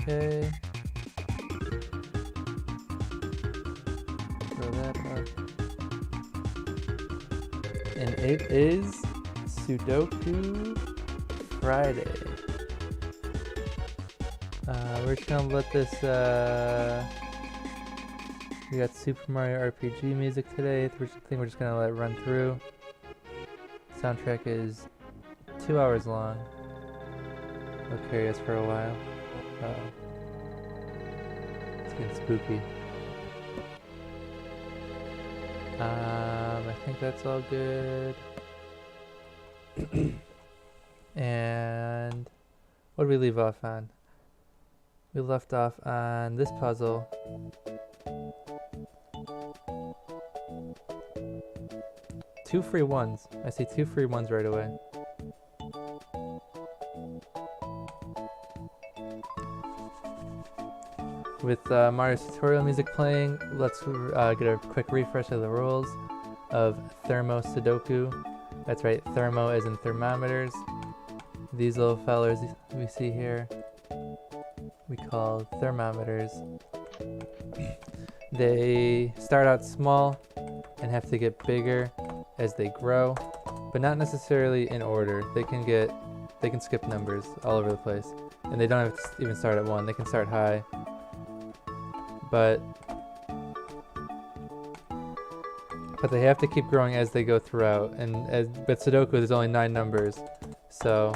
Okay. Throw that up. And it is Sudoku Friday. We're just gonna let this, we got Super Mario RPG music today. I think we're just gonna let it run through. Soundtrack is 2 hours long. It'll carry us for a while. It's getting spooky. I think that's all good. And what did we leave off on? We left off on this puzzle. Two free ones. I see 2 free ones right away. With Mario's tutorial music playing, let's get a quick refresh of the rules of Thermo Sudoku. That's right, thermo as in thermometers. These little fellers we see here, we call thermometers. They start out small and have to get bigger as they grow, but not necessarily in order. They can skip numbers all over the place, and they don't have to even start at 1. They can start high. But they have to keep growing as they go throughout. And with Sudoku, there's only 9 numbers, so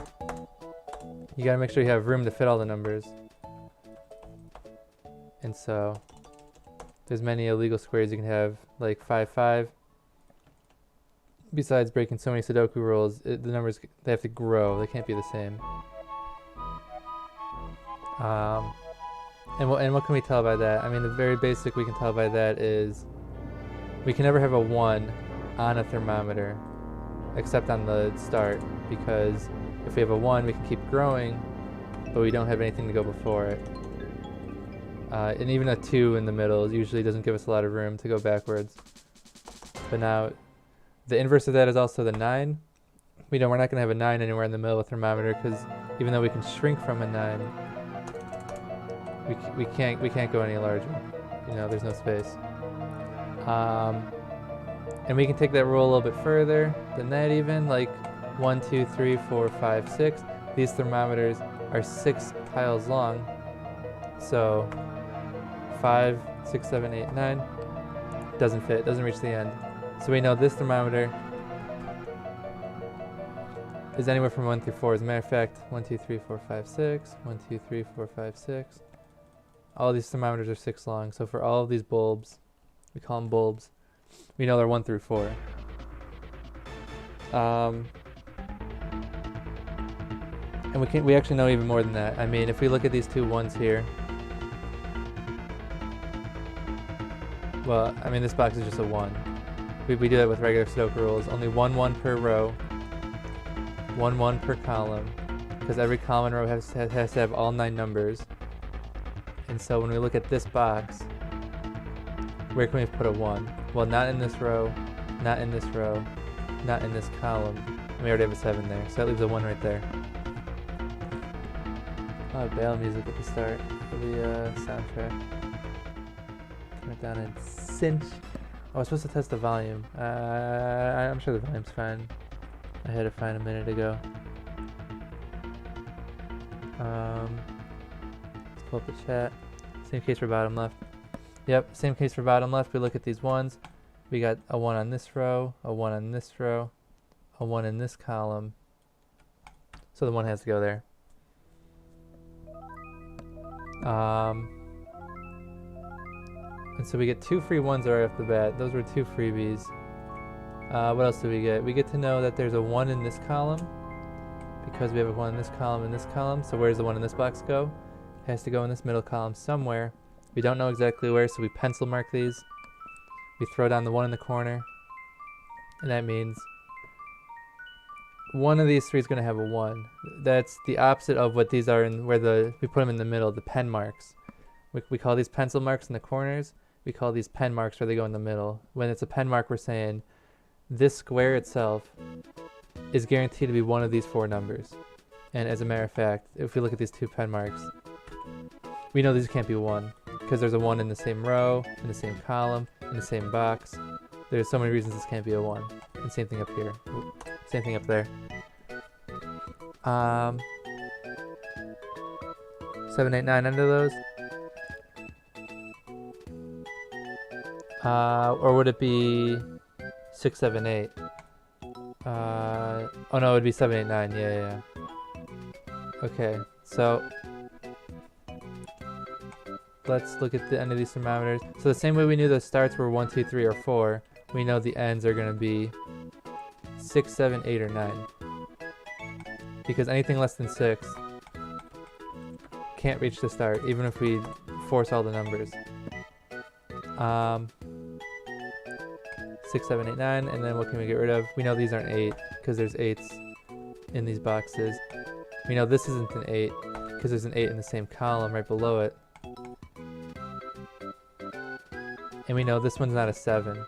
you gotta make sure you have room to fit all the numbers. And so there's many illegal squares you can have, like 5, 5. Besides breaking so many Sudoku rules, the numbers, they have to grow. They can't be the same. And what can we tell by that? I mean, the very basic we can tell by that is we can never have a 1 on a thermometer except on the start, because if we have a 1, we can keep growing, but we don't have anything to go before it. And even a 2 in the middle usually doesn't give us a lot of room to go backwards. But now, the inverse of that is also the 9, we know we're not going to have a 9 anywhere in the middle of a thermometer, because even though we can shrink from a 9, we can't go any larger. You know, there's no space. And we can take that rule a little bit further than that even, like 1, 2, 3, 4, 5, 6. These thermometers are 6 tiles long. So 5, 6, 7, 8, 9 doesn't fit, doesn't reach the end. So we know this thermometer is anywhere from 1 through 4. As a matter of fact, 1, 2, 3, 4, 5, 6. 1, 2, 3, 4, 5, 6. All these thermometers are 6 long. So for all of these bulbs, we call them bulbs, we know they're 1 through 4. And we actually know even more than that. I mean, if we look at these two 1s here, well, I mean, this box is just a 1. We do that with regular Sudoku rules. Only 1 1 per row, 1 1 per column, because every column and row has to have all 9 numbers. And so when we look at this box, where can we put a 1? Well, not in this row, not in this row, not in this column. And we already have a 7 there, so that leaves a 1 right there. Oh, bail music at the start for the soundtrack. Turn it down and cinch. Oh, I was supposed to test the volume. I'm sure the volume's fine. I had it fine a minute ago. Let's pull up the chat. Same case for bottom left. Yep, same case for bottom left. We look at these 1s. We got a 1 on this row, a 1 on this row, a 1 in this column. So the 1 has to go there. And so we get 2 free 1s right off the bat. Those were 2 freebies. What else do we get? We get to know that there's a 1 in this column, because we have a 1 in this column and this column. So where does the 1 in this box go? It has to go in this middle column somewhere. We don't know exactly where, so we pencil mark these. We throw down the 1 in the corner, and that means one of these 3 is going to have a 1. That's the opposite of what these are in where we put them in the middle, the pen marks. We call these pencil marks in the corners. We call these pen marks where they go in the middle. When it's a pen mark, we're saying this square itself is guaranteed to be one of these 4 numbers. And as a matter of fact, if we look at these 2 pen marks, we know these can't be 1, because there's a 1 in the same row, in the same column, in the same box. There's so many reasons this can't be a 1. And same thing up here. Same thing up there. 7, 8, 9 under those. Or would it be 6, 7, 8? Oh no, it would be 7, 8, 9. Yeah. Okay, so let's look at the end of these thermometers. So the same way we knew the starts were 1, 2, 3, or 4, we know the ends are going to be 6, 7, 8, or 9. Because anything less than 6 can't reach the start, even if we force all the numbers. 6, 7, 8, 9, and then what can we get rid of? We know these aren't 8, because there's 8s in these boxes. We know this isn't an 8, because there's an 8 in the same column right below it. And we know this one's not a 7,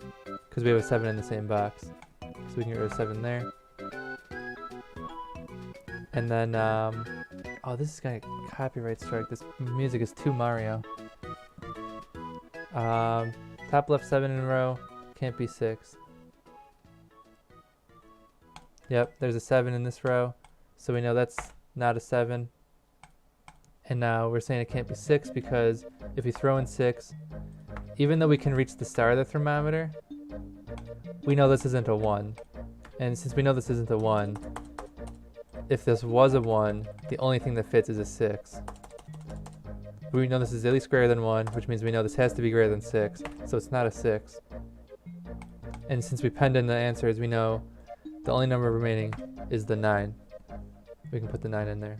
because we have a 7 in the same box. So we can get rid of 7 there. And then, oh, this is gonna copyright strike. This music is too Mario. Top left 7 in a row, can't be 6. Yep, there's a 7 in this row, so we know that's not a 7. And now we're saying it can't be 6 because if we throw in 6, even though we can reach the start of the thermometer, we know this isn't a 1. And since we know this isn't a 1, if this was a 1, the only thing that fits is a 6. We know this is at least greater than 1, which means we know this has to be greater than 6, so it's not a 6. And since we penned in the answers, we know the only number remaining is the 9. We can put the 9 in there.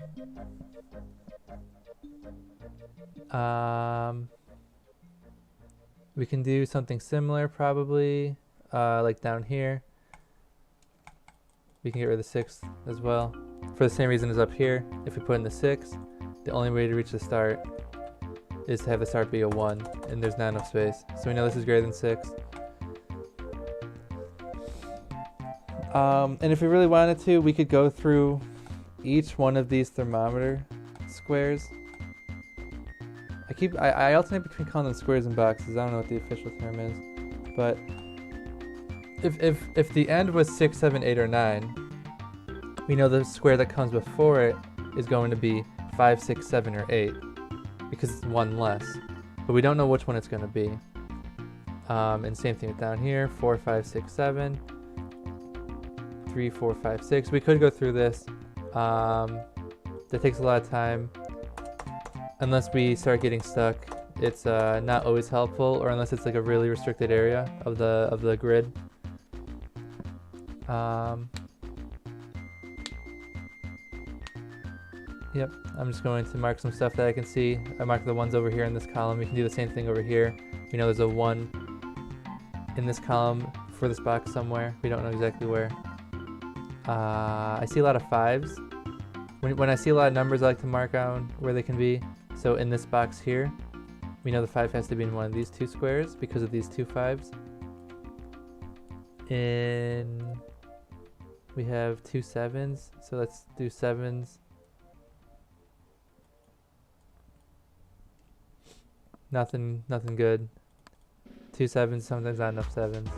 We can do something similar probably, like down here. We can get rid of the 6 as well. For the same reason as up here, if we put in the 6, the only way to reach the start is to have the start be a 1, and there's not enough space. So we know this is greater than 6. And if we really wanted to, we could go through each one of these thermometer squares. I alternate between calling them squares and boxes. I don't know what the official term is, but if the end was 6, 7, 8, or 9, we know the square that comes before it is going to be 5, 6, 7, or 8 because it's one less, but we don't know which one it's going to be. And same thing down here, 4, 5, 6, 7, 3, 4, 5, 6. We could go through this. That takes a lot of time. Unless we start getting stuck, it's not always helpful, or unless it's like a really restricted area of the grid. Yep, I'm just going to mark some stuff that I can see. I marked the ones over here in this column. We can do the same thing over here. We know there's a 1 in this column for this box somewhere. We don't know exactly where. I see a lot of 5s. When I see a lot of numbers, I like to mark down where they can be. So in this box here, we know the 5 has to be in one of these 2 squares because of these 2 5s. We have 2 7s, so let's do 7s. Nothing good. 2 7s, sometimes not enough 7s.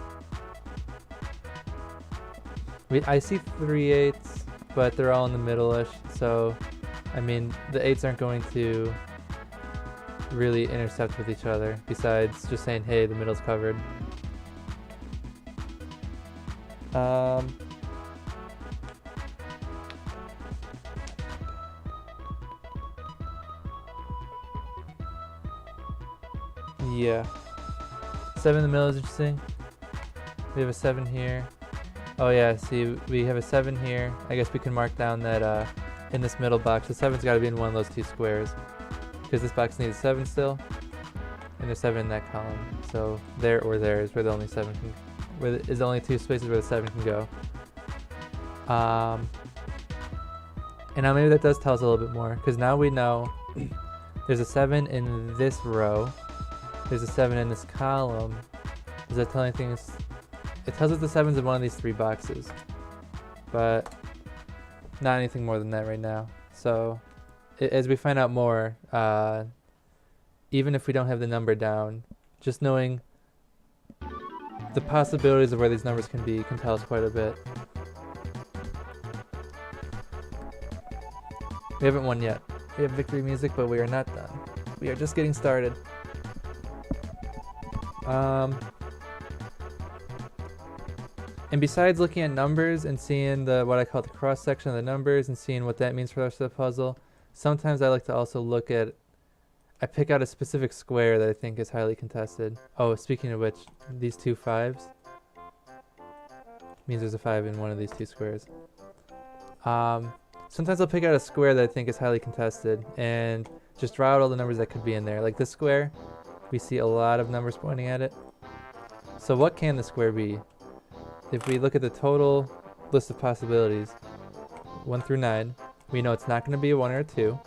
I see 3 8s, but they're all in the middle-ish, so I mean the 8s aren't going to really intercept with each other, besides just saying, hey, the middle's covered. Yeah. 7 in the middle is interesting. We have a 7 here. Oh yeah, see, we have a 7 here. I guess we can mark down that in this middle box, the 7's got to be in one of those 2 squares. Because this box needs a 7 still. And there's 7 in that column. So there or there is where the only 7 can... is the only 2 spaces where the 7 can go. And now maybe that does tell us a little bit more. Because now we know there's a 7 in this row. There's a 7 in this column. Does that tell anything? It tells us the 7's in one of these 3 boxes. But not anything more than that right now. So as we find out more, even if we don't have the number down, just knowing the possibilities of where these numbers can be can tell us quite a bit. We haven't won yet. We have victory music, but we are not done. We are just getting started. And besides looking at numbers and seeing what I call the cross section of the numbers and seeing what that means for the rest of the puzzle, sometimes I like to also look at, I pick out a specific square that I think is highly contested. Oh, speaking of which, these 2 5s means there's a 5 in one of these 2 squares. Sometimes I'll pick out a square that I think is highly contested and just draw out all the numbers that could be in there. Like this square, we see a lot of numbers pointing at it. So what can the square be? If we look at the total list of possibilities, 1 through 9, we know it's not going to be a 1 or a 2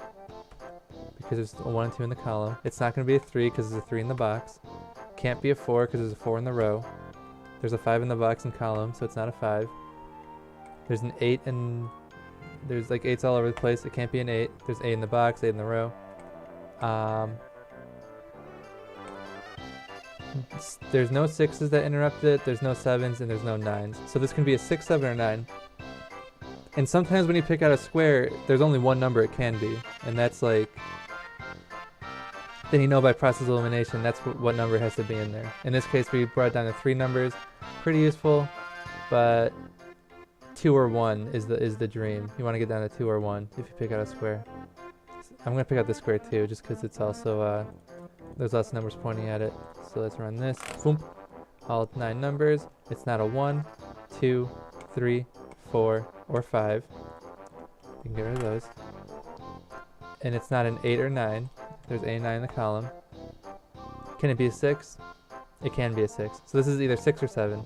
because there's a 1 and 2 in the column. It's not going to be a 3 because there's a 3 in the box. Can't be a 4 because there's a 4 in the row. There's a 5 in the box and column, so it's not a 5. There's an 8 and there's like 8s all over the place. It can't be an 8. There's 8 in the box, 8 in the row. There's no 6s that interrupt it, there's no 7s, and there's no 9s. So this can be a 6, 7, or 9. And sometimes when you pick out a square, there's only one number it can be. And that's like... Then you know by process of elimination, that's what number has to be in there. In this case, we brought it down to 3 numbers. Pretty useful, but 2 or 1 is the dream. You want to get down to 2 or 1 if you pick out a square. I'm going to pick out this square too, just because it's also... there's lots of numbers pointing at it. So let's run this. Boom. All 9 numbers. It's not a 1, 2, 3, 4, or 5. We can get rid of those. And it's not an 8 or 9. There's 8 and 9 in the column. Can it be a 6? It can be a 6. So this is either 6 or 7.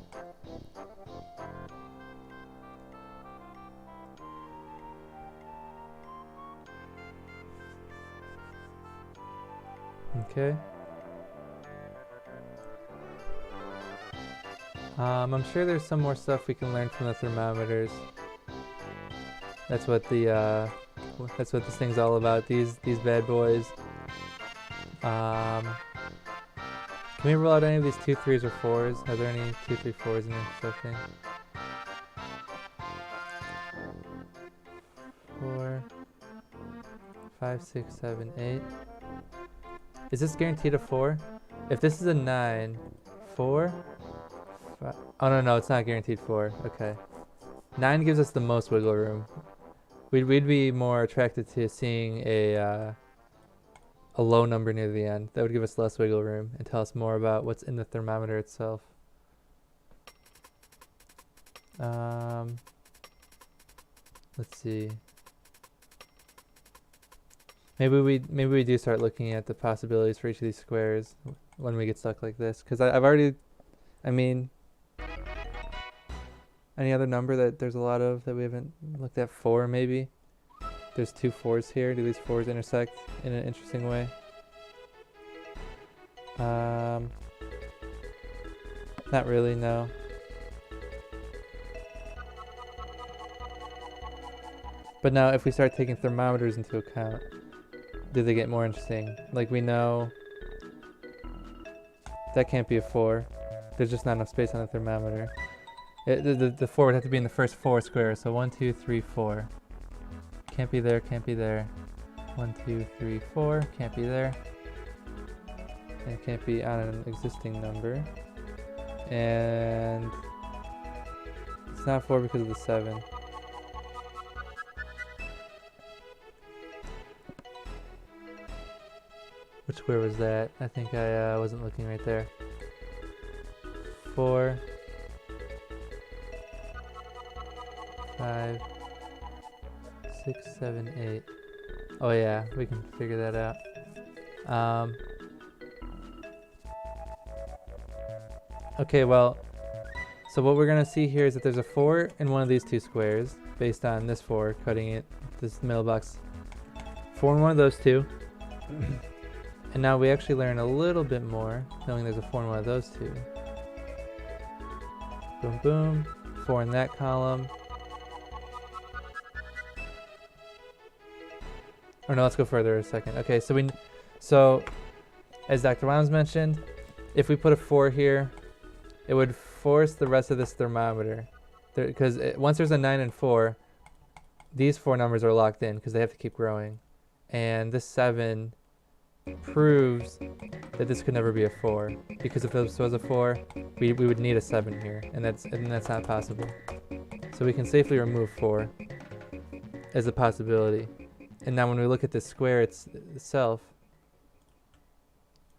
Okay. I'm sure there's some more stuff we can learn from the thermometers. That's what that's what this thing's all about. These bad boys. Can we roll out any of these 2, 3s, or 4s? Are there any 2, 3, 4s in this stuff thing? 4, 5, 6, 7, 8. Is this guaranteed a 4? If this is a 9, 4, 5. Oh no, it's not guaranteed 4. Okay. 9 gives us the most wiggle room. We'd be more attracted to seeing a low number near the end. That would give us less wiggle room and tell us more about what's in the thermometer itself. Let's see. Maybe we do start looking at the possibilities for each of these squares when we get stuck like this. Because I've already, I mean, any other number that there's a lot of that we haven't looked at? 4 maybe? There's 2 4s here. Do these 4s intersect in an interesting way? Not really, no. But now if we start taking thermometers into account, do they get more interesting? Like we know that can't be a 4. There's just not enough space on the thermometer. The 4 would have to be in the first 4 squares. So 1, 2, 3, 4. Can't be there, can't be there. 1, 2, 3, 4. Can't be there. And it can't be on an existing number. And it's not 4 because of the 7. Which square was that? I think I wasn't looking right there. 4, 5, 6, 7, 8. Oh yeah, we can figure that out. Okay, well, so what we're gonna see here is that there's a 4 in one of these 2 squares, based on this 4, cutting it, this mailbox. 4 in one of those 2. And now we actually learn a little bit more, knowing there's a 4 in one of those 2. Boom, boom. 4 in that column. Or no, let's go further a second. Okay, so as Dr. Wiles mentioned, if we put a 4 here, it would force the rest of this thermometer. Because once there's a 9 and 4, these 4 numbers are locked in because they have to keep growing. And this 7 proves that this could never be a 4, because if this was a 4, we would need a 7 here, and that's not possible. So we can safely remove 4 as a possibility. And now when we look at this square itself,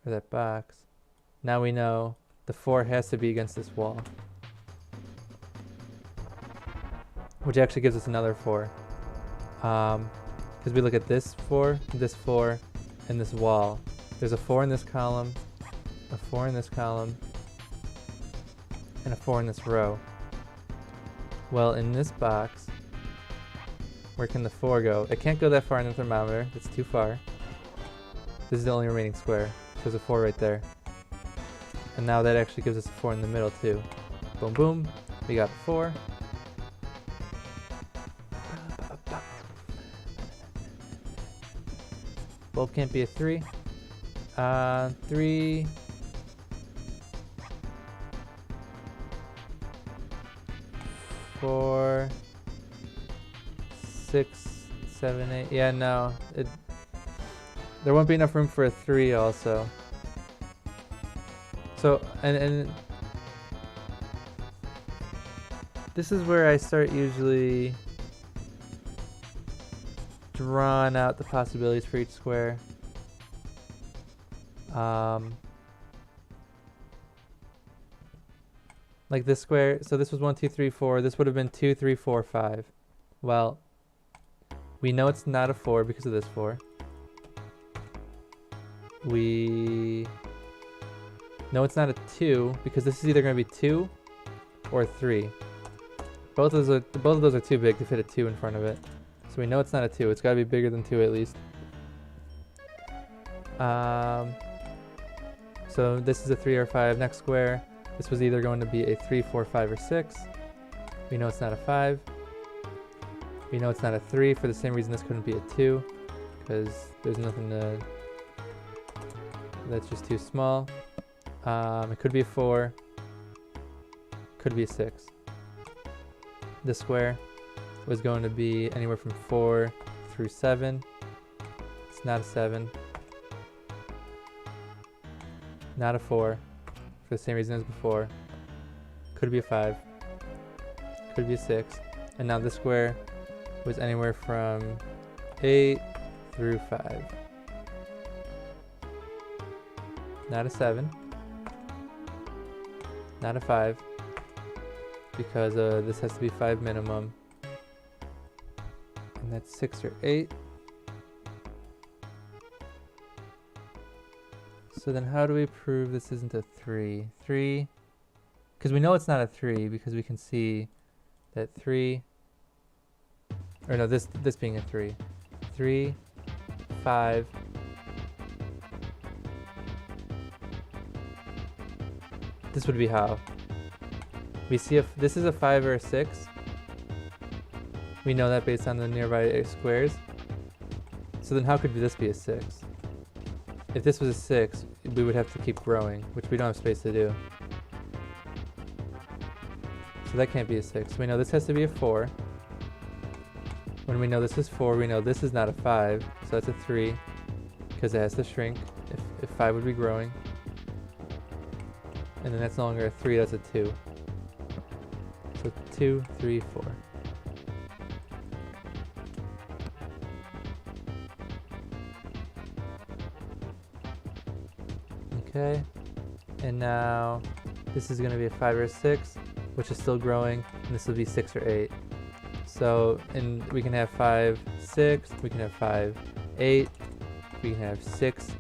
or that box, now we know the 4 has to be against this wall, which actually gives us another 4, because we look at this 4, and this wall. There's a 4 in this column, a 4 in this column, and a 4 in this row. Well, in this box, where can the 4 go? It can't go that far in the thermometer. It's too far. This is the only remaining square. There's a 4 right there. And now that actually gives us a 4 in the middle too. Boom, boom. We got 4. Bulb can't be a 3. 3. 4. 6, 7, 8. Yeah, no. There won't be enough room for a 3 also. So, and this is where I start usually drawing out the possibilities for each square. Like this square, so this was 1, 2, 3, 4. This would have been 2, 3, 4, 5. Well, we know it's not a 4 because of this 4. We know it's not a 2 because this is either going to be 2 or 3. Both of those are too big to fit a 2 in front of it. So we know it's not a 2. It's got to be bigger than 2 at least. So this is a 3 or 5. Next square. This was either going to be a 3, 4, 5, or 6. We know it's not a 5. We know it's not a 3 for the same reason this couldn't be a 2, because there's nothing to... That's just too small. It could be a 4. Could be a 6. This square was going to be anywhere from 4 through 7. It's not a 7. Not a 4, for the same reason as before. Could be a 5. Could be a 6. And now this square was anywhere from 8 through 5. Not a 7. Not a 5. Because this has to be 5 minimum. And that's 6 or 8. So then how do we prove this isn't a 3? 3, because we know it's not a 3 because we can see that 3, or no, this being a 3. 3, 5, this would be how? We see if this is a 5 or a 6. We know that based on the nearby squares. So then how could this be a 6? If this was a 6, we would have to keep growing, which we don't have space to do. So that can't be a 6. We know this has to be a 4. When we know this is 4, we know this is not a 5, so that's a 3, because it has to shrink if 5 would be growing. And then that's no longer a 3, that's a 2. So 2, 3, 4. Okay, and now this is going to be a 5 or a 6, which is still growing, and this will be 6 or 8. So, and we can have 5, 6, we can have 5, 8, we can have 6,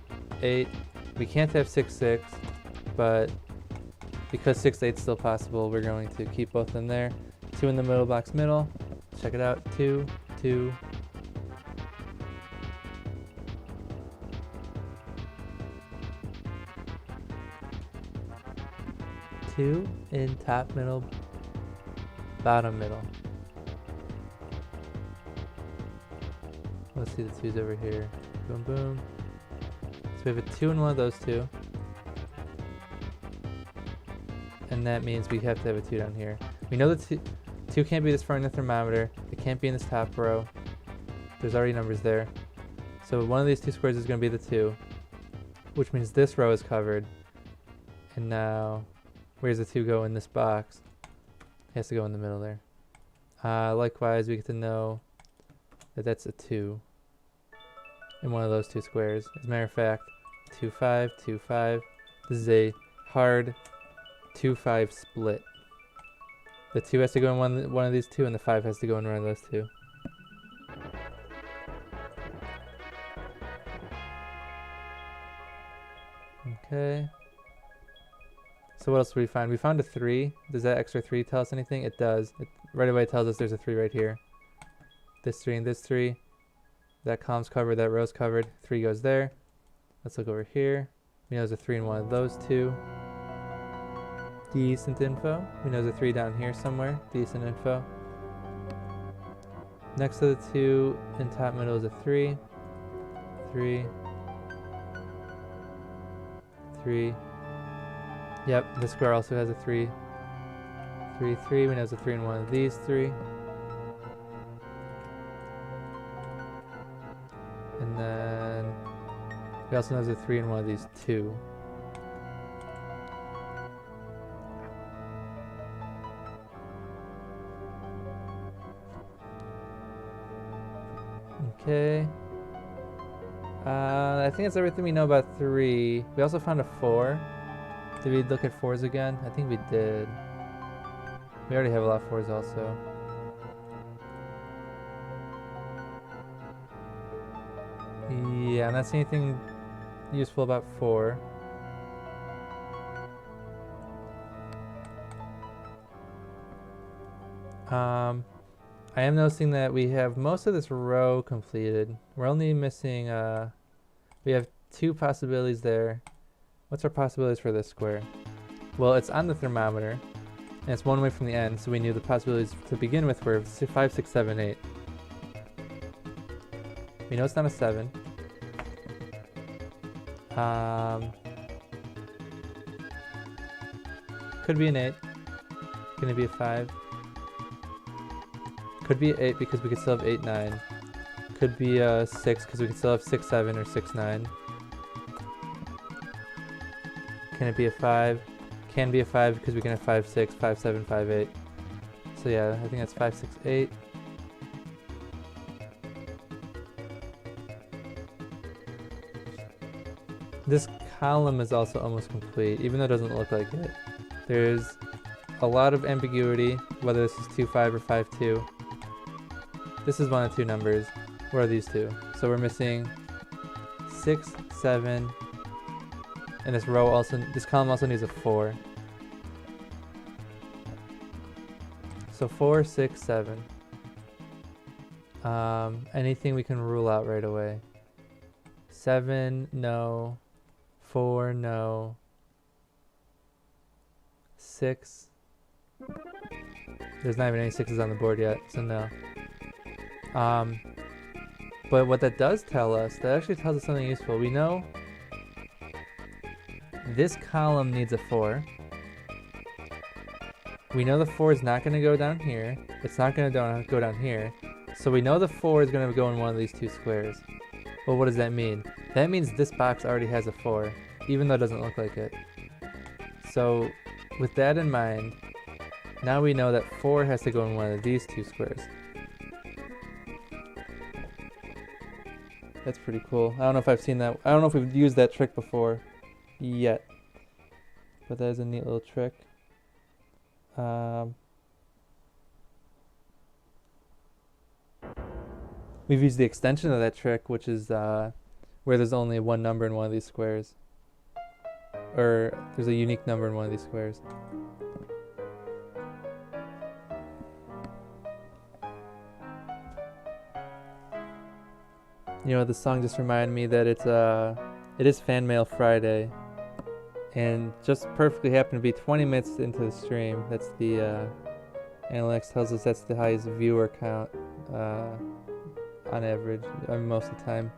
8. We can't have 6, 6, but because 6, 8 is still possible, we're going to keep both of them there. 2 in the middle box middle. Check it out. 2, 2. Two in top middle, bottom middle. Let's see the 2's over here. Boom, boom. So we have a 2 in one of those 2. And that means we have to have a 2 down here. We know the 2 can't be this far in the thermometer. It can't be in this top row. There's already numbers there. So one of these 2 squares is going to be the 2, which means this row is covered. And now, where's the 2 go in this box? It has to go in the middle there. Likewise, we get to know that that's a 2 in one of those 2 squares. As a matter of fact, 2, 5, 2, 5. This is a hard 2, 5 split. The 2 has to go in one of these 2, and the 5 has to go in one of those 2. Okay. So what else did we find? We found a 3. Does that extra 3 tell us anything? It does. It right away tells us there's a 3 right here. This 3 and this 3. That column's covered, that row's covered. 3 goes there. Let's look over here. We know there's a 3 in one of those 2. Decent info. We know there's a 3 down here somewhere. Decent info. Next to the 2 in top middle is a 3. 3. 3. Yep, this square also has a 3. 3, 3. We know there's a 3 in one of these 3. And then we also know there's a 3 in one of these 2. Okay. I think that's everything we know about 3. We also found a 4. Did we look at 4s again? I think we did. We already have a lot of 4s also. Yeah, I'm not seeing anything useful about 4. I am noticing that we have most of this row completed. We're only missing, we have 2 possibilities there. What's our possibilities for this square? Well, it's on the thermometer, and it's one away from the end, so we knew the possibilities to begin with were 5, 6, 7, 8. We know it's not a 7. Could be an 8. Can it be a 5? Could be an 8 because we could still have 8, 9. Could be a 6 because we could still have 6, 7 or 6, 9. Can it be a 5? Can be a 5 because we can have 5, 6, 5, 7, 5, 8. So yeah, I think that's 5, 6, 8. This column is also almost complete, even though it doesn't look like it. There's a lot of ambiguity, whether this is 2, 5 or 5, 2. This is one of two numbers. What are these two? So we're missing 6, 7, and this row also, this column also needs a 4. So 4, 6, 7. Anything we can rule out right away. 7, no. 4, no. 6. There's not even any 6s on the board yet, so no. But what that does tell us, that actually tells us something useful. We know this column needs a 4. We know the 4 is not going to go down here. It's not going to go down here. So we know the 4 is going to go in one of these two squares. Well, what does that mean? That means this box already has a 4, even though it doesn't look like it. So with that in mind, now we know that 4 has to go in one of these two squares. That's pretty cool. I don't know if I've seen that. I don't know if we've used that trick before yet. But that is a neat little trick. We've used the extension of that trick, which is where there's only one number in one of these squares. Or there's a unique number in one of these squares. You know, the song just reminded me that it is Fanmail Friday, and just perfectly happened to be 20 minutes into the stream. That's the analytics tells us that's the highest viewer count on average, most of the time.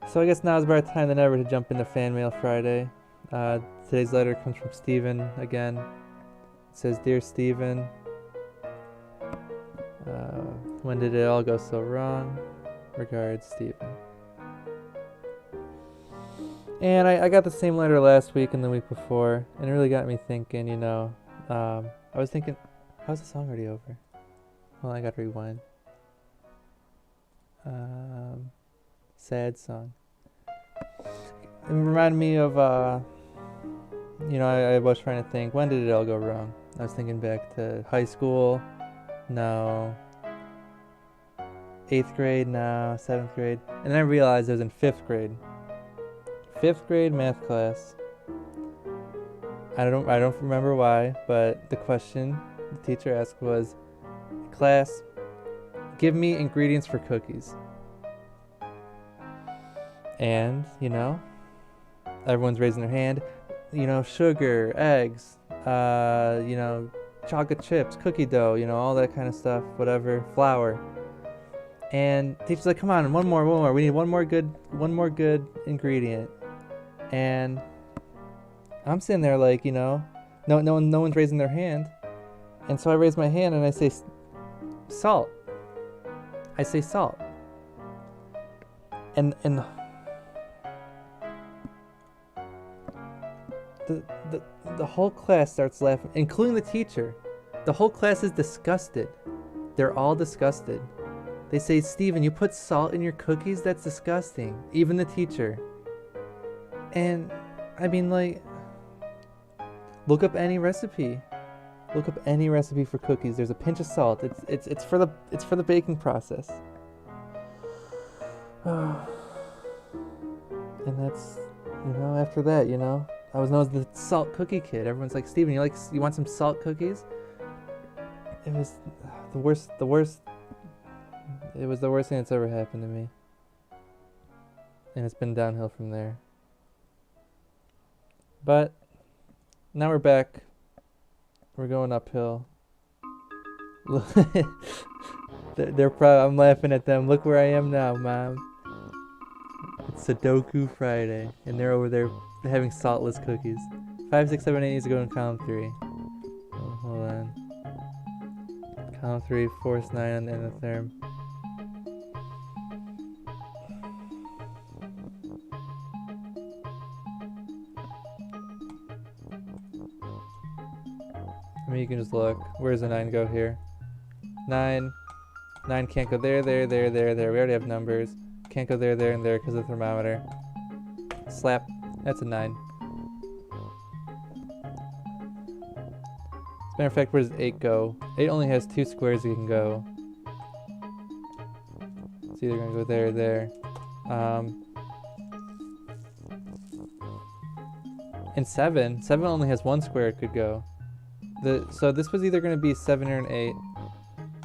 So I guess now is a better time than ever to jump into Fanmail Friday. Today's letter comes from Steven again. It says, "Dear Steven, when did it all go so wrong? Regards, Steven." And I got the same letter last week and the week before, and it really got me thinking, you know. I was thinking, how's the song already over? Well, I gotta rewind. Sad song. It reminded me of, you know, I was trying to think, when did it all go wrong? I was thinking back to high school. No. 8th grade, no. 7th grade. And then I realized it was in 5th grade. 5th grade math class. I don't remember why, but the question the teacher asked was, "Class, give me ingredients for cookies." And, you know, everyone's raising their hand. You know, sugar, eggs, you know, chocolate chips, cookie dough, you know, all that kind of stuff, whatever, flour. And teacher's like, "Come on, one more. We need one more good ingredient." And I'm sitting there like, you know, no one's raising their hand. And so I raise my hand and I say, "Salt." I say salt. And the whole class starts laughing, including the teacher. The whole class is disgusted. They're all disgusted. They say, "Steven, you put salt in your cookies? That's disgusting." Even the teacher. And I mean, like, look up any recipe. Look up any recipe for cookies. There's a pinch of salt. It's for the baking process. And that's, you know, after that, you know, I was known as the salt cookie kid. Everyone's like, "Steven, you want some salt cookies?" It was the worst. It was the worst thing that's ever happened to me. And it's been downhill from there. But Now we're back. We're going uphill. They're probably, I'm laughing at them. Look where I am now, Mom. It's Sudoku Friday, and they're over there having saltless cookies. 5, 6, 7, 8 needs to go in column 3. Oh, hold on. Column 3, force 9 in the therm. I mean, you can just look. Where's the 9 go here? 9 can't go there. We already have numbers. Can't go there, and there because of the thermometer. Slap. That's a 9. As a matter of fact, where does 8 go? 8 only has 2 squares it can go. It's either going to go there or there. And 7 only has 1 square it could go. So this was either going to be 7 or an 8.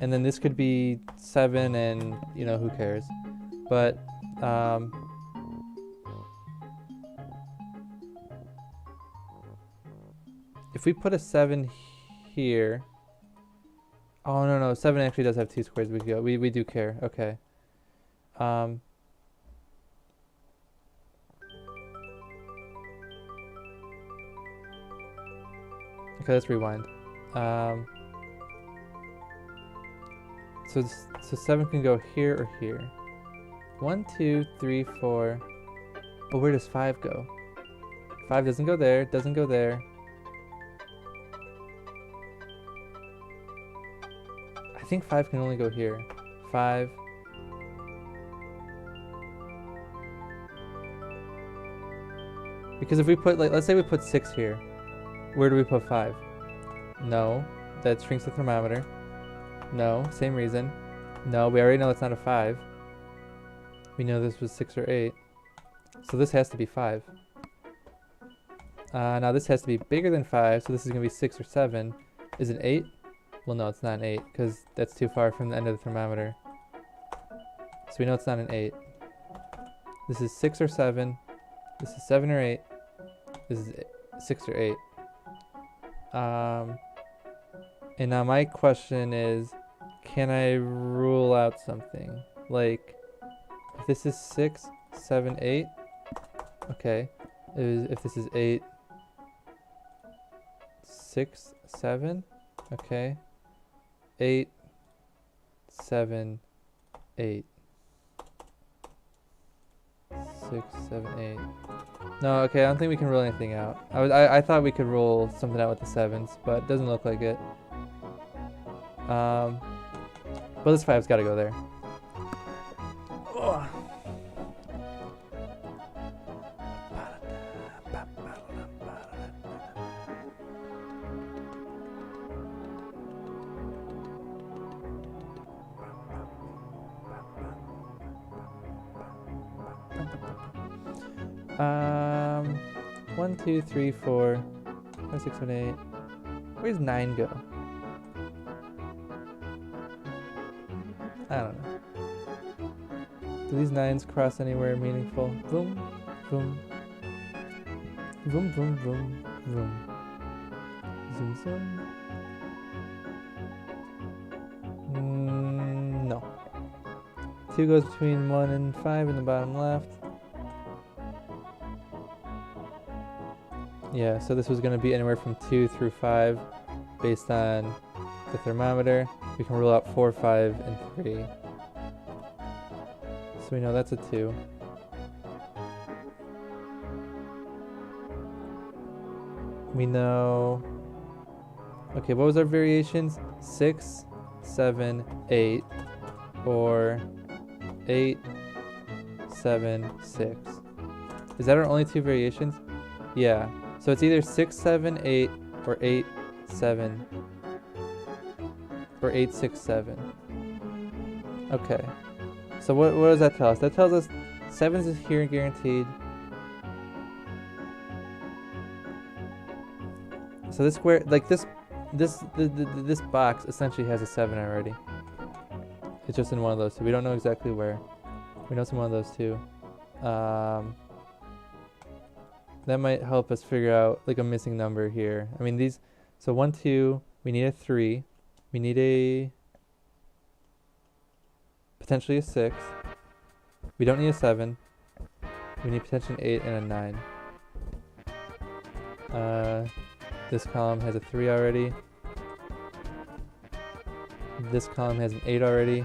And then this could be 7 and, you know, who cares. But, if we put a 7 here. Oh, no. 7 actually does have 2 squares we could go. We do care. Okay. Okay, let's rewind. So 7 can go here or here. 1, 2, 3, 4. But where does 5 go? 5 doesn't go there, doesn't go there. I think 5 can only go here. 5. Because if we put, like, let's say we put 6 here. Where do we put 5? No, that shrinks the thermometer. No, same reason. No, we already know it's not a 5. We know this was 6 or 8. So this has to be 5. Now this has to be bigger than 5, so this is going to be 6 or 7. Is it 8? Well, no, it's not an 8, because that's too far from the end of the thermometer. So we know it's not an 8. This is 6 or 7. This is 7 or 8. This is 6 or 8. And now my question is, can I rule out something? Like, if this is 6, 7, 8, okay. If this is 8, 6, 7, okay. 8, 7, 8. 6, 7, 8. No, okay, I don't think we can rule anything out. I thought we could rule something out with the 7s, but it doesn't look like it. Well, this 5's got to go there. Ugh. 1, 2, 3, 4, 5, 6, 7, 8. Where's 9 go? I don't know. Do these 9s cross anywhere meaningful? Boom, boom. Boom, boom, boom, boom. Zoom, zoom. No. 2 goes between 1 and 5 in the bottom left. Yeah, so this was going to be anywhere from 2 through 5 based on the thermometer. We can rule out 4, 5, and 3. So we know that's a 2. We know... Okay, what was our variations? 6, 7, 8, or 8, 7, 6. Is that our only 2 variations? Yeah. So it's either 6, 7, 8, or 8, 7, or 8, 6, 7. Okay. So what does that tell us? That tells us 7s is here guaranteed. So this square, like this box essentially has a 7 already. It's just in one of those 2. We don't know exactly where. We know it's in one of those 2. that might help us figure out like a missing number here. I mean these, so 1, 2, we need a 3, we need a potentially a 6, we don't need a 7, we need potentially an 8 and a 9. This column has a 3 already. This column has an 8 already.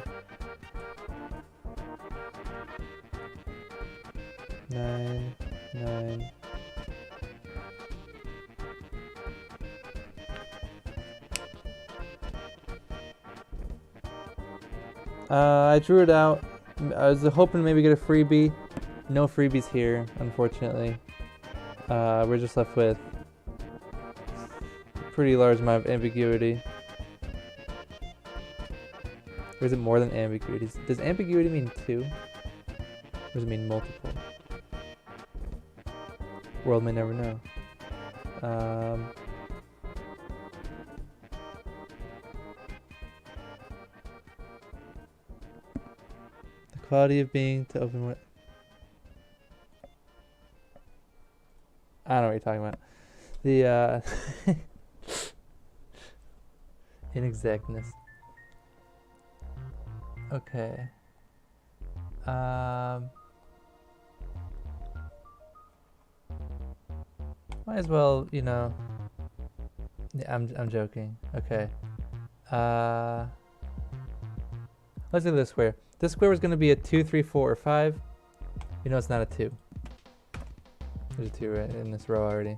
9, 9. I drew it out. I was hoping to maybe get a freebie. No freebies here, unfortunately. We're just left with a pretty large amount of ambiguity. Or is it more than ambiguity? Does ambiguity mean 2? Or does it mean multiple? World may never know. The quality of being to open what? I don't know what you're talking about. The inexactness. Okay. Might as well, you know. Yeah, I'm joking. Okay. Let's look at this square. This square was going to be a 2, 3, 4, or 5. You know it's not a 2. There's a 2 right in this row already.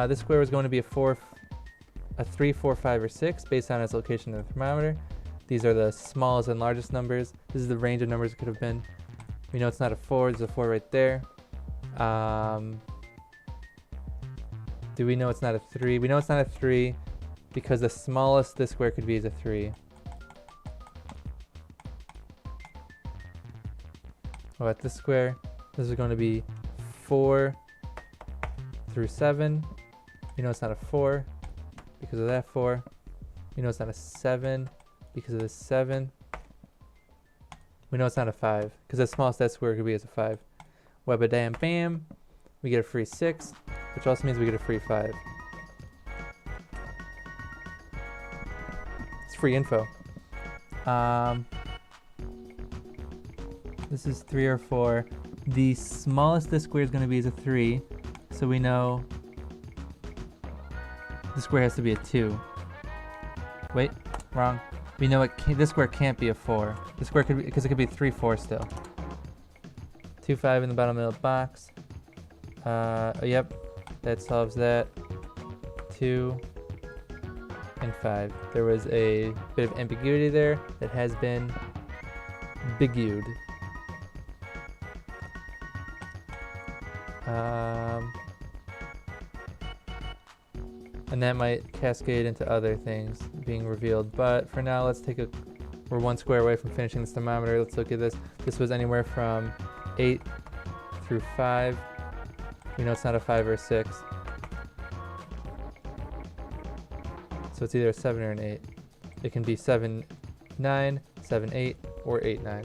This square was going to be a 3, 4, 5, or 6 based on its location in the thermometer. These are the smallest and largest numbers. This is the range of numbers it could have been. We know it's not a 4. There's a 4 right there. Do we know it's not a 3? We know it's not a 3 because the smallest this square could be is a 3. Oh, at this square, this is going to be 4 through 7. We know it's not a 4 because of that 4. We know it's not a 7 because of this 7. We know it's not a 5 because the smallest that square could be is a 5. Webba damn bam. We get a free 6, which also means we get a free 5. It's free info. This is 3 or 4. The smallest this square is going to be is a 3, so we know this square has to be a 2. Wait, wrong. We know this square can't be a 4. This square could be, because it could be 3, 4 still. 2, 5 in the bottom middle box. Yep, that solves that. 2 and 5. There was a bit of ambiguity there that has been bigued. And that might cascade into other things being revealed. But for now, let's take we're 1 square away from finishing this thermometer. Let's look at this. This was anywhere from 8 through 5. We know it's not a 5 or a 6. So it's either a 7 or an 8. It can be 7, 9, 7, 8, or 8, 9.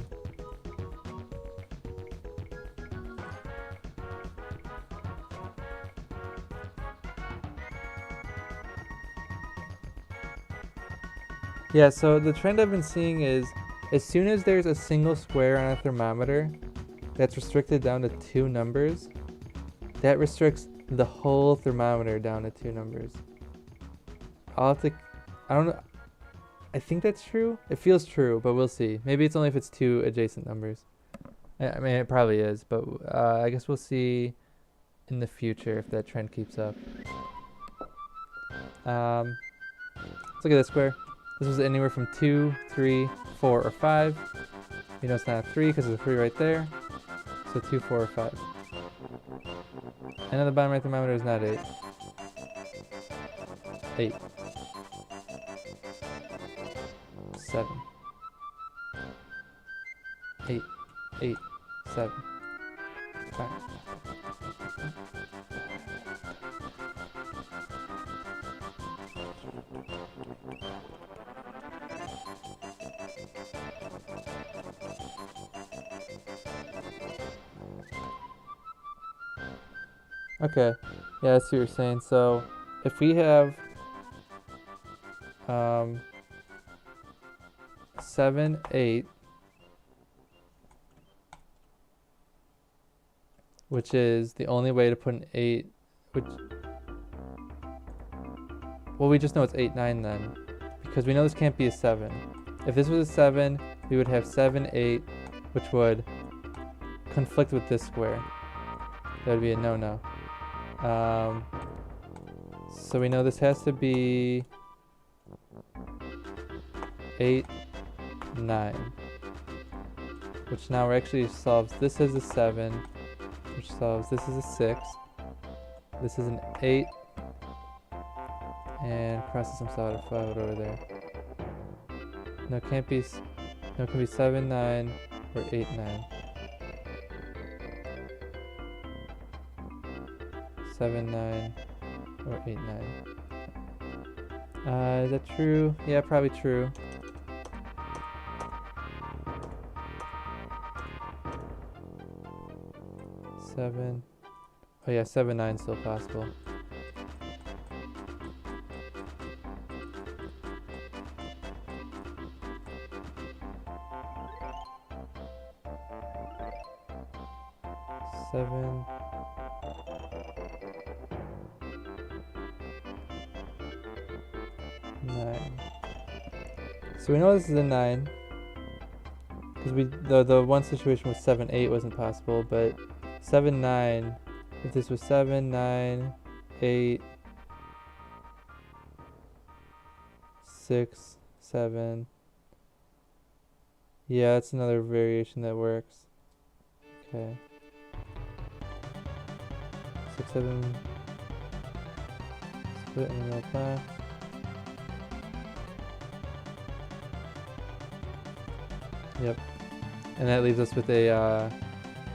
Yeah, so the trend I've been seeing is as soon as there's a single square on a thermometer that's restricted down to 2 numbers, that restricts the whole thermometer down to 2 numbers. I don't know. I think that's true. It feels true, but we'll see. Maybe it's only if it's 2 adjacent numbers. I mean, it probably is, but I guess we'll see in the future if that trend keeps up. Let's look at this square. This was anywhere from 2, 3, 4, or 5. You know it's not a 3 because there's a 3 right there. So 2, 4, or 5. And on the bottom right thermometer is not 8. 8. 7. 8. 8. 7. 5. Okay. Yeah, I see what you're saying. So if we have 7, 8, which is the only way to put an 8, which, well, we just know it's 8, 9 then, because we know this can't be a 7. If this was a 7, we would have 7, 8, which would conflict with this square. That would be a no-no. So we know this has to be 8, 9, which now actually solves this as a 7, which solves this as a 6, this is an 8, and crosses some sort of 5 over there. No, it can't be, no, it can be 7, 9, or 8, 9. 7, 9, or 8, 9. Is that true? Yeah, probably true. Seven. Oh yeah, 7, 9 still possible. Seven. 9. So we know this is a 9. Because the one situation with 7, 8 wasn't possible, but 7, 9, if this was 7, 9, 8, 6, 7. Yeah, that's another variation that works. Okay. 6, 7, split in the middle class. Yep. And that leaves us with a,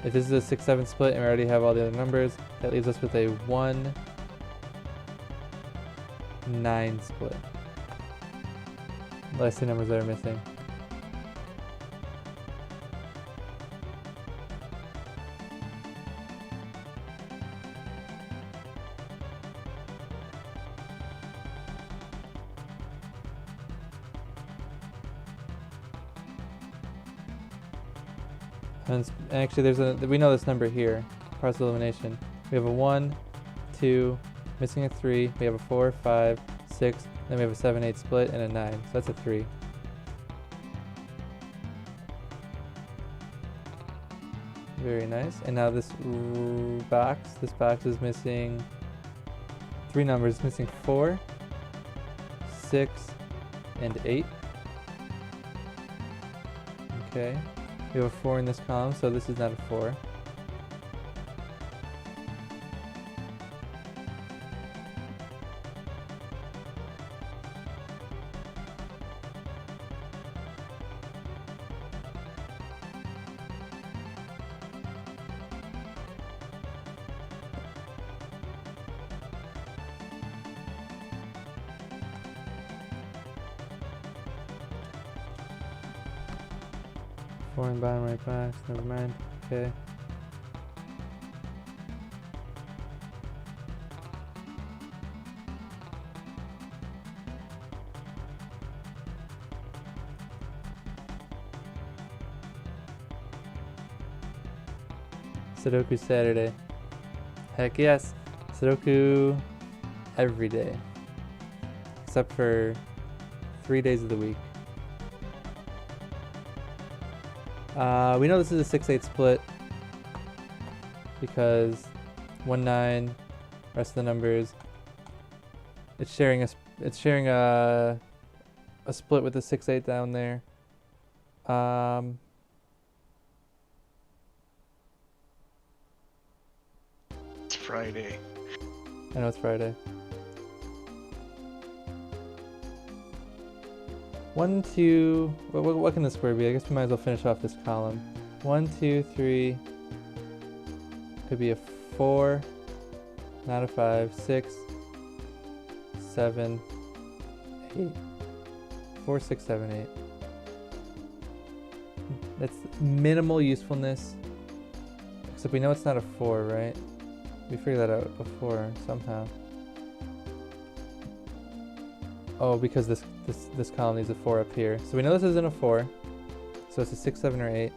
if this is a 6, 7 split and we already have all the other numbers, that leaves us with a 1, 9 split. Last two numbers that are missing. And actually, we know this number here, partial elimination. We have a 1, 2, missing a 3. We have a 4, 5, 6. Then we have a 7, 8 split and a 9. So that's a 3. Very nice. And now this box is missing 3 numbers. It's missing 4, 6, and 8. Okay. We have a 4 in this column, so this is not a 4. Four in bottom right box, never mind. Okay. Sudoku Saturday. Heck yes. Sudoku every day. Except for 3 days of the week. We know this is a 6, 8 split because 1, 9, rest of the numbers. It's sharing a split with the 6, 8 down there. It's Friday. I know it's Friday. 1, 2. What can the square be? I guess we might as well finish off this column. 1, 2, 3. Could be a 4, not a 5. 6, 7, 8. 4, 6, 7, 8. That's minimal usefulness. Except we know it's not a 4, right? We figured that out before somehow. Oh, because this column needs a 4 up here. So we know this isn't a 4. So it's a 6, 7, or 8.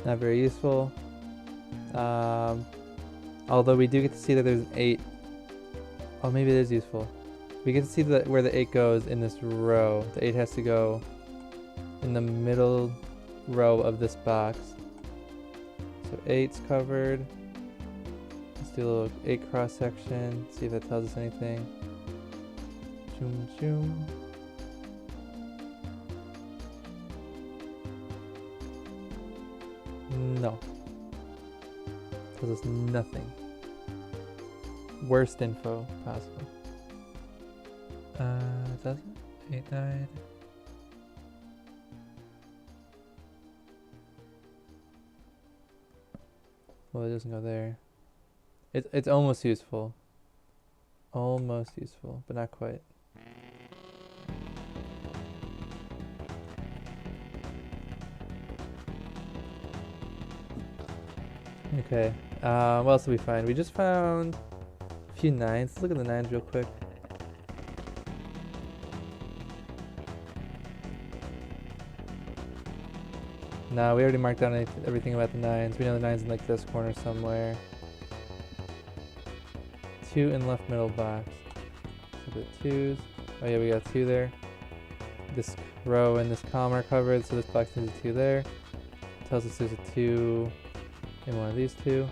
Not very useful. Although we do get to see that there's an 8. Oh, maybe it is useful. We get to see where the 8 goes in this row. The 8 has to go in the middle row of this box. So 8's covered. Let's do a little 8 cross section. See if that tells us anything. Zoom, zoom. No. Tells us nothing. Worst info possible. Does it? 8 died. Well, it doesn't go there. It's almost useful. Almost useful, but not quite. Okay. What else did we find? We just found a few 9s. Let's look at the 9s real quick. No, we already marked down everything about the 9s. We know the 9's in like this corner somewhere. 2 in left middle box. So the 2s. Oh yeah, we got 2 there. This row and this column are covered, so this box needs a 2 there. Tells us there's a 2 in one of these 2.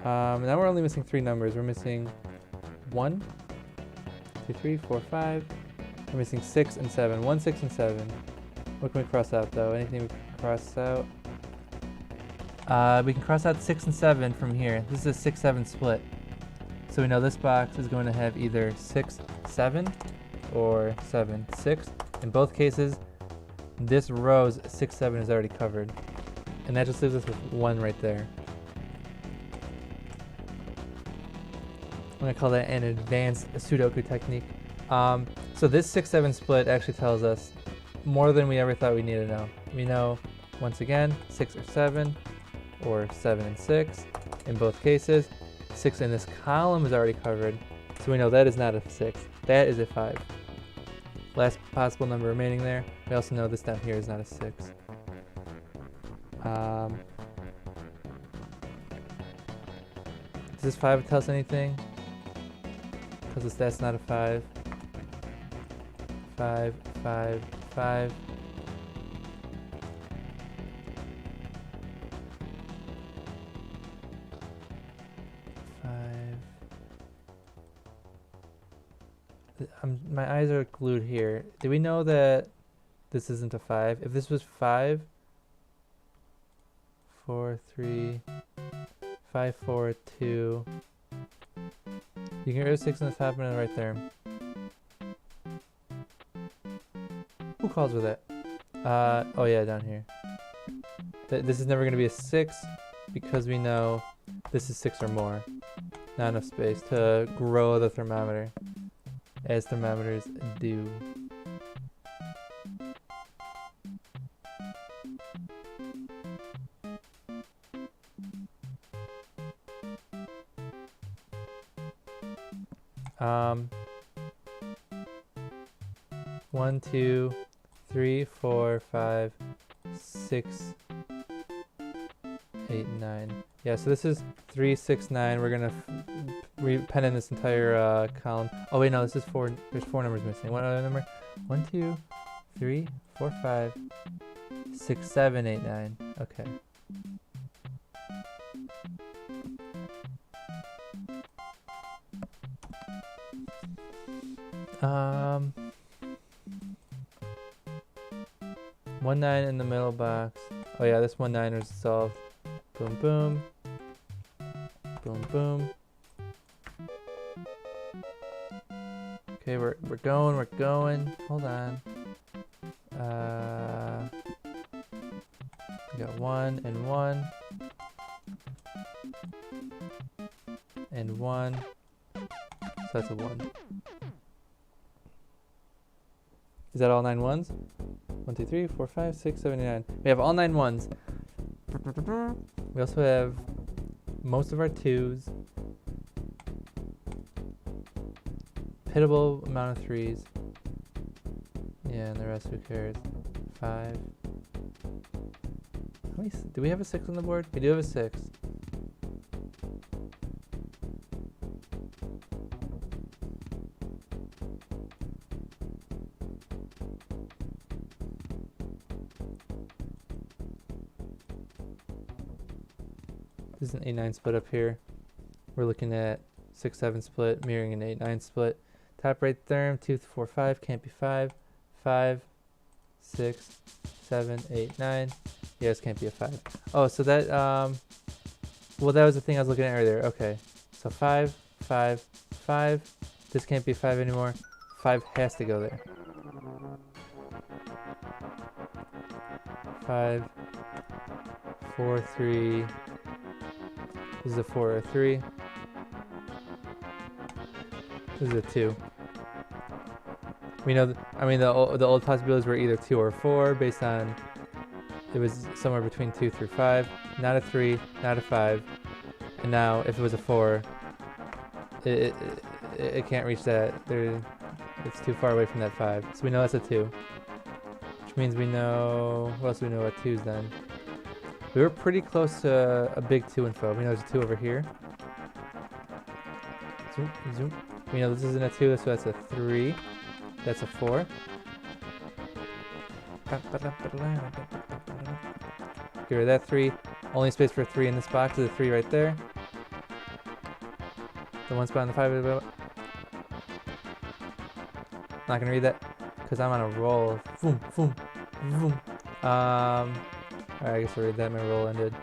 Now we're only missing 3 numbers. We're missing 1, 2, 3, 4, 5. We're missing 6 and 7. 1, 6, and 7. What can we cross out though? Anything we can cross out? We can cross out 6 and 7 from here. This is a 6-7 split. So we know this box is going to have either 6, 7 or 7, 6. In both cases, this row's 6, 7 is already covered. And that just leaves us with 1 right there. I'm going to call that an advanced Sudoku technique. So this 6-7 split actually tells us more than we ever thought we needed to know. We know, once again, 6 or 7, or 7 and 6. In both cases, 6 in this column is already covered, so we know that is not a 6. That is a 5. Last possible number remaining there. We also know this down here is not a 6. Does this 5 tell us anything? Tells us that's not a 5. 5, 5, 5. My eyes are glued here. Do we know that this isn't a 5? If this was 5, 4, 3, 5, 4, 2. You can get rid of 6 on the top and right there. Who calls with it? Oh yeah, down here. This is never going to be a 6 because we know this is 6 or more. Not enough space to grow the thermometer, as thermometers do. One, 2, 3, 4, 5, 6, 8, 9. Yeah, so this is 3, 6, 9. We're gonna pen in this entire column. Oh wait, no, this is 4. There's 4 numbers missing. One other number. 1, 2, 3, 4, 5, 6, 7, 8, 9. Okay. One 9 in the middle box. Oh yeah, this 1 9 is solved. Boom, boom. Boom, boom. Okay, we're going. Hold on. We got 1 and 1. And 1. So that's a 1. Is that all 9 ones? 1, 2, 3, 4, 5, 6, 7, 8, 9. We have all 9 ones. We also have most of our 2s. Pitiable amount of 3s. Yeah, and the rest, who cares? 5. Do we have a 6 on the board? We do have a 6. This is an 8-9 split up here. We're looking at 6-7 split, mirroring an 8-9 split. Top right therm, 2, 4, 5, can't be 5. 5, 6, 7, 8, 9. Yes, can't be a 5. Oh, so that, well, that was the thing I was looking at earlier. Okay, so 5, 5, 5. This can't be 5 anymore. 5 has to go there. 5, 4, 3. This is a 4 or a 3. This is a 2. We know, I mean, the old possibilities were either 2 or 4 based on, it was somewhere between 2 through 5. Not a 3, not a 5. And now, if it was a 4, it can't reach that. It's too far away from that 5. So we know that's a 2. Which means we know, what else do we know about 2s then? We were pretty close to a big 2 info. We know there's a 2 over here. Zoom, zoom. We know this isn't a 2, so that's a 3. That's a 4. Get rid of that 3. Only space for 3 in this box is a 3 right there. The 1 spot on the 5. Not gonna read that because I'm on a roll. Boom, boom, boom. Alright, I guess I'll read that. My roll ended.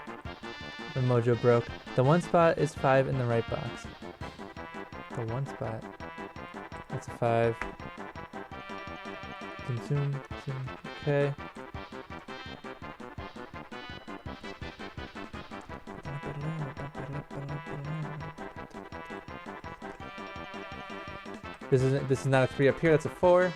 The mojo broke. The 1 spot is 5 in the right box. The 1 spot. That's a 5. Zoom, zoom, zoom. Okay. This is not a 3 up here. That's a 4.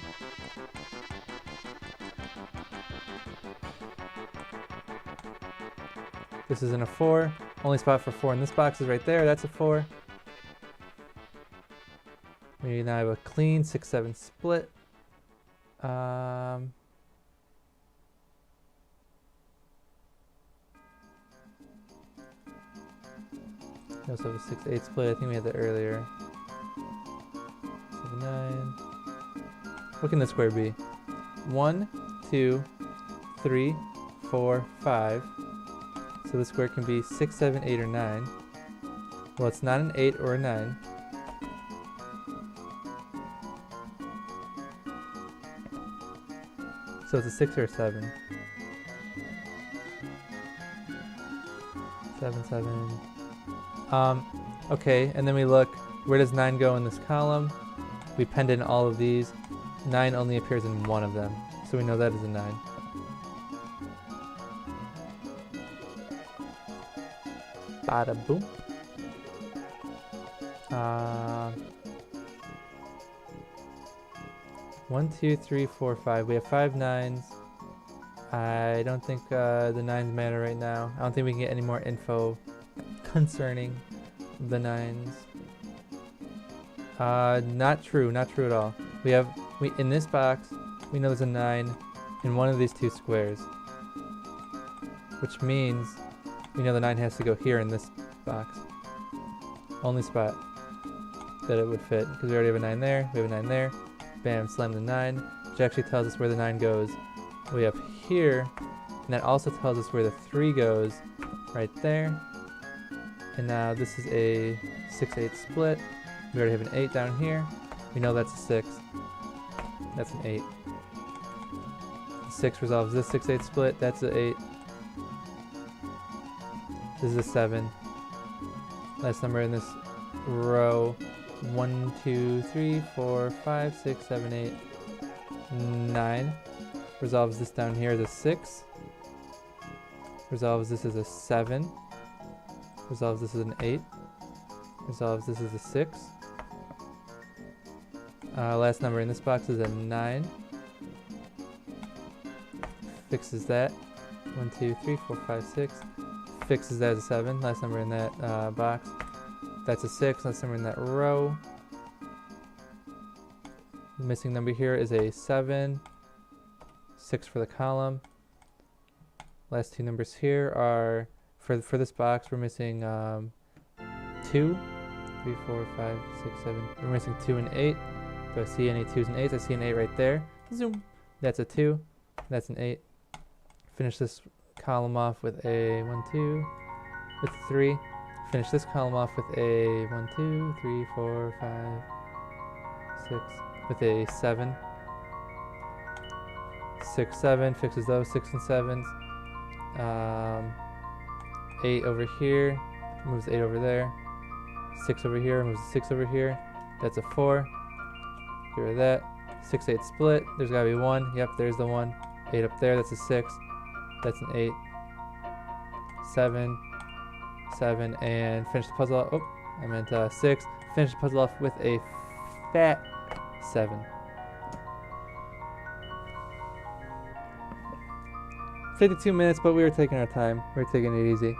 This isn't a 4. Only spot for 4 in this box is right there. That's a 4. We now have a clean 6-7 split. We also have a 6-8 split. I think we had that earlier. 7-9. What can the square be? 1, 2, 3, 4, 5. So the square can be 6, 7, 8, or 9. Well, it's not an 8 or a 9. So it's a 6 or a 7. 7, 7. Okay, and then we look, where does 9 go in this column? We penned in all of these. 9 only appears in one of them. So we know that is a 9. Bada boom. 1, 2, 3, 4, 5. We have 5 9s. I don't think the 9s matter right now. I don't think we can get any more info concerning the 9s. Not true at all. We in this box, we know there's a 9 in one of these 2 squares. Which means we know the 9 has to go here in this box. Only spot that it would fit, because we already have a 9 there, we have a 9 there. Bam, slam the 9, which actually tells us where the 9 goes. We have here, and that also tells us where the 3 goes, right there. And now this is a 6-8 split. We already have an 8 down here. We know that's a 6. That's an 8. The 6 resolves this 6-8 split. That's an 8. This is a 7. Last number in this row. 1, 2, 3, 4, 5, 6, 7, 8, 9. Resolves this down here as a 6. Resolves this as a 7. Resolves this as an 8. Resolves this as a 6. Last number in this box is a 9. fixes that. 1, 2, 3, 4, 5, 6. Fixes that as a 7. Last number in that box. That's a 6. Last number in that row. The missing number here is a 7. 6 for the column. Last two numbers here are, for this box, we're missing 2. 3, 4, 5, 6, 7. We're missing 2 and 8. Do I see any 2s and 8s? I see an 8 right there. Zoom. That's a 2. That's an 8. Finish this column off with a 1, 2, with 3. Finish this column off with a 1, 2, 3, 4, 5, 6, with a 7. 6, 7, fixes those 6 and 7s. 8 over here, moves 8 over there. 6 over here, moves 6 over here. That's a 4. Get rid of that. 6, 8 split. There's gotta be 1. Yep, there's the 1. 8 up there, that's a 6. That's an 8. 7. 7, and finish the puzzle off. Oh, I meant 6. Finish the puzzle off with a fat 7. 52 minutes, but we were taking our time. We were taking it easy.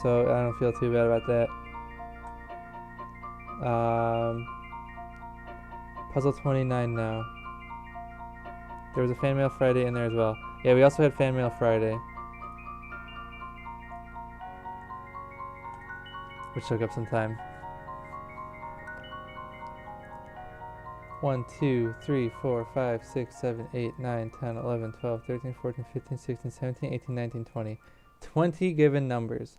So I don't feel too bad about that. Puzzle 29 now. There was a fan mail Friday in there as well. Yeah, we also had fan mail Friday, which took up some time. 1, 2, 3, 4, 5, 6, 7, 8, 9, 10, 11, 12, 13, 14, 15, 16, 17, 18, 19, 20. 20 given numbers.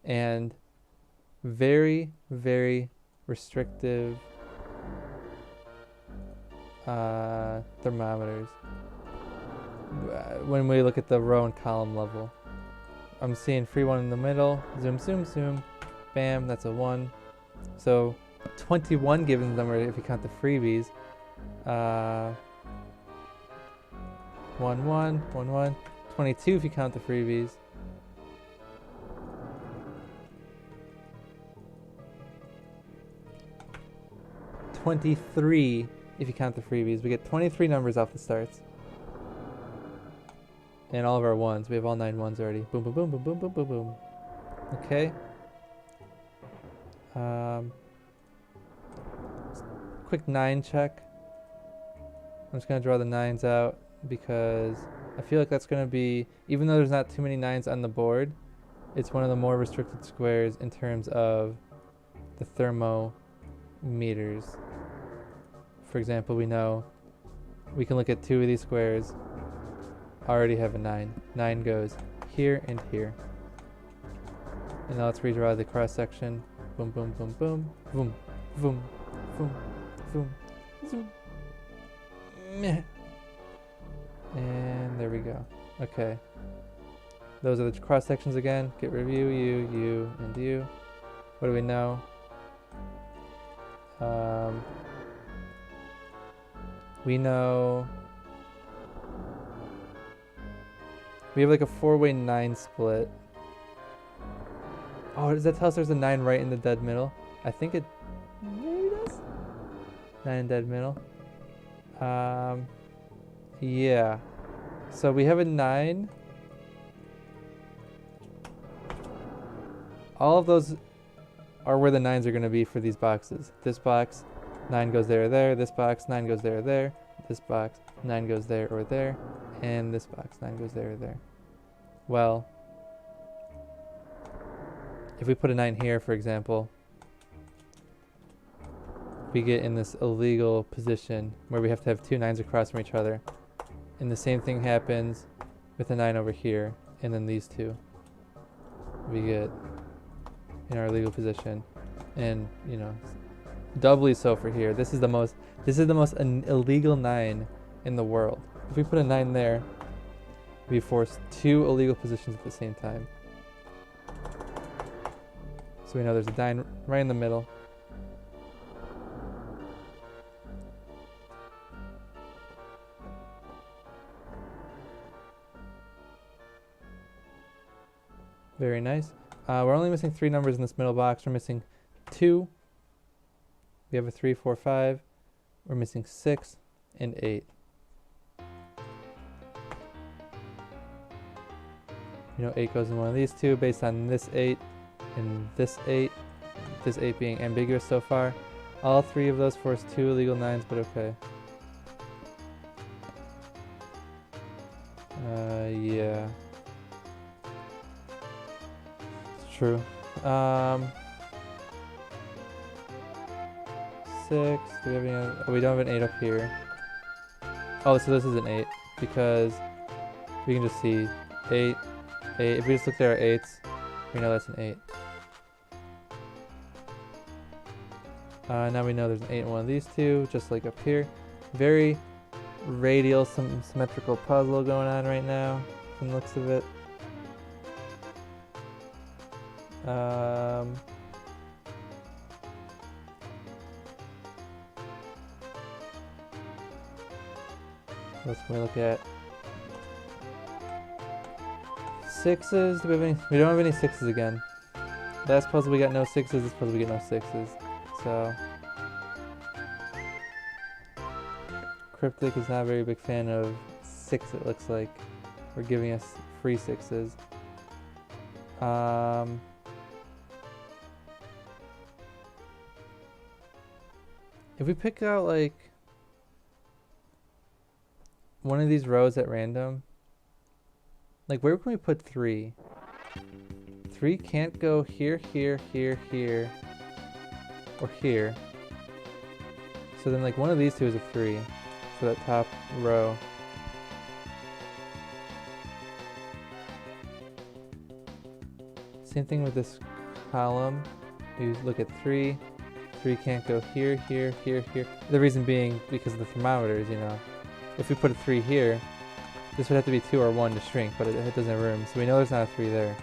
And very, very restrictive thermometers. When we look at the row and column level. I'm seeing free 1 in the middle. Zoom, zoom, zoom. Bam, that's a 1. So 21 given number if you count the freebies. 1, 1, 1, 1. 22 if you count the freebies. $23 if you count the freebies. We get 23 numbers off the starts. And all of our 1s. We have all 9 1s already. Boom, boom, boom, boom, boom, boom, boom, boom. Okay. Quick 9 check. I'm just going to draw the 9s out because I feel like that's going to be, even though there's not too many 9s on the board, it's one of the more restricted squares in terms of the thermometers. For example, we know we can look at 2 of these squares, already have a 9. 9 goes here and here. And now let's redraw the cross section. Boom, boom, boom, boom, boom, boom, boom, boom, zoom. Meh. And there we go. Okay. Those are the cross sections again. Get rid of you, you, and you. What do we know? We know we have like a 4-way 9 split. Oh, does that tell us there's a 9 right in the dead middle? I think it maybe does. 9 in dead middle. Yeah. So we have a 9. All of those are where the 9s are going to be for these boxes. This box, 9 goes there or there. This box, 9 goes there or there. This box, 9 goes there or there. And this box, 9 goes there or there. Well, if we put a 9 here, for example, we get in this illegal position where we have to have 2 9s across from each other. And the same thing happens with a 9 over here, and then these 2. We get in our illegal position, and you know, doubly so for here. This is the most illegal 9 in the world. If we put a 9 there, we force 2 illegal positions at the same time. So we know there's a 9 right in the middle. Very nice. We're only missing 3 numbers in this middle box. We're missing 2. We have a 3, 4, 5. We're missing 6 and 8. You know 8 goes in one of these two based on this 8 and this 8. This 8 being ambiguous so far. All 3 of those force 2 illegal 9s, but okay. Yeah. It's true. 6. Do we have any other? Oh, we don't have an 8 up here. Oh, so this is an 8 because we can just see 8, 8. If we just look there at 8s, we know that's an 8. Now we know there's an 8 in one of these two, just like up here. Very radial, some symmetrical puzzle going on right now, from the looks of it. What else can we look at? 6s. Do we have any? We don't have any 6s again. Last puzzle we got no 6s. This puzzle we get no 6s. So Cryptic is not a very big fan of 6. It looks like we're giving us free 6s. If we pick out like one of these rows at random, like where can we put 3? 3 can't go here, here, here, here, or here. So then like one of these two is a 3 for that top row. Same thing with this column. You look at 3. 3 can't go here, here, here, here. The reason being because of the thermometers, you know. If we put a 3 here, this would have to be 2 or 1 to shrink, but it doesn't have room. So we know there's not a 3 there.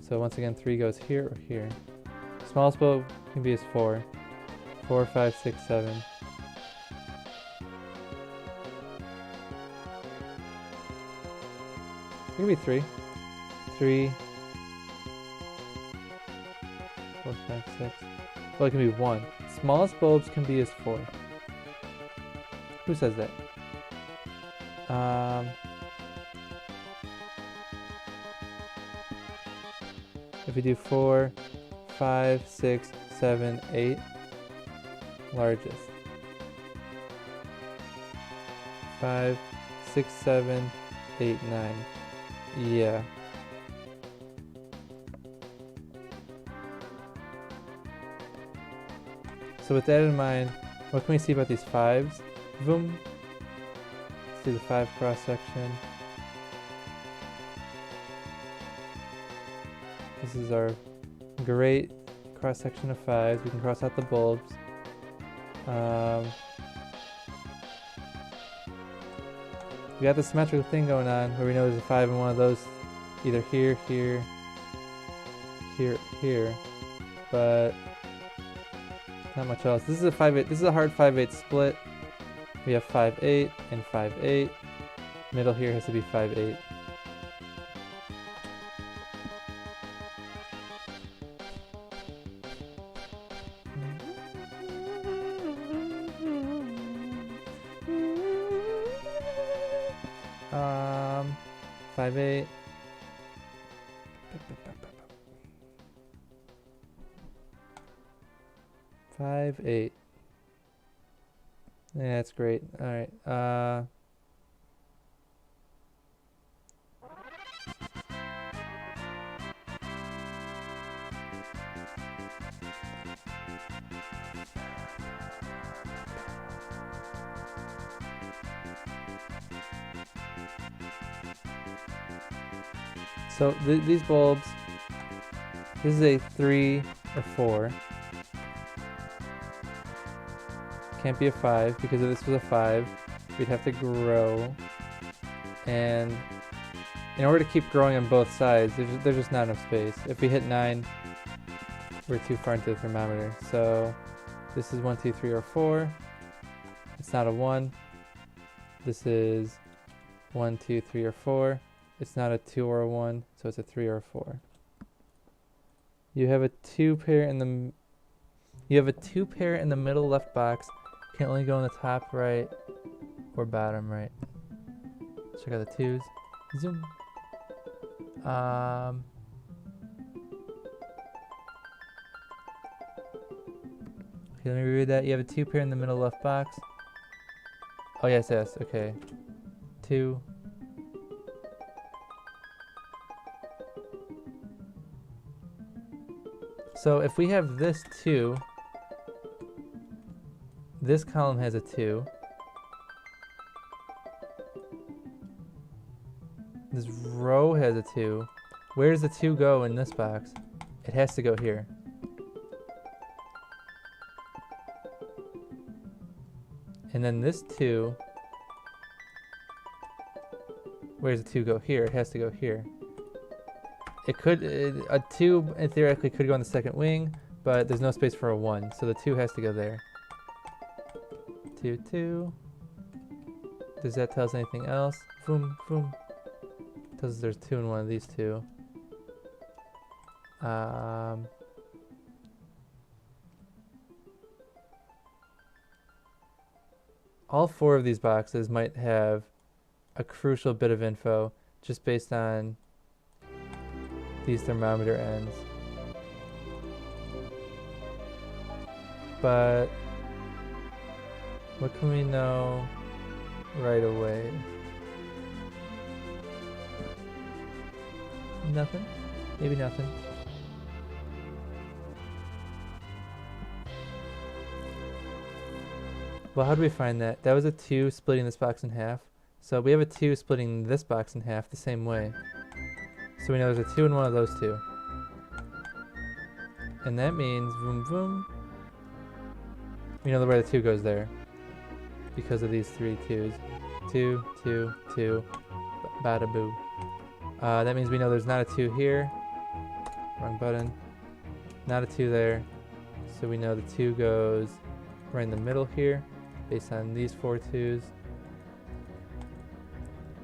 So once again, 3 goes here or here. Smallest bulb can be as 4. 4, 5, 6, 7. It can be 3. 3, 4, 5, 6. Well, it can be 1. Smallest bulbs can be as 4. Who says that? If we do 4, 5, 6, 7, 8, largest. 5, 6, 7, 8, 9. Yeah. So with that in mind, what can we see about these 5s? Boom. Let's do the 5 cross section. This is our great cross section of 5s. We can cross out the bulbs. We got the symmetrical thing going on where we know there's a 5 in one of those, either here, here, here, here, but not much else. This is a 5-8. This is a hard 5-8 split. We have 5-8 and 5-8. Middle here has to be 5-8. Um, 5-8. 5-8. Yeah, that's great. All right. So these bulbs, this is a 3 or 4. Can't be a 5 because if this was a 5, we'd have to grow. And in order to keep growing on both sides, there's just not enough space. If we hit 9, we're too far into the thermometer. So this is 1, 2, 3, or 4. It's not a 1. This is 1, 2, 3, or 4. It's not a 2 or a 1, so it's a 3 or a 4. You have a 2 pair in the middle left box. Can only go in the top right or bottom right. Check out the 2s. Zoom. Um, okay, let me reread that. You have a 2 pair in the middle left box. Oh, yes, yes. Okay. 2. So if we have this 2, this column has a 2. This row has a 2. Where does the 2 go in this box? It has to go here. And then this 2, where does the 2 go? Here. It has to go here. It could, a 2 theoretically could go on the second wing, but there's no space for a 1, so the 2 has to go there. 2, 2. Does that tell us anything else? Boom, boom. Tells us there's 2 in one of these 2. All 4 of these boxes might have a crucial bit of info just based on these thermometer ends. But what can we know right away? Nothing? Maybe nothing. Well, how do we find that? That was a 2 splitting this box in half. So we have a 2 splitting this box in half the same way. So we know there's a 2 in one of those 2. And that means, boom, boom. We know where the 2 goes there. Because of these 3 2s. 2, 2, 2. Bada boo. That means we know there's not a 2 here. Wrong button. Not a 2 there. So we know the 2 goes right in the middle here, based on these 4 2s.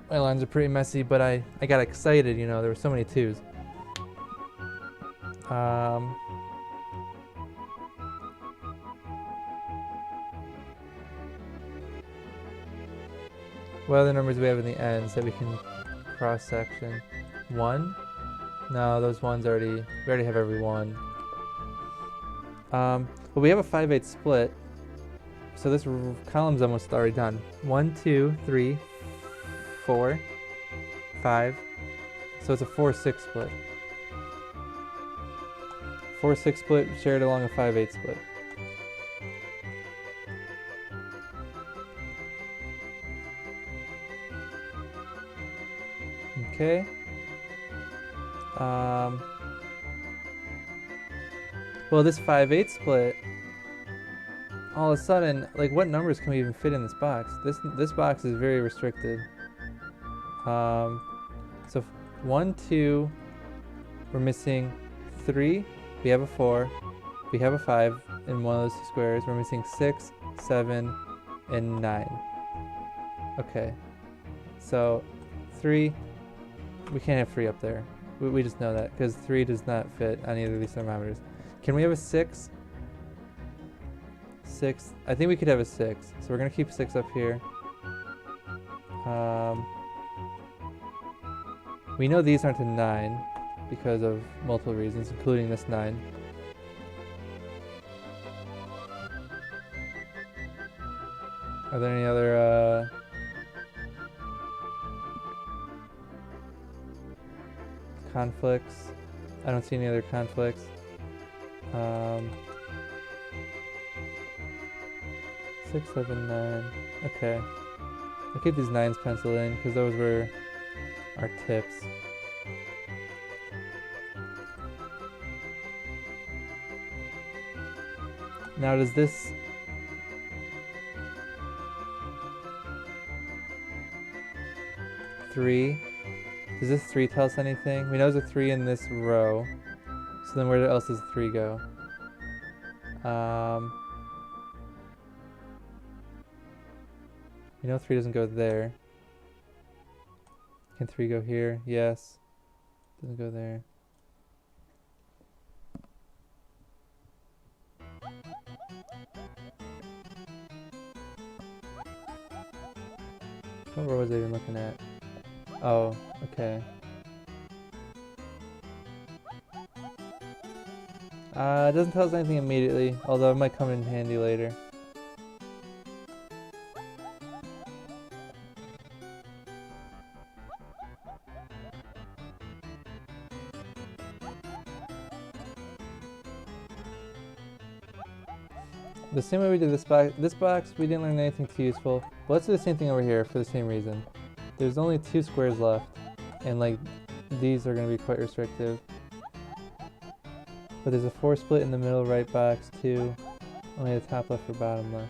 My lines are pretty messy, but I got excited, you know, there were so many 2s. What other numbers do we have in the ends that we can cross-section? 1? No, those ones we already have every 1. But we have a 5/8 split, so this column's almost already done. 1, 2, 3, 4, 5. So it's a 4/6 split. 4/6 split shared along a 5/8 split. Okay. Well, this 5/8 split, all of a sudden, like, what numbers can we even fit in this box? This box is very restricted. So 1, 2, we're missing 3. We have a 4. We have a 5 in one of those 2 squares. We're missing 6, 7, and 9. Okay. So 3, we can't have 3 up there. We just know that because 3 does not fit on either of these thermometers. Can we have a 6? 6. I think we could have a 6. So we're going to keep 6 up here. We know these aren't a 9 because of multiple reasons, including this 9. Are there any other conflicts? I don't see any other conflicts. 6, 7, 9. Okay. I'll keep these 9s penciled in because those were our tips. Now does this... Does this 3 tell us anything? We know there's a 3 in this row. So then where else does the 3 go? We know 3 doesn't go there. Can 3 go here? Yes. Doesn't go there. What row was I even looking at? Oh, okay. It doesn't tell us anything immediately, although it might come in handy later. The same way we did this box, we didn't learn anything too useful. But let's do the same thing over here for the same reason. There's only 2 squares left, and like these are going to be quite restrictive. But there's a 4 split in the middle right box too. Only the top left or bottom left.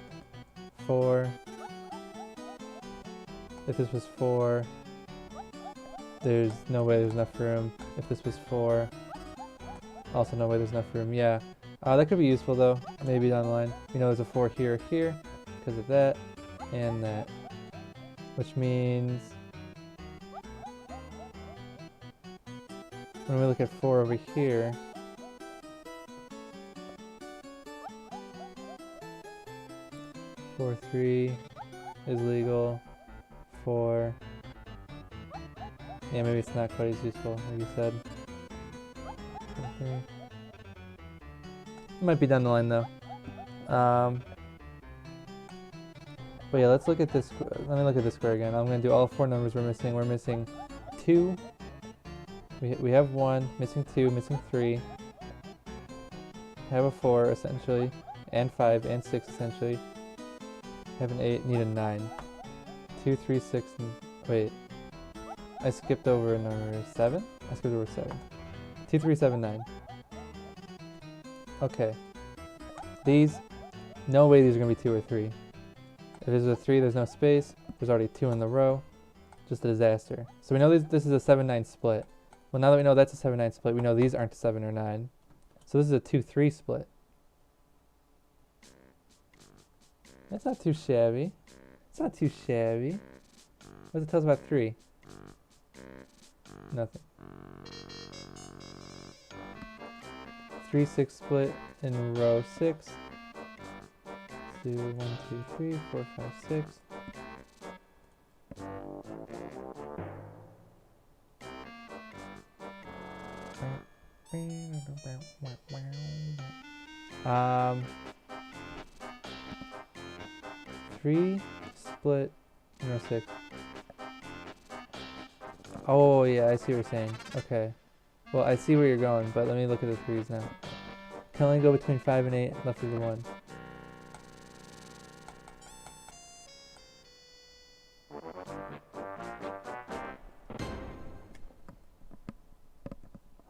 4. If this was 4, there's no way there's enough room. If this was 4, also no way there's enough room. Yeah. That could be useful though, maybe down the line. We know there's a 4 here or here, because of that, and that. Which means, when we look at 4 over here, four, 3 is legal, 4, yeah, maybe it's not quite as useful, like you said. 4, 3. It might be down the line though. But yeah, let's look at this. Let me look at this square again. I'm going to do all 4 numbers we're missing. We're missing 2. We have 1, missing 2, missing 3. Have a 4 essentially, and 5, and 6 essentially. Have an 8, need a 9. 2, 3, 6, and wait. I skipped over number 7? I skipped over 7. 2, 3, 7, 9. Okay. These, no way these are going to be 2 or 3. If there's a 3, there's no space. There's already 2 in the row. Just a disaster. So we know this is a 7-9 split. Well, now that we know that's a 7-9 split, we know these aren't 7 or 9. So this is a 2-3 split. That's not too shabby. It's not too shabby. What does it tell us about 3? Nothing. 3-6 split in row 6. Do 1, 2, 3, 4, 5, 6. Three split in row 6. Oh yeah, I see what you're saying. Okay. Well, I see where you're going, but let me look at the 3s now. Can only go between 5 and 8, left is the 1.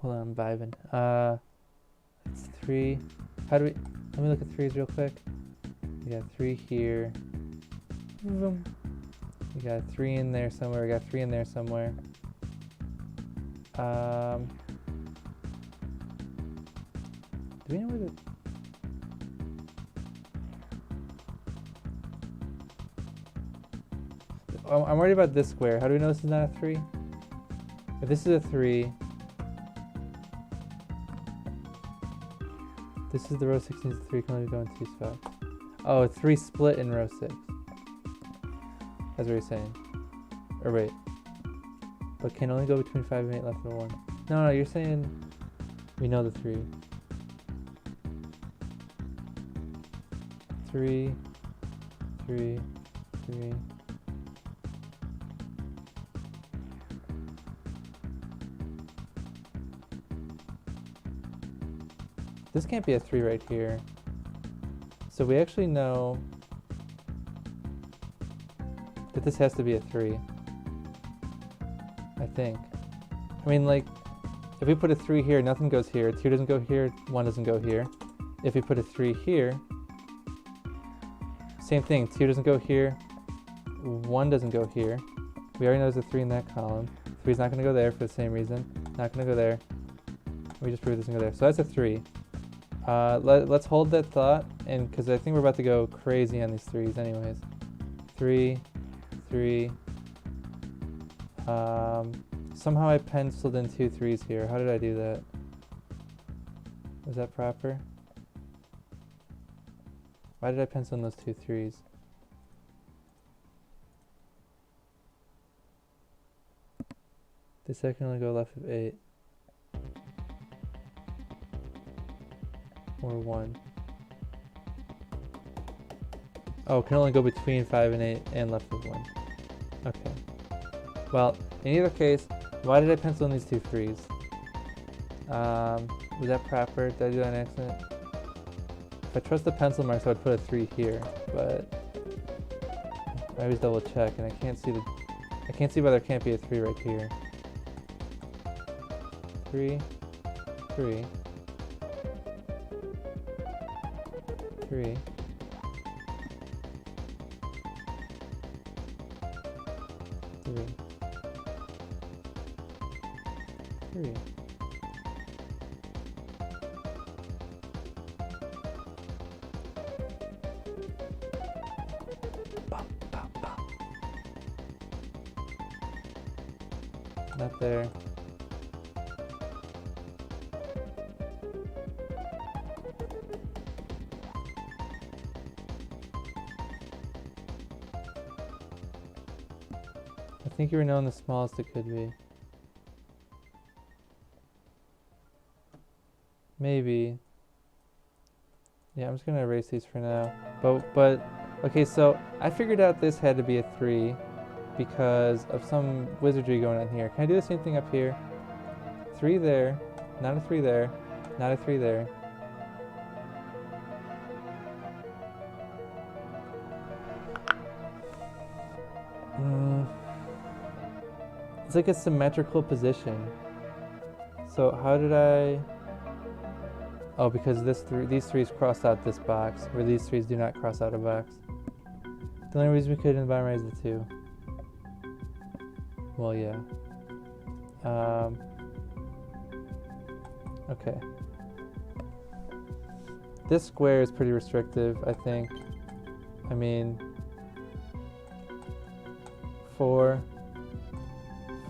Hold on, I'm vibing. It's 3. How do we... Let me look at 3s real quick. We got 3 here. Boom. We got 3 in there somewhere. We got 3 in there somewhere. Do we know where the... I'm worried about this square. How do we know this is not a 3? If this is a 3... This is the row 16 is 3, can only go in 2 spots. Oh, 3 split in row 6. That's what you're saying. Or wait. But can only go between 5 and 8, left or 1. No, you're saying we know the 3. 3, 3, 3. This can't be a 3 right here. So we actually know that this has to be a 3. I think. I mean, like, if we put a 3 here, nothing goes here. 2 doesn't go here, 1 doesn't go here. If we put a 3 here, same thing. 2 doesn't go here, 1 doesn't go here. We already know there's a 3 in that column. 3 is not going to go there for the same reason. Not going to go there. We just proved this doesn't go there. So that's a 3. Let's hold that thought, and because I think we're about to go crazy on these 3s anyways. 3, 3. Somehow I penciled in 2 3s here. How did I do that? Was that proper? Why did I pencil in those 2 3s? This I can only go left of 8. or 1. Oh, can only go between 5 and 8 and left of 1. Okay. Well, in either case, why did I pencil in these 2 3s? Was that proper? Did I do that on accident? If I trust the pencil marks, I would put a 3 here, but I always double check, and I can't see why there can't be a 3 right here. 3, 3, 3. 3. 3. Not there. I think you were knowing the smallest it could be. Maybe. Yeah, I'm just gonna erase these for now. But okay, so I figured out this had to be a 3 because of some wizardry going on here. Can I do the same thing up here? 3 there, not a 3 there, not a 3 there. It's like a symmetrical position. So how did I... Oh, because these 3's cross out this box, where these 3's do not cross out a box. The only reason we couldn't bottomize the 2. Well, yeah. Okay. This square is pretty restrictive, I think. I mean, 4,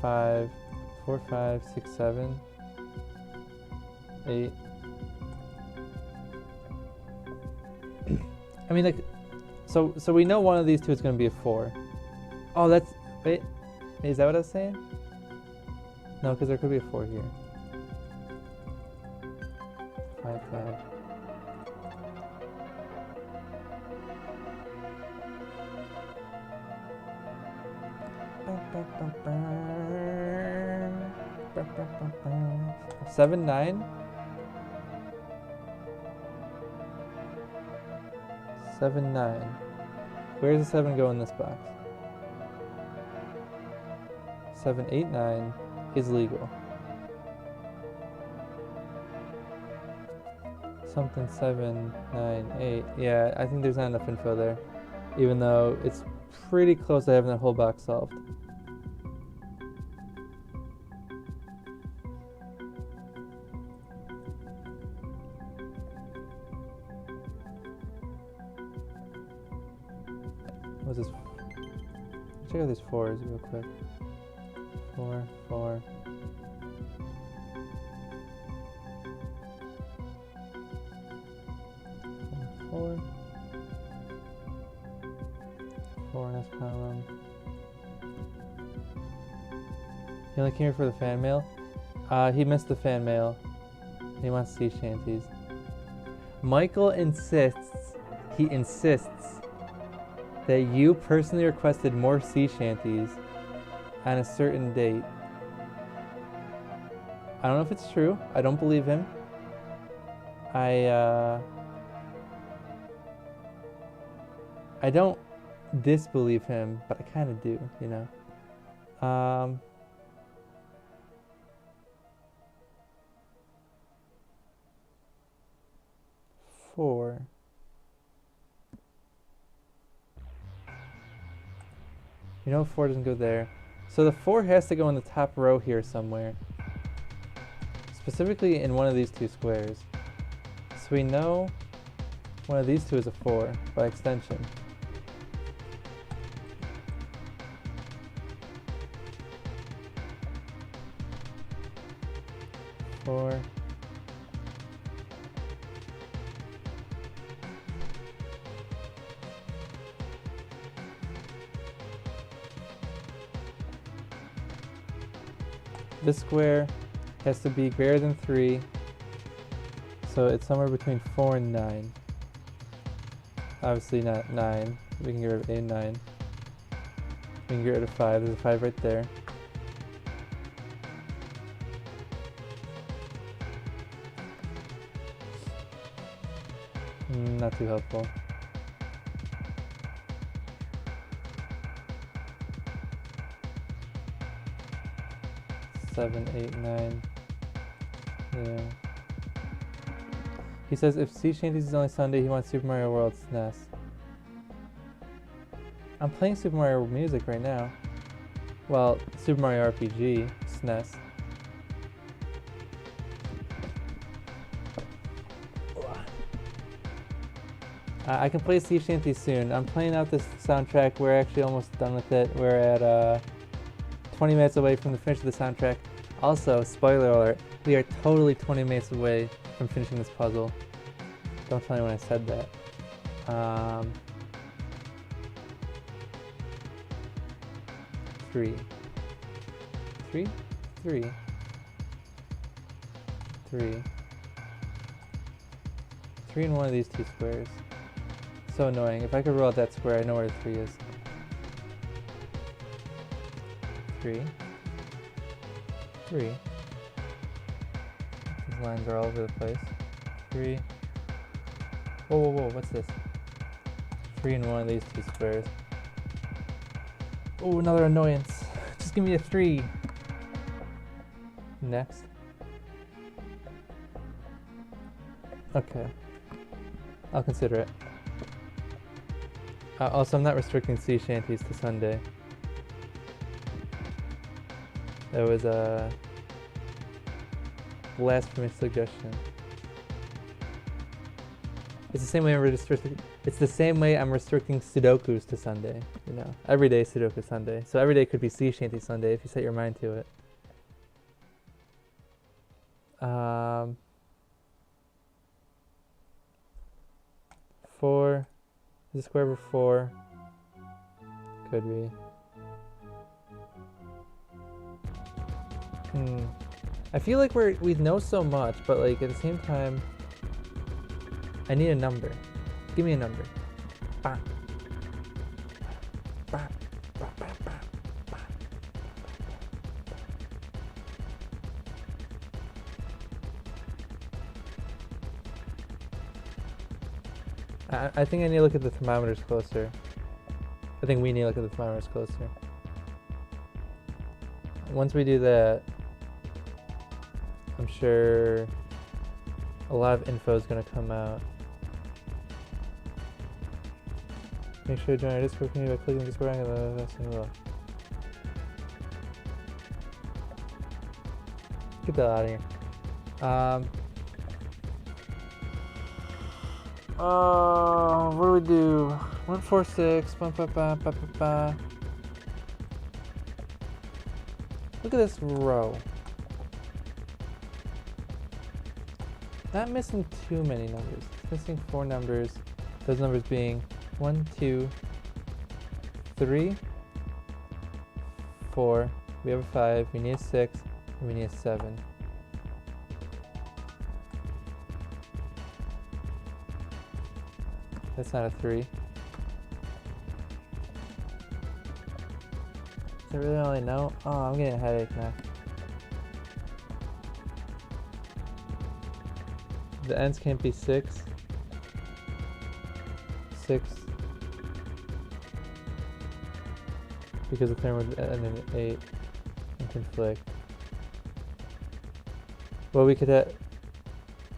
5, 6, 7, 8. I mean, like, so we know one of these 2 is going to be a 4. Oh, that's, wait, is that what I was saying? No, because there could be a 4 here. 5, 5. Seven, 9. 7, 9. Where does the 7 go in this box? 7, 8, 9 is legal. Something 7, 9, 8. Yeah, I think there's not enough info there. Even though it's pretty close to having that whole box solved. What's this? Check out these 4s real quick. 4, 4. 4. 4 in this column. He only came here for the fan mail? He missed the fan mail. He wants sea shanties. Michael insists, that you personally requested more sea shanties on a certain date. I don't know if it's true. I don't believe him. I don't disbelieve him, but I kind of do, you know. 4. You know 4 doesn't go there. So the 4 has to go in the top row here somewhere. Specifically in one of these 2 squares. So we know one of these 2 is a 4 by extension. Four. This square has to be greater than 3. So it's somewhere between 4 and 9. Obviously not 9. We can get rid of 8 and 9. We can get rid of 5. There's a 5 right there. Not too helpful. Seven, 8, 9. Yeah. He says if Sea Shanties is only Sunday, he wants Super Mario World SNES. I'm playing Super Mario Music right now. Well, Super Mario RPG SNES. I can play Sea Shanties soon. I'm playing out this soundtrack. We're actually almost done with it. We're at 20 minutes away from the finish of the soundtrack. Also, spoiler alert, we are totally 20 minutes away from finishing this puzzle. Don't tell me when I said that. 3. 3? 3. 3. 3 in one of these two squares. So annoying. If I could roll out that square, I know where 3 is. 3. 3. These lines are all over the place. 3. Whoa, whoa, whoa, what's this? 3 in one of these two squares. Oh, another annoyance. Just give me a 3. Next. Okay. I'll consider it. Also, I'm not restricting Sea Shanties to Sunday. That was a blasphemous suggestion. It's the same way I'm restricting. It's the same way I'm restricting Sudokus to Sunday. You know, every day Sudoku Sunday. So every day could be Sea Shanty Sunday if you set your mind to it. 4. Is the square root of 4? Could be. I feel like we know so much, but like at the same time, I need a number. Give me a number. Bah. Bah. Bah, bah, bah, bah. I think I need to look at the thermometers closer. I think we need to look at the thermometers closer. Once we do that, I'm sure a lot of info is going to come out. Make sure to join our Discord community by clicking the Discord link in the last thing below. Get that out of here. What do we do? 146. Ba, ba, ba, ba, ba, ba. Look at this row. Not missing too many numbers. It's missing 4 numbers. Those numbers being 1, 2, 3, 4. We have a 5. We need a 6. And we need a 7. That's not a 3. Is that really all I know? Oh, I'm getting a headache now. The ends can't be 6. 6. Because the term would end in 8 and conflict. Well, we could have...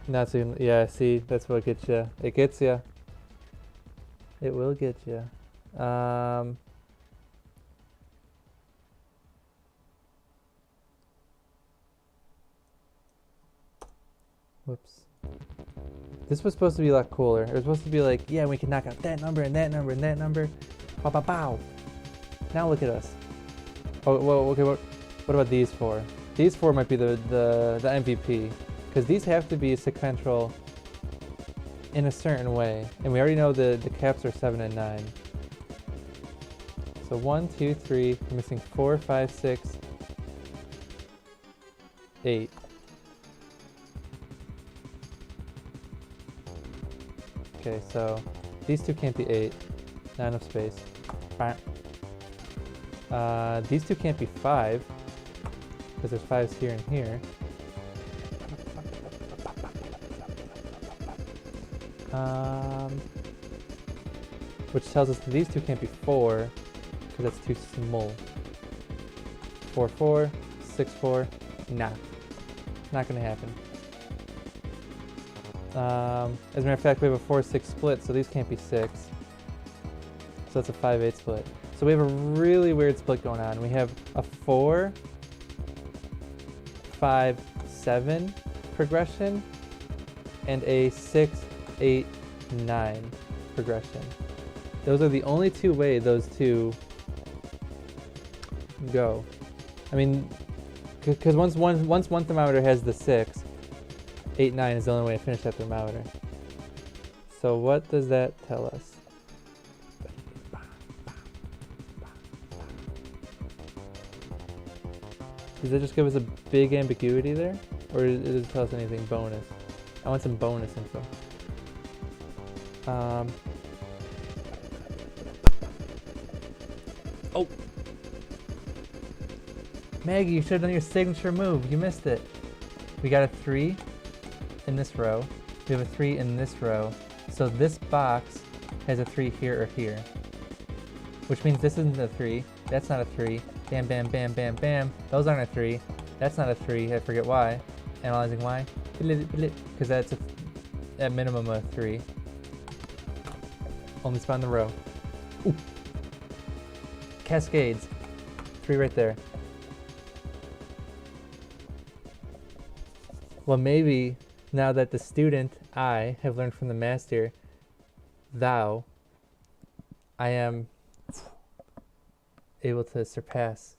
Not so... Yeah, see, that's what gets you. It gets you. It will get you. Whoops. This was supposed to be a lot cooler. It was supposed to be like, yeah, we can knock out that number and that number and that number. Pow, pow, pow. Now look at us. Oh, well, okay, what about these 4? These 4 might be the MVP. Because these have to be sequential in a certain way. And we already know the caps are 7 and 9. So 1, 2, 3, we're missing 4, 5, 6, 8. Okay, so these two can't be 8. Not enough space. These two can't be 5 because there's 5s here and here. Which tells us that these two can't be 4 because that's too small. 4, 4, 6, 4. Nah, not gonna happen. As a matter of fact, we have a 4-6 split, so these can't be 6. So that's a 5-8 split. So we have a really weird split going on. We have a 4, 5, 7 progression and a 6, 8, 9 progression. Those are the only two ways those two go. I mean, because once one thermometer has the 6, 8, 9 is the only way to finish that thermometer. So what does that tell us? Does that just give us a big ambiguity there? Or does it tell us anything bonus? I want some bonus info. Oh! Maggie, you should have done your signature move. You missed it. We got a 3 in this row. We have a 3 in this row. So this box has a 3 here or here. Which means this isn't a 3. That's not a 3. Bam, bam, bam, bam, bam. Those aren't a 3. That's not a 3. I forget why. Analyzing why. Because that's at minimum a 3. Only spot in the row. Ooh. Cascades. 3 right there. Well, maybe now that the student, I, have learned from the master, thou, I am able to surpass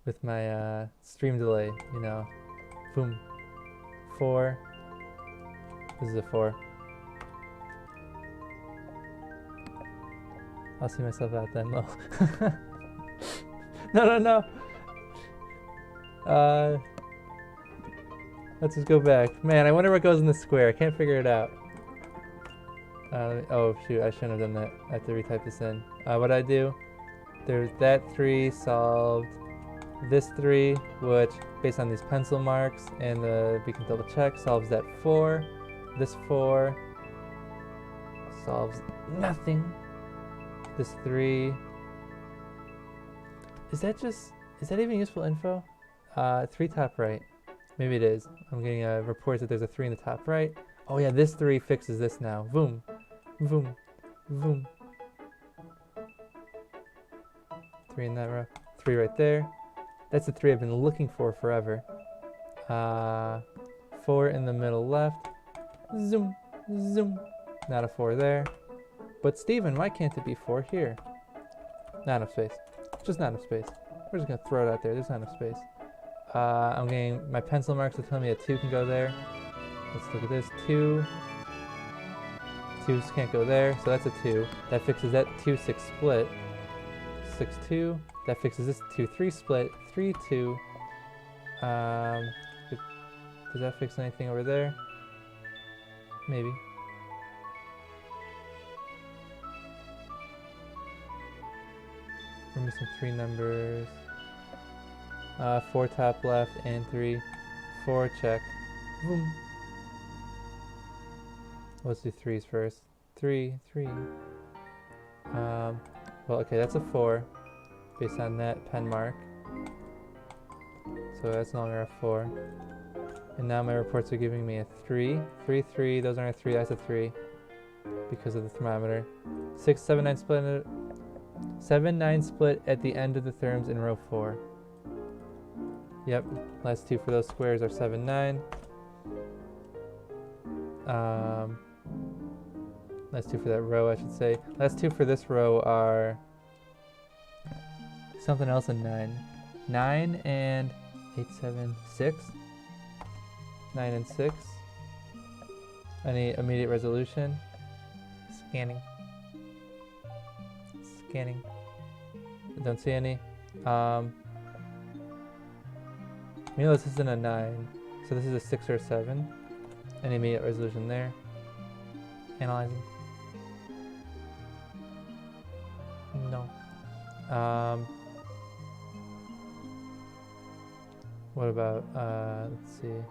with my stream delay, you know. Boom. 4. This is a 4. I'll see myself out then, lol. No. Let's just go back. Man, I wonder what goes in the square. I can't figure it out. Oh shoot, I shouldn't have done that. I have to retype this in. What I do? There's that 3 solved. This 3, which based on these pencil marks and we can double check, solves that 4. This 4 solves nothing. This 3. Is that even useful info? 3 top right. Maybe it is. I'm getting reports that there's a 3 in the top right. Oh yeah, this 3 fixes this now. Boom. Boom. Boom. 3 in that row. 3 right there. That's the 3 I've been looking for forever. 4 in the middle left. Zoom. Zoom. Not a 4 there. But Steven, why can't it be 4 here? Not enough space. Just not enough space. We're just going to throw it out there. There's not enough space. I'm getting my pencil marks to tell me a 2 can go there. Let's look at this. 2. 2s can't go there, so that's a 2. That fixes that 2-6 split. 6-2. That fixes this 2-3 split. 3-2. Does that fix anything over there? Maybe. We're missing 3 numbers. 4 top left and 3. 4 check. Boom. Let's do 3s first. 3, 3. Well, okay, that's a 4 based on that pen mark. So that's no longer a 4. And now my reports are giving me a 3. 3, 3. Those aren't a 3. That's a 3 because of the thermometer. 6, 7, 9 split. 7, 9 split at the end of the therms in row 4. Yep, last 2 for those squares are 7, 9. Last 2 for that row, I should say. Last 2 for this row are something else in 9. 9 and 8, 7, 6. 9 and 6. Any immediate resolution? Scanning. Scanning. Don't see any. You know, this isn't a 9, so this is a 6 or a 7. Any immediate resolution there. Analyzing. No. What about, let's see.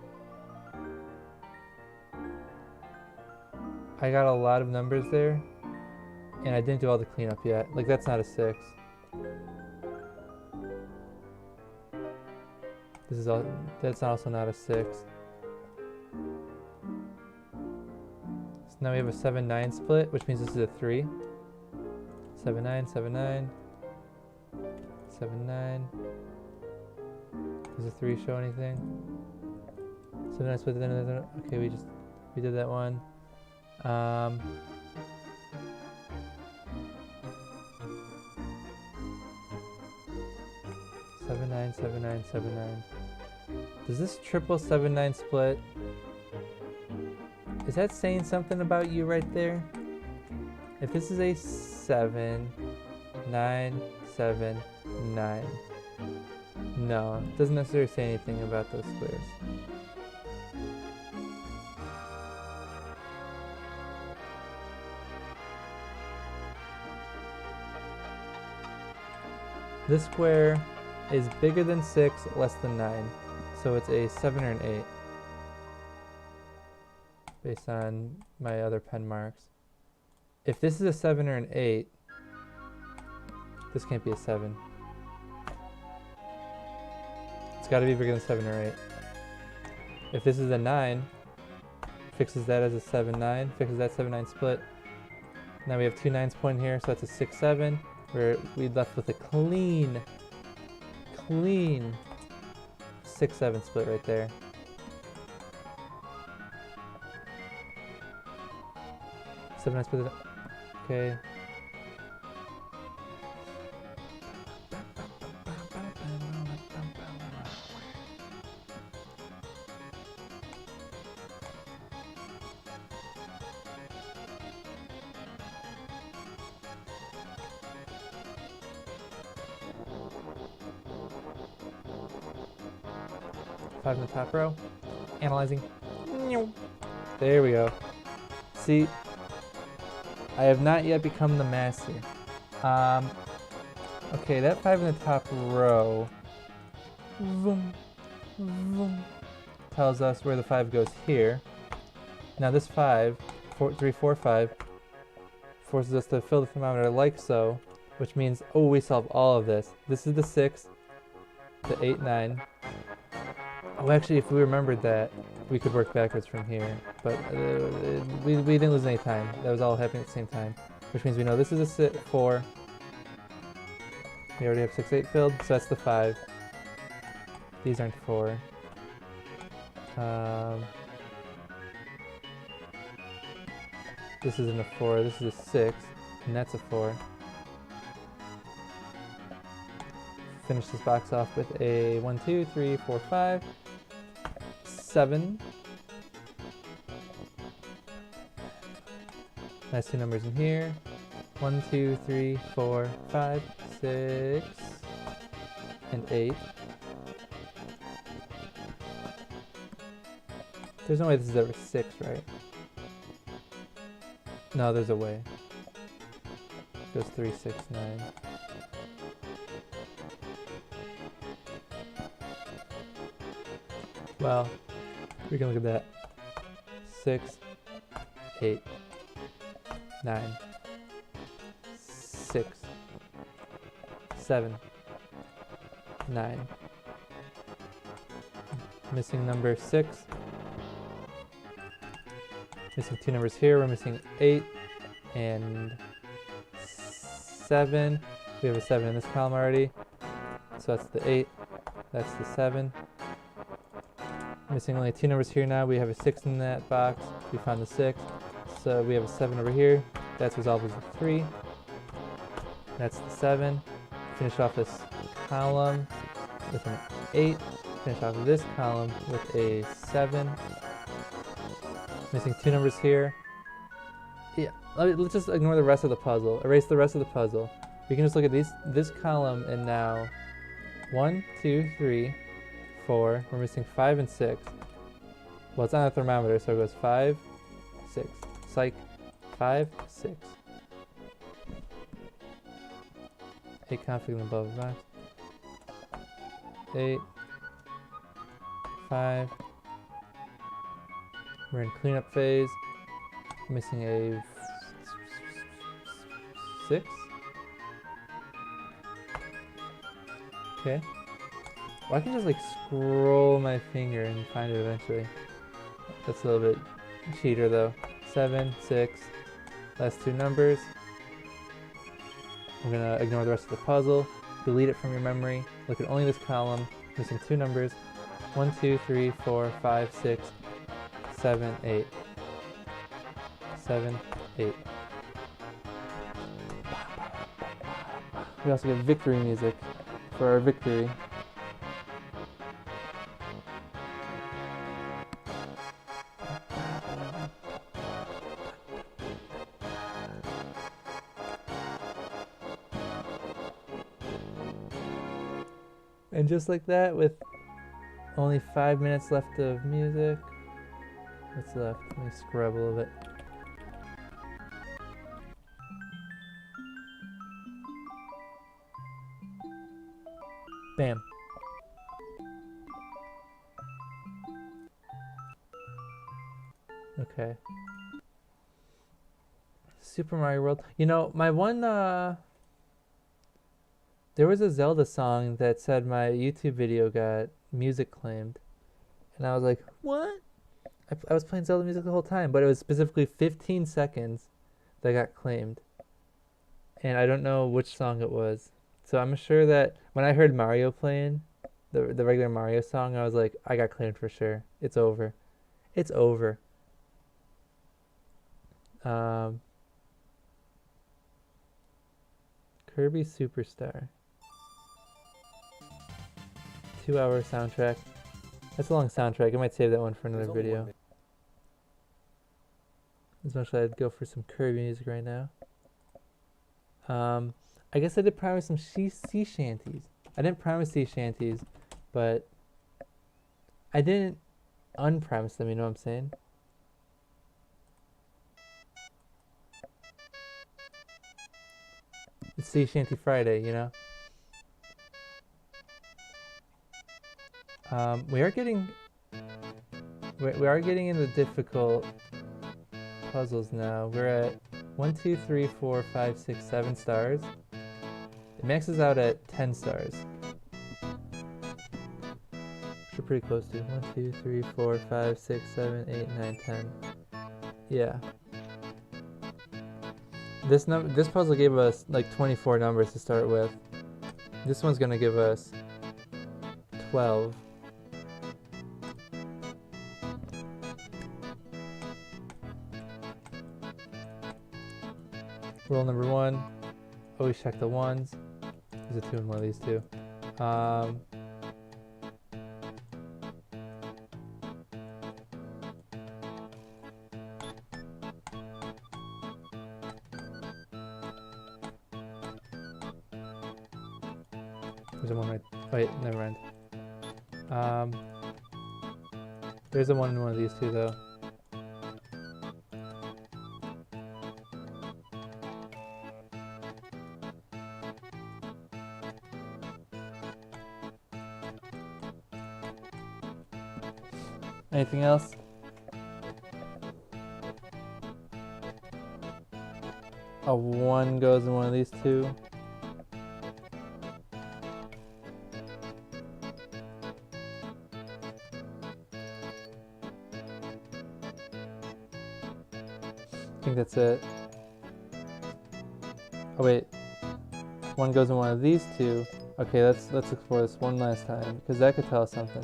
I got a lot of numbers there, and I didn't do all the cleanup yet. Like, that's not a 6. This is all, that's also not a 6. So now we have a 7-9 split, which means this is a 3. 7-9, 7-9, 7-9. Does the 3 show anything? 7-9 split, okay, we did that one. 7-9, 7-9, 7-9. Does this triple 7-9 split? Is that saying something about you right there? If this is a 7, 9, 7, 9. No, it doesn't necessarily say anything about those squares. This square is bigger than 6, less than 9. So it's a 7 or an 8. Based on my other pen marks. If this is a 7 or an 8, this can't be a 7. It's got to be bigger than 7 or 8. If this is a 9, fixes that as a 7-9, fixes that 7-9 split. Now we have 2 9s pointing here, so that's a 6-7. Where we left with a clean 6-7 split right there. Seven split. Okay. Five in the top row. Analyzing. There we go. See, I have not yet become the master. Okay, that 5 in the top row tells us where the 5 goes here. Now this 5, 4, 3, 4, 5, forces us to fill the thermometer like so, which means, oh, we solve all of this. This is the 6, the 8, 9. Oh, actually, if we remembered that, we could work backwards from here. But we didn't lose any time. That was all happening at the same time. Which means we know this is a 4. We already have 6, 8 filled, so that's the 5. These aren't 4. This isn't a 4, this is a 6, and that's a 4. Finish this box off with a 1, 2, 3, 4, 5, 7. Nice 2 numbers in here. 1, 2, 3, 4, 5, 6, and 8. There's no way this is ever 6, right? No, there's a way. It goes 3, 6, 9. Well, we can look at that. 6, 8, 9, 6, 7, 9. Missing number 6. Missing 2 numbers here. We're missing 8 and 7. We have a 7 in this column already. So that's the 8. That's the 7. Missing only 2 numbers here now. We have a 6 in that box. We found the 6. So we have a 7 over here. That's resolved as a 3. That's the 7. Finish off this column with an 8. Finish off this column with a 7. Missing 2 numbers here. Yeah, let's just ignore the rest of the puzzle. Erase the rest of the puzzle. We can just look at this column and now 1, 2, 3, 4. We're missing 5 and 6. Well, it's on a thermometer, so it goes 5, 6. Psych. 5, 6. 8 config in the bubble box. 8, 5. We're in cleanup phase. Missing a 6. Okay. Well, I can just like scroll my finger and find it eventually. That's a little bit cheater though. 7, 6. Last 2 numbers. I'm gonna ignore the rest of the puzzle. Delete it from your memory. Look at only this column. Missing 2 numbers. 1, 2, 3, 4, 5, 6, 7, 8. 7, 8. We also get victory music for our victory. And just like that, with only 5 minutes left of music. What's left? Let me scrub a little bit. Bam. Okay. Super Mario World. You know, my one, there was a Zelda song that said my YouTube video got music claimed. And I was like, what? I was playing Zelda music the whole time, but it was specifically 15 seconds that got claimed. And I don't know which song it was. So I'm sure that when I heard Mario playing, the regular Mario song, I was like, I got claimed for sure. It's over. It's over. Kirby Superstar. 2-hour soundtrack. That's a long soundtrack. I might save that one for another video. As much as I'd go for some Kirby music right now. I guess I did promise some sea shanties. I didn't promise sea shanties, but I didn't unpromise them, you know what I'm saying? It's Sea Shanty Friday, you know? We are getting into difficult puzzles now. We're at 1, 2, 3, 4, 5, 6, 7 stars. It maxes out at 10 stars. Which we're pretty close to. 1, 2, 3, 4, 5, 6, 7, 8, 9, 10. Yeah. This puzzle gave us like 24 numbers to start with. This one's gonna give us 12. Rule number 1, always check the ones. There's a 2 in one of these two. There's a one right. Wait, never mind. There's a one in one of these two though. Anything else? A 1 goes in one of these two. I think that's it. Oh wait. 1 goes in one of these two. Okay, let's explore this one last time, because that could tell us something.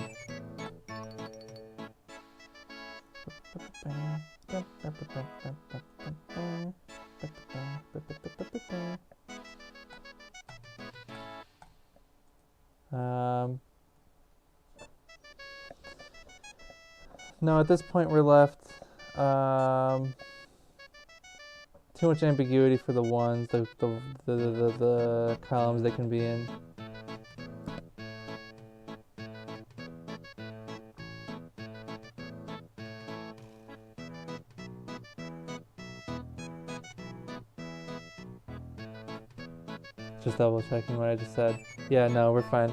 No, at this point we're left too much ambiguity for the ones, the columns they can be in. Just double checking what I just said. Yeah, no, we're fine.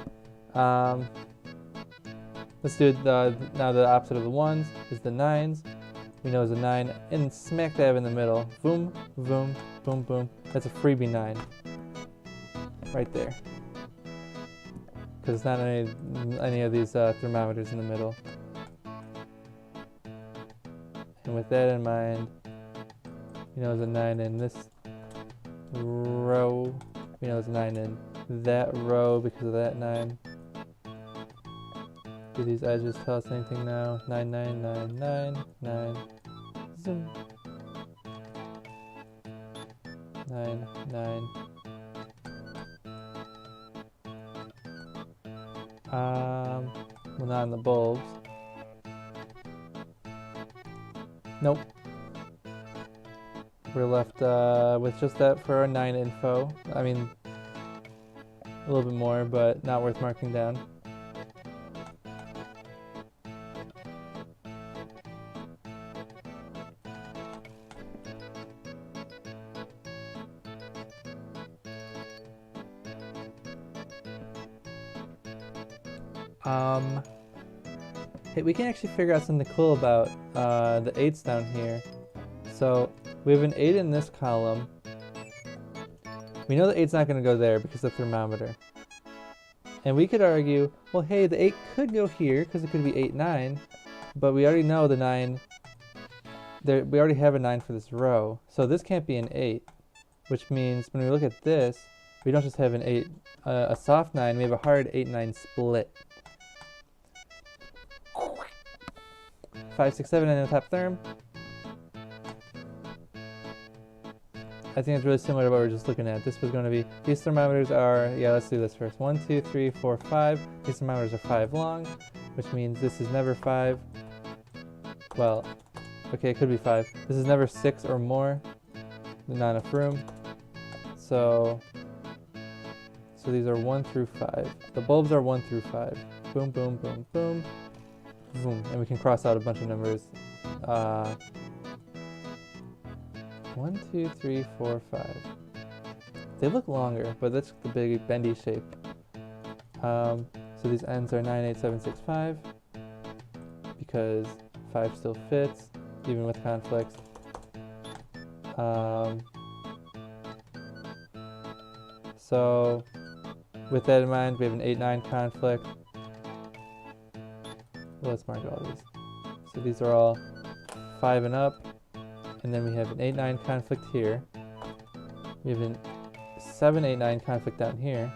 Let's do it now the opposite of the 1s is the 9s. We know it's a 9, and smack dab in the middle. Boom, boom, boom, boom. That's a freebie 9. Right there. Because it's not any of these thermometers in the middle. And with that in mind, we know there's a 9 in this row. We know there's a 9 in that row because of that 9. Do these edges tell us anything now? 9, 9, 9, 9, 9. Zoom. 9, 9. Well, not on the bulbs. Nope. We're left with just that for our 9 info. I mean, a little bit more, but not worth marking down. Hey, we can actually figure out something cool about the 8s down here. So we have an 8 in this column. We know the 8's not going to go there because of the thermometer. And we could argue, well, hey, the 8 could go here because it could be 8, 9. But we already know the 9. We already have a 9 for this row. So this can't be an 8. Which means when we look at this, we don't just have an 8, a soft 9. We have a hard 8, 9 split. 5, 6, 7 in the top therm. I think it's really similar to what we were just looking at. This was going to be, these thermometers are, yeah, let's do this first. 1, 2, 3, 4, 5. These thermometers are 5 long, which means this is never 5. Well, okay, it could be 5. This is never 6 or more. Not enough room. So these are 1 through 5. The bulbs are 1 through 5. Boom, boom, boom, boom. Boom. And we can cross out a bunch of numbers. 1, 2, 3, 4, 5. They look longer, but that's the big bendy shape. So these ends are 9, 8, 7, 6, 5. Because 5 still fits, even with conflicts. So with that in mind, we have an 8, 9 conflict. Let's mark all these. So these are all 5 and up. And then we have an 8, 9 conflict here. We have a 7, 8, 9 conflict down here.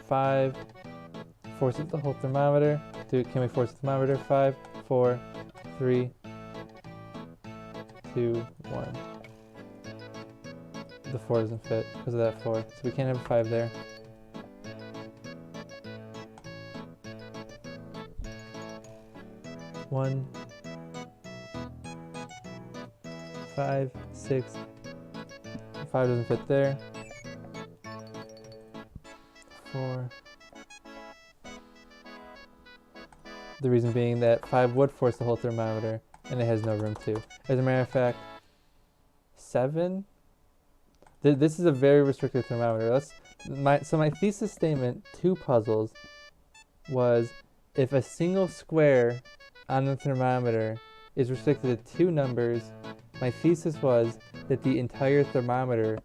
Five forces the whole thermometer. Can we force the thermometer? 5, 4, 3, 2, 1. The 4 doesn't fit because of that 4. So we can't have a 5 there. One, 5, 6. 5 doesn't fit there. 4. The reason being that 5 would force the whole thermometer, and it has no room to. As a matter of fact, 7. This is a very restricted thermometer. So my thesis statement, 2 puzzles, was if a single square on the thermometer is restricted to 2 numbers, my thesis was that the entire thermometer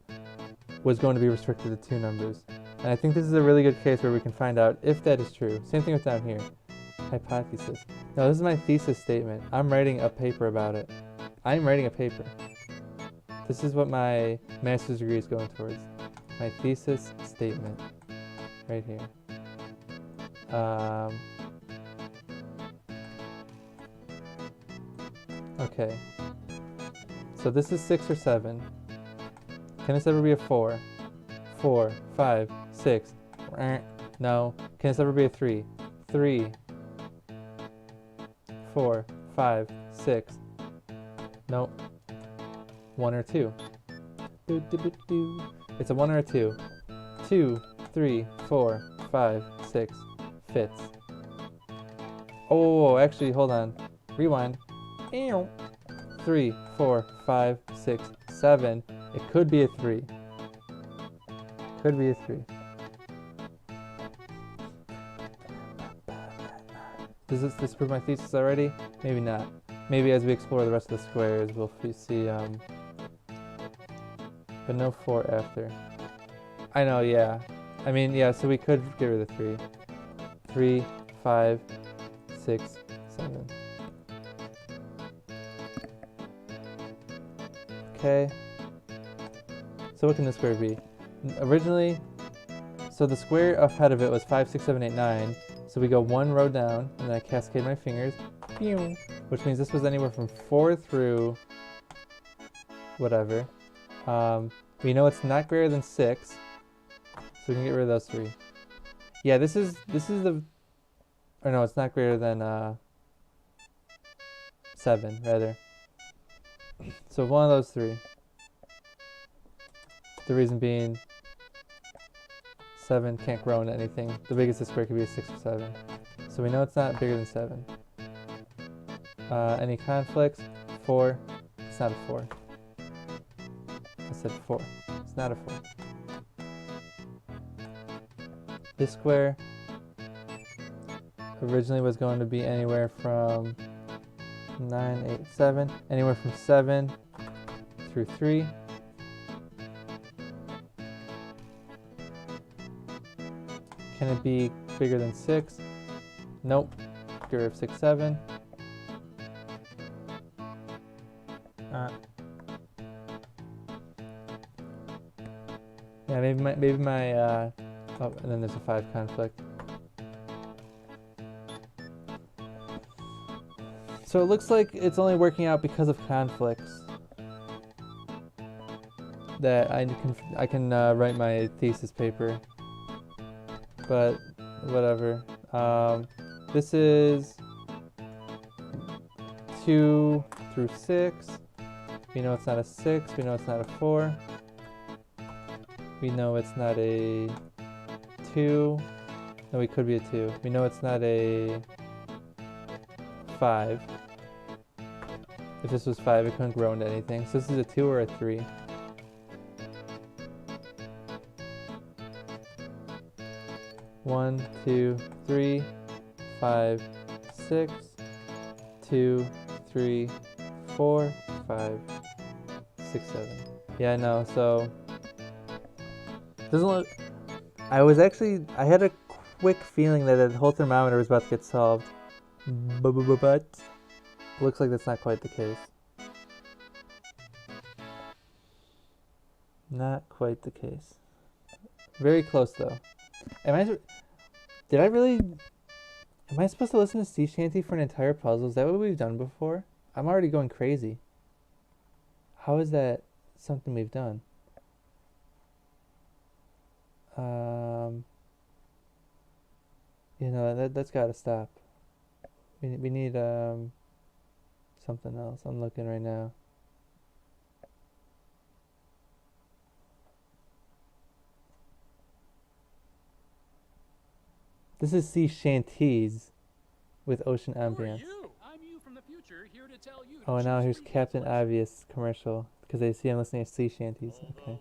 was going to be restricted to 2 numbers. And I think this is a really good case where we can find out if that is true. Same thing with down here. Hypothesis. No, this is my thesis statement. I'm writing a paper about it. I'm writing a paper. This is what my master's degree is going towards. My thesis statement. Right here. Okay. So this is 6 or 7. Can this ever be a 4? 4, 5, 6. No. Can this ever be a 3? 3, 4, 5, 6. Nope. 1 or 2. It's a 1 or a 2. 2, 3, 4, 5, 6. Fits. Oh, actually, hold on. Rewind. 3, 4, 5, 6, 7. It could be a 3. Could be a 3. Does this disprove my thesis already? Maybe not. Maybe as we explore the rest of the squares, we'll see, but no 4 after. I know, yeah. I mean, yeah, so we could get rid of the 3. 3, 5, 6, 7. Okay. So what can the square be? Originally, so the square ahead of it was 5, 6, 7, 8, 9. So we go 1 row down, and then I cascade my fingers. Which means this was anywhere from 4 through whatever. We know it's not greater than 6, so we can get rid of those 3. Yeah, this is the, or no, it's not greater than 7 rather. So one of those 3. The reason being 7 can't grow into anything. The biggest the square could be a 6 or 7. So we know it's not bigger than 7. Any conflicts? 4. It's not a 4. I said 4. It's not a 4. This square originally was going to be anywhere from 9, 8, 7. Anywhere from 7 through 3. Can it be bigger than 6? Nope. Get rid of 6, 7. Yeah, maybe my oh, and then there's a 5 conflict. So it looks like it's only working out because of conflicts that I can write my thesis paper. But whatever. This is 2 through 6. We know it's not a 6. We know it's not a 4. We know it's not a 2. No, it could be a 2. We know it's not a 5. If this was 5, it couldn't grow into anything. So this is a 2 or a 3. One, 2, 3, 5, 6, 2, 3, 4, 5, 6, 7. Yeah, I know. So doesn't look. I had a quick feeling that the whole thermometer was about to get solved, but looks like that's not quite the case. Not quite the case. Very close though. Am I supposed to listen to Sea Shanty for an entire puzzle? Is that what we've done before? I'm already going crazy. How is that something we've done? You know, that's gotta stop. We need something else. I'm looking right now. This is Sea Shanties with ocean ambience. Oh, and now here's Captain Obvious commercial because they see I'm listening to Sea Shanties. Okay.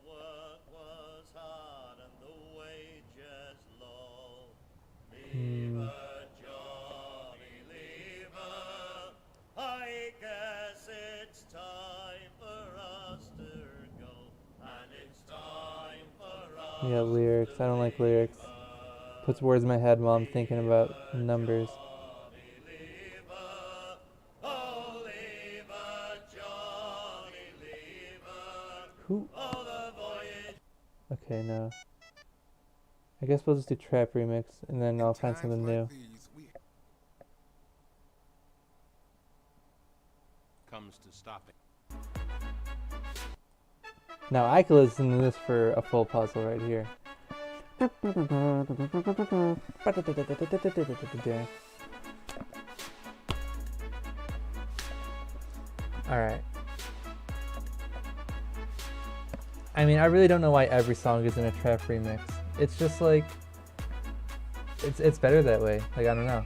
Yeah, lyrics. I don't like lyrics. Puts words in my head while I'm thinking about numbers. Who? Okay, no. I guess we'll just do trap remix and then I'll find something new. Comes to stopping. Now I could listen to this for a full puzzle right here. Alright. I mean, I really don't know why every song is in a trap remix. It's just like, it's better that way. Like, I don't know.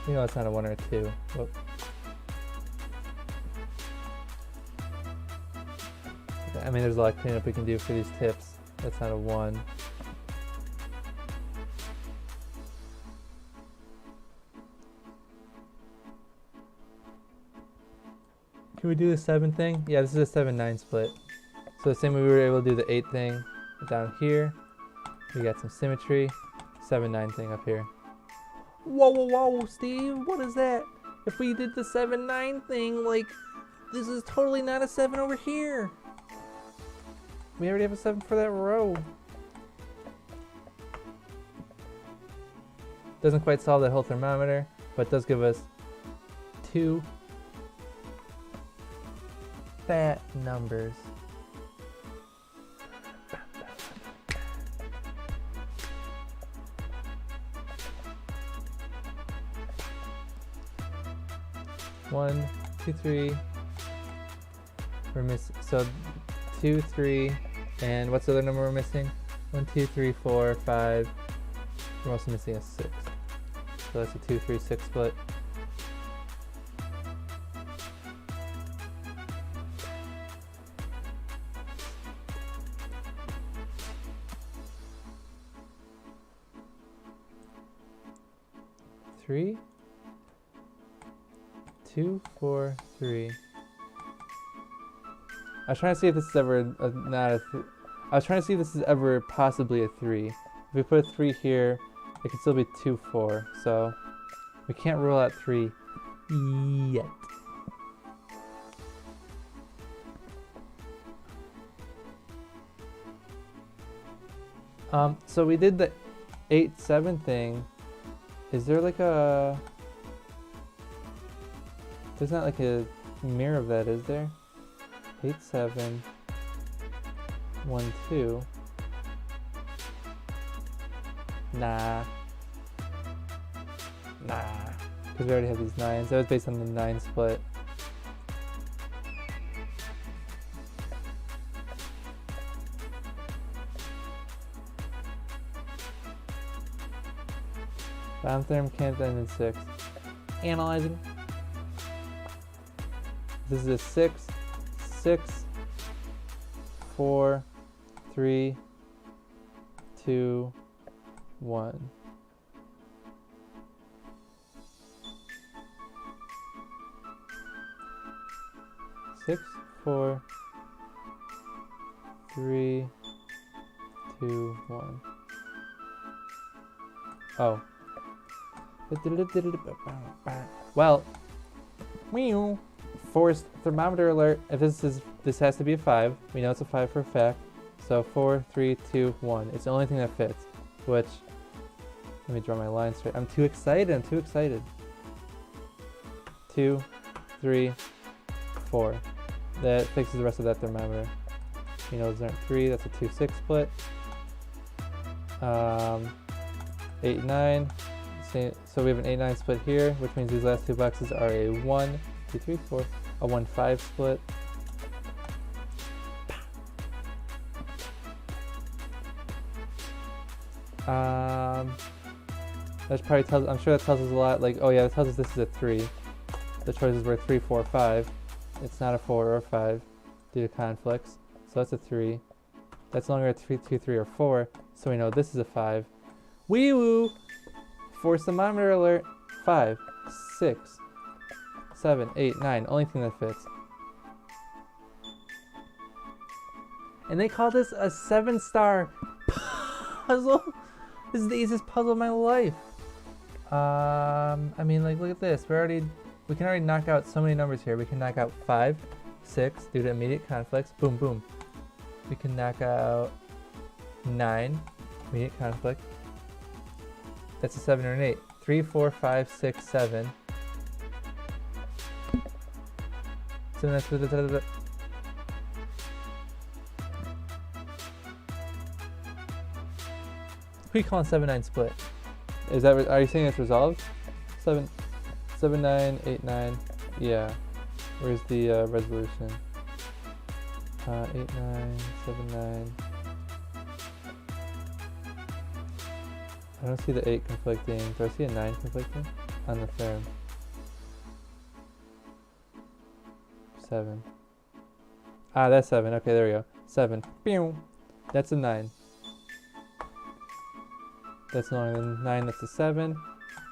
You know it's not a 1 or a 2. Whoop. I mean, there's a lot of cleanup we can do for these tips. That's not a 1. Can we do the 7 thing? Yeah, this is a 7-9 split. So the same way we were able to do the 8 thing down here. We got some symmetry. 7-9 thing up here. Whoa, whoa, whoa, Steve, what is that? If we did the 7-9 thing, like, this is totally not a 7 over here. We already have a 7 for that row. Doesn't quite solve that whole thermometer, but does give us 2 fat numbers. One, 2, 3. We're missing. So 2, 3, and what's the other number we're missing? 1, 2, 3, 4, 5. We're also missing a 6. So that's a 2, 3, 6 split. Three, 2, 4, 3. I was trying to see if this is ever not a. I was trying to see if this is ever possibly a 3. If we put a 3 here, it could still be 2, 4. So we can't rule out 3 yet. So we did the 8-7 thing. Is there like a? There's not like a mirror of that, is there? 8, 7, 1, 2. Nah. Because we already have these 9s. That was based on the 9 split. Bottom therm can't end in 6. Analyzing. This is a 6, 6, 4, 3, 2, 1. Six, 4, 3, 2, 1. Oh. Well, forced thermometer alert. If this has to be a 5. We know it's a 5 for a fact. So 4, 3, 2, 1. It's the only thing that fits. Which, let me draw my line straight. I'm too excited. 2, 3, 4. That fixes the rest of that thermometer. You know, those aren't 3. That's a 2-6 split. 8, 9. So we have an 8-9 split here, which means these last 2 boxes are a 1, 2, 3, 4, a 1-5 split. That probably tells. I'm sure that tells us a lot. Like, oh yeah, that tells us this is a 3. The choices were 3, 4, 5. It's not a 4 or a 5 due to conflicts. So that's a 3. That's no longer a 3, 2, 3, or 4. So we know this is a 5. Wee woo! Force thermometer alert. 5, 6, 7, 8, 9. Only thing that fits. And they call this a 7-star puzzle. This is the easiest puzzle of my life. I mean, like, look at this. We can already knock out so many numbers here. We can knock out 5, 6 due to immediate conflicts. Boom, boom. We can knock out 9, immediate conflict. That's a 7 or an 8. 3, 4, 5, 6, 7. So that's what who are you calling 7-9 split? Is that? Are you saying it's resolved? 7, 9, 8, 9. Yeah. Where's the resolution? 8, 9, 7, 9. I don't see the 8 conflicting. Do I see a 9 conflicting? on the therm. 7. Ah, that's 7. Okay, there we go. 7. Pew! That's a 9. That's no longer than 9, that's a 7.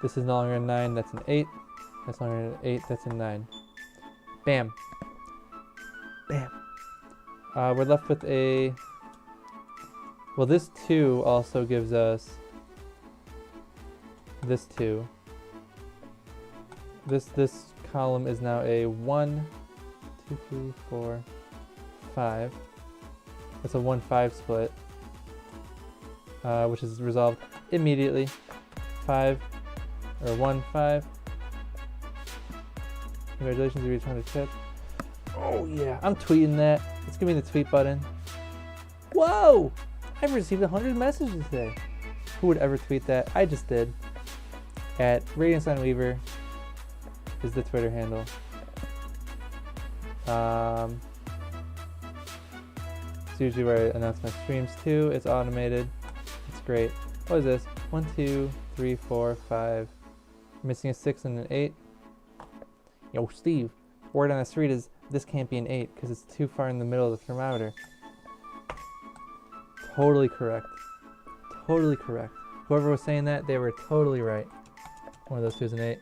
This is no longer a 9, that's an 8. That's no longer an 8, that's a 9. Bam. Bam. We're left with a... Well, this 2 also gives us this 2. This column is now a 1, 2, 3, 4, 5. That's a 1-5 split, which is resolved immediately. 5 or 1-5. Congratulations, you reached 100 chats. Oh yeah, I'm tweeting that. Let's give me the tweet button. Whoa! I've received 100 messages today. Who would ever tweet that? I just did. At RadiantSignWeaver is the Twitter handle. It's usually where I announce my streams too. It's automated. It's great. What is this? 1, 2, 3, 4, 5. Missing a 6 and an 8. Yo, Steve. Word on the street is this can't be an 8 because it's too far in the middle of the thermometer. Totally correct. Totally correct. Whoever was saying that, they were totally right. One of those 2 is an 8.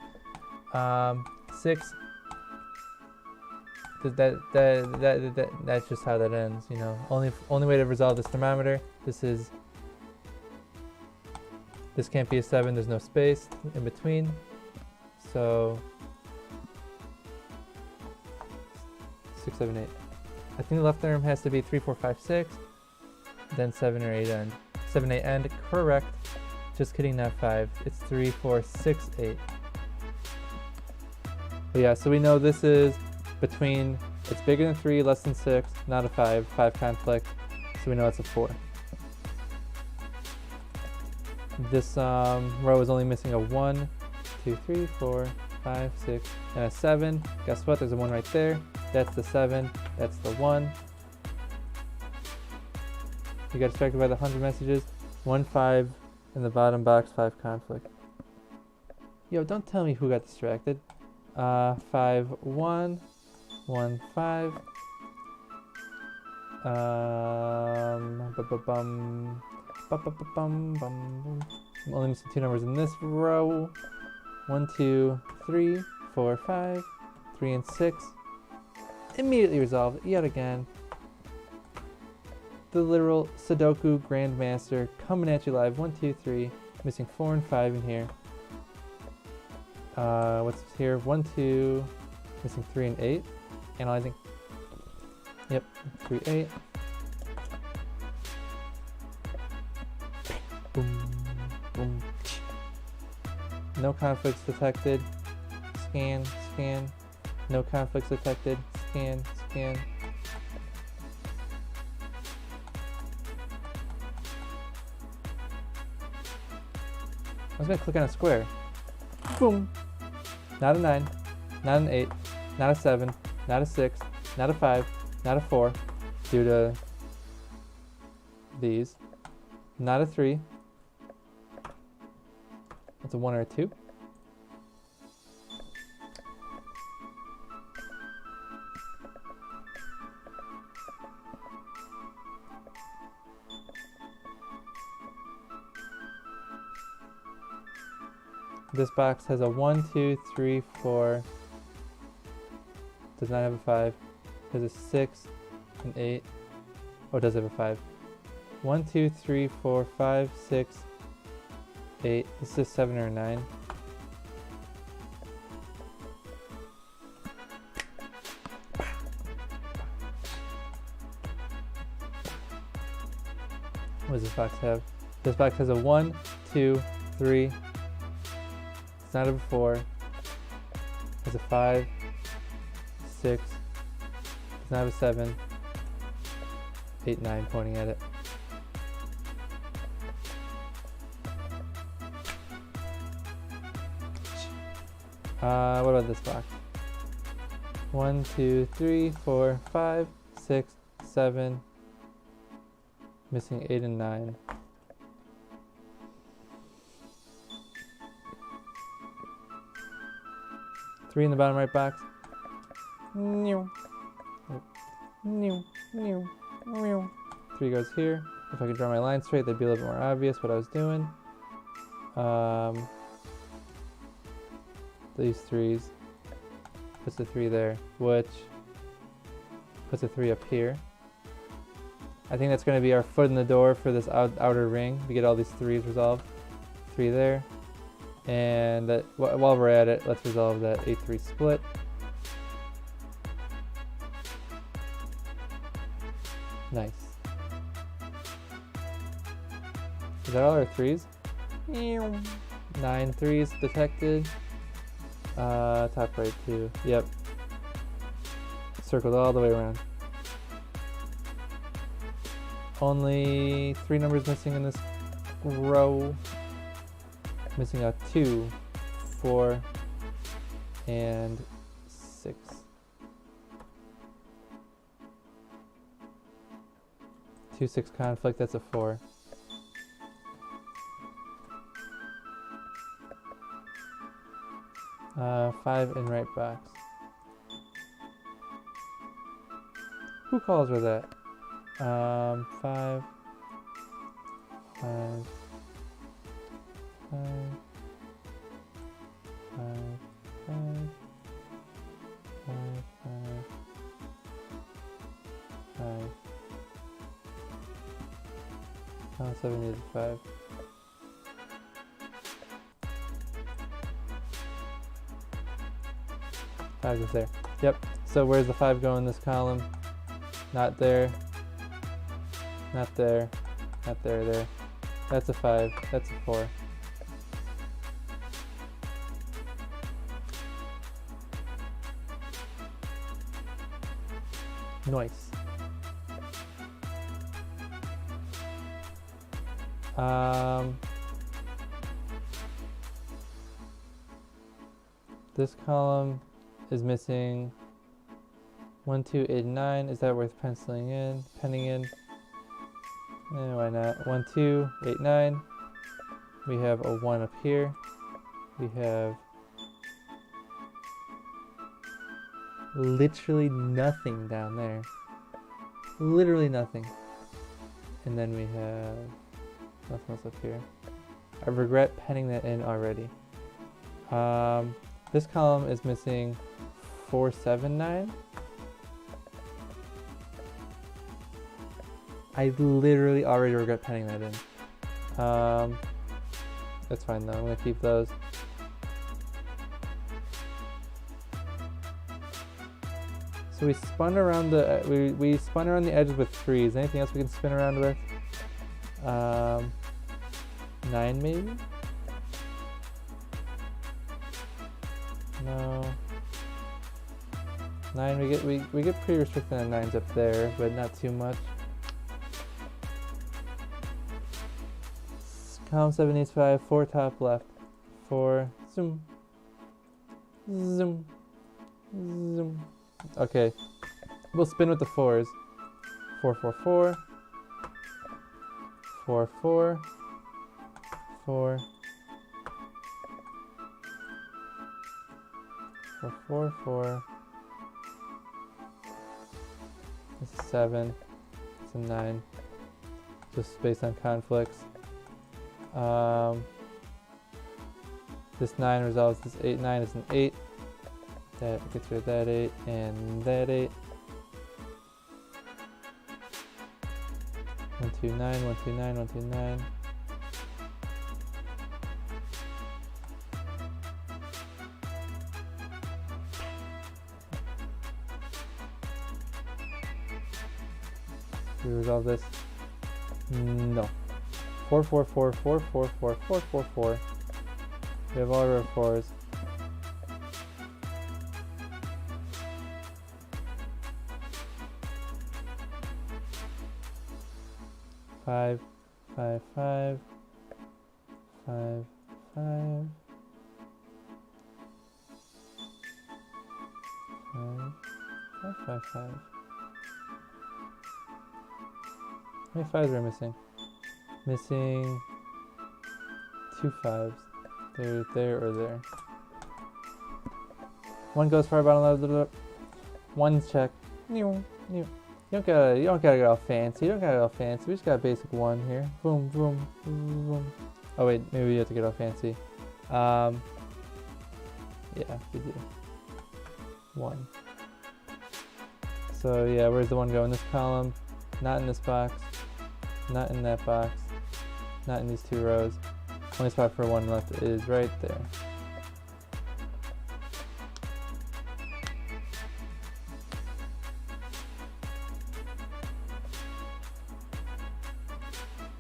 6. That's just how that ends, you know. Only way to resolve this thermometer. This can't be a 7. There's no space in between. So 6, 7, 8. I think the left arm has to be 3, 4, 5, 6. Then 7 or 8 end. 7, 8 end. Correct. Just kidding, not 5. It's 3, 4, 6, 8. But yeah, so we know this is between, it's bigger than 3, less than 6, not a 5, 5 conflict, so we know it's a 4. This row is only missing a 1, 2, 3, 4, 5, 6, and a 7. Guess what? There's a 1 right there. That's the 7, that's the 1. You got distracted by the 100 messages. 1, 5 in the bottom box, 5 conflict. Yo, don't tell me who got distracted. 5, 1, 1, 5. I'm only missing 2 numbers in this row. 1, 2, 3, 4, 5, 3 and 6. Immediately resolved yet again. The literal Sudoku Grandmaster coming at you live. 1, 2, 3. Missing 4 and 5 in here. What's here? 1, 2. Missing 3 and 8. Analyzing. Yep. 3, 8. Boom. Boom. No conflicts detected. Scan. Scan. No conflicts detected. Scan. Scan. I was gonna click on a square. Boom. Not a 9, not an 8, not a 7, not a 6, not a 5, not a 4, due to these. Not a 3. That's a 1 or a 2. This box has a 1, 2, 3, 4. Does not have a 5. Has a 6, an 8. Oh, it does have a 5. 1, 2, 3, 4, 5, 6, 8. This is a 7 or a 9. What does this box have? This box has a 1, 2, 3. It's not a 4. Has a 5, 6. Does not have a 7. 8, 9 pointing at it. What about this box? 1, 2, 3, 4, 5, 6, 7. Missing 8 and 9. 3 in the bottom right box. New. 3 goes here. If I could draw my line straight, that'd be a little bit more obvious what I was doing. These 3s. Puts a 3 there, which puts a 3 up here. I think that's going to be our foot in the door for this outer ring. We get all these 3s resolved. 3 there. And while we're at it, let's resolve that 8-3 split. Nice. Is that all our 3s? 9 3s detected. Top right too. Yep. Circled all the way around. Only 3 numbers missing in this row. Missing a 2, 4, and 6. Two 6 conflict, that's a 4. Five in right box. Who calls with that? 5, 5, 5, 5, 5, 5, 5. Oh, 7 is 5. Five is there. Yep. So where's the 5 go in this column? Not there. Not there. Not there. There. That's a 5. That's a 4. Nice. This column is missing 1, 2, 8, 9. Is that worth penciling in? Penning in? Why not? 1, 2, 8, 9. We have a 1 up here. We have literally nothing down there. Literally nothing. And then we have nothing else up here. I regret penning that in already. This column is missing 4, 7, 9. I literally already regret penning that in. That's fine though, I'm gonna keep those. So we spun around the we spun around the edges with 3s. Anything else we can spin around with? 9 maybe? No. 9 we get pretty restricted on 9s up there, but not too much. Column 7 needs 5, 4 top left. 4 zoom. Zoom. Zoom. Okay. We'll spin with the 4s. 4, 4, 4. 4, 4. 4. 4, 4, 4. It's a 7. It's a 9. Just based on conflicts. This 9 resolves this 8. 9 is an 8. That gets rid of that 8 and that 8. 1, 2, 9, 1, 2, 9, 1, 2, 9. We resolve this? No. 4, 4, 4, 4, 4, 4, 4, 4, 4. We have all our 4s. Five, 5, 5, 5, 5, 5, 5, 5, 5. How many 5s are we missing? Missing 2 5s. They're there or there. One goes far bottom left. One check. You don't gotta get all fancy. You don't gotta get all fancy. We just got a basic one here. Boom, boom, boom, boom. Oh wait, maybe you have to get all fancy. Yeah, we do. One. So yeah, where's the one go? In this column, not in this box, not in that box, not in these two rows. Only spot for one left is right there.